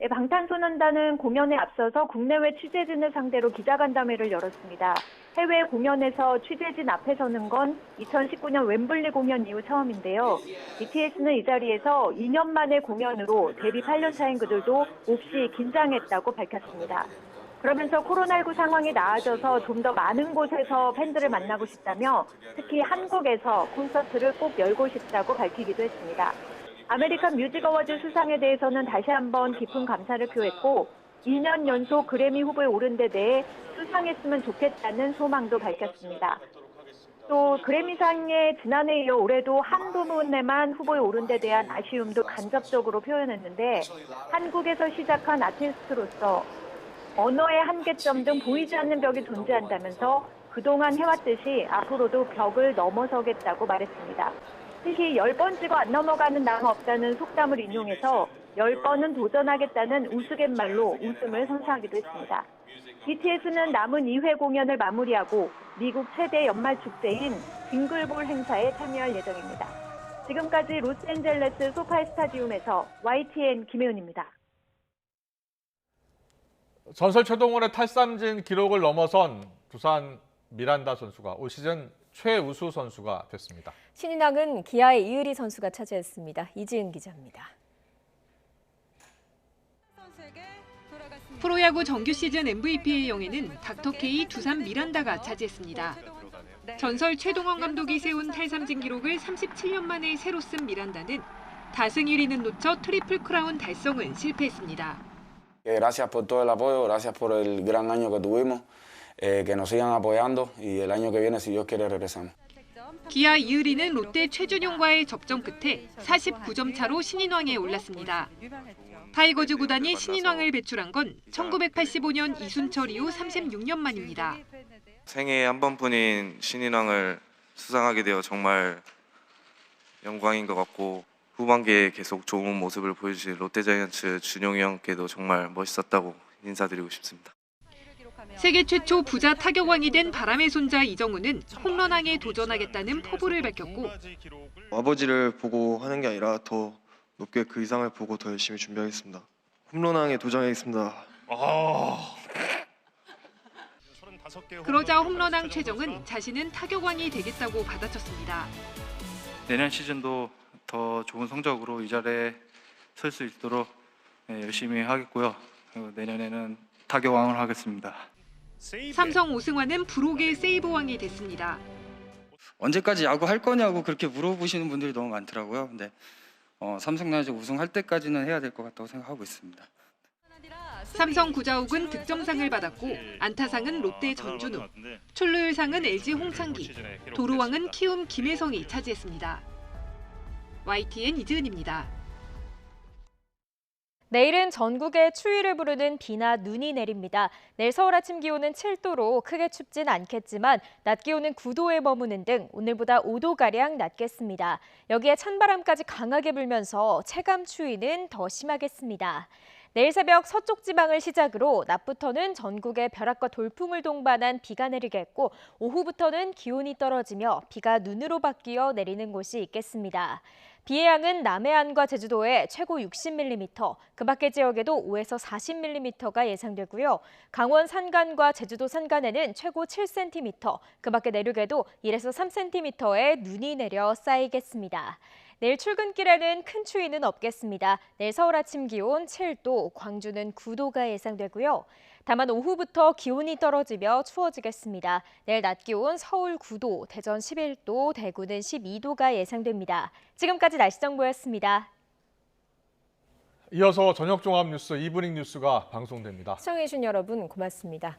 [SPEAKER 21] 방탄소년단은 공연에 앞서서 국내외 취재진을 상대로 기자간담회를 열었습니다. 해외 공연에서 취재진 앞에 서는 건 2019년 웸블리 공연 이후 처음인데요. BTS는 이 자리에서 2년 만의 공연으로 데뷔 8년 차인 그들도 몹시 긴장했다고 밝혔습니다. 그러면서 코로나19 상황이 나아져서 좀 더 많은 곳에서 팬들을 만나고 싶다며 특히 한국에서 콘서트를 꼭 열고 싶다고 밝히기도 했습니다. 아메리칸 뮤직 어워즈 수상에 대해서는 다시 한번 깊은 감사를 표했고 2년 연속 그래미 후보에 오른 데 대해 수상했으면 좋겠다는 소망도 밝혔습니다. 또 그래미상에 지난해에 이어 올해도 한 부문에만 후보에 오른 데 대한 아쉬움도 간접적으로 표현했는데 한국에서 시작한 아티스트로서 언어의 한계점 등 보이지 않는 벽이 존재한다면서 그동안 해왔듯이 앞으로도 벽을 넘어서겠다고 말했습니다. 특히 10번 찍어 안 넘어가는 남 없다는 속담을 인용해서 10번은 도전하겠다는 우스갯말로 웃음을 선사하기도 했습니다. BTS는 남은 2회 공연을 마무리하고 미국 최대 연말 축제인 빙글볼 행사에 참여할 예정입니다. 지금까지 로스앤젤레스 소파이 스타디움에서 YTN 김혜은입니다.
[SPEAKER 1] 전설 최동원의 탈삼진 기록을 넘어선 두산 미란다 선수가 올 시즌 최우수 선수가 됐습니다.
[SPEAKER 2] 신인왕은 기아의 이의리 선수가 차지했습니다. 이지은 기자입니다.
[SPEAKER 3] 프로야구 정규 시즌 MVP의 영예는 닥터케이 두산 미란다가 차지했습니다. 전설 최동원 감독이 세운 탈삼진 기록을 37년 만에 새로 쓴 미란다는 다승 1위는 놓쳐 트리플 크라운 달성은 실패했습니다.
[SPEAKER 22] Gracias por todo el apoyo, gracias por el gran año que tuvimos, que nos sigan apoyando y el año que viene, si Dios quiere, regresamos.
[SPEAKER 3] 기아 이의리는 롯데 최준용과의 접전 끝에 49점 차로 신인왕에 올랐습니다. 타이거즈 구단이 신인왕을 배출한 건 1985년 이순철 이후 36년 만입니다.
[SPEAKER 23] 생애에 한 번뿐인 신인왕을 수상하게 되어 정말 영광인 것 같고 후반기에 계속 좋은 모습을 보여주신 롯데자이언츠 준용이 형께도 정말 멋있었다고 인사드리고 싶습니다.
[SPEAKER 3] 세계 최초 부자 타격왕이 된 바람의 손자 이정우는 홈런왕에 도전하겠다는 포부를 밝혔고
[SPEAKER 24] 아버지를 보고 하는 게 아니라 더 높게 그 이상을 보고 더 열심히 준비하겠습니다. 홈런왕에 도전하겠습니다.
[SPEAKER 3] 그러자 홈런왕 최정은 자신은 타격왕이 되겠다고 받아쳤습니다.
[SPEAKER 25] 내년 시즌도 더 좋은 성적으로 이 자리에 설 수 있도록 열심히 하겠고요. 그리고 내년에는 타격왕을 하겠습니다.
[SPEAKER 3] 삼성 오승환은 부록의 세이브왕이 됐습니다.
[SPEAKER 26] 언제까지 야구 할 거냐고 그렇게 물어보시는 분들이 너무 많더라고요. 근데 삼성 라이온즈 우승할 때까지는 해야 될 것 같다고 생각하고 있습니다.
[SPEAKER 3] 삼성 구자욱은 득점상을 받았고 안타상은 롯데 전준우, 출루율상은 LG 홍창기, 도루왕은 키움 김혜성이 차지했습니다. YTN 이지은입니다.
[SPEAKER 2] 내일은 전국에 추위를 부르는 비나 눈이 내립니다. 내일 서울 아침 기온은 7도로 크게 춥진 않겠지만 낮 기온은 9도에 머무는 등 오늘보다 5도가량 낮겠습니다. 여기에 찬바람까지 강하게 불면서 체감 추위는 더 심하겠습니다. 내일 새벽 서쪽 지방을 시작으로 낮부터는 전국에 벼락과 돌풍을 동반한 비가 내리겠고 오후부터는 기온이 떨어지며 비가 눈으로 바뀌어 내리는 곳이 있겠습니다. 비의 양은 남해안과 제주도에 최고 60mm, 그 밖의 지역에도 5에서 40mm가 예상되고요. 강원 산간과 제주도 산간에는 최고 7cm, 그 밖의 내륙에도 1에서 3cm의 눈이 내려 쌓이겠습니다. 내일 출근길에는 큰 추위는 없겠습니다. 내일 서울 아침 기온 7도, 광주는 9도가 예상되고요. 다만 오후부터 기온이 떨어지며 추워지겠습니다. 내일 낮 기온 서울 9도, 대전 11도, 대구는 12도가 예상됩니다. 지금까지 날씨 정보였습니다.
[SPEAKER 1] 이어서 저녁 종합 뉴스 이브닝 뉴스가 방송됩니다.
[SPEAKER 2] 시청해주신 여러분 고맙습니다.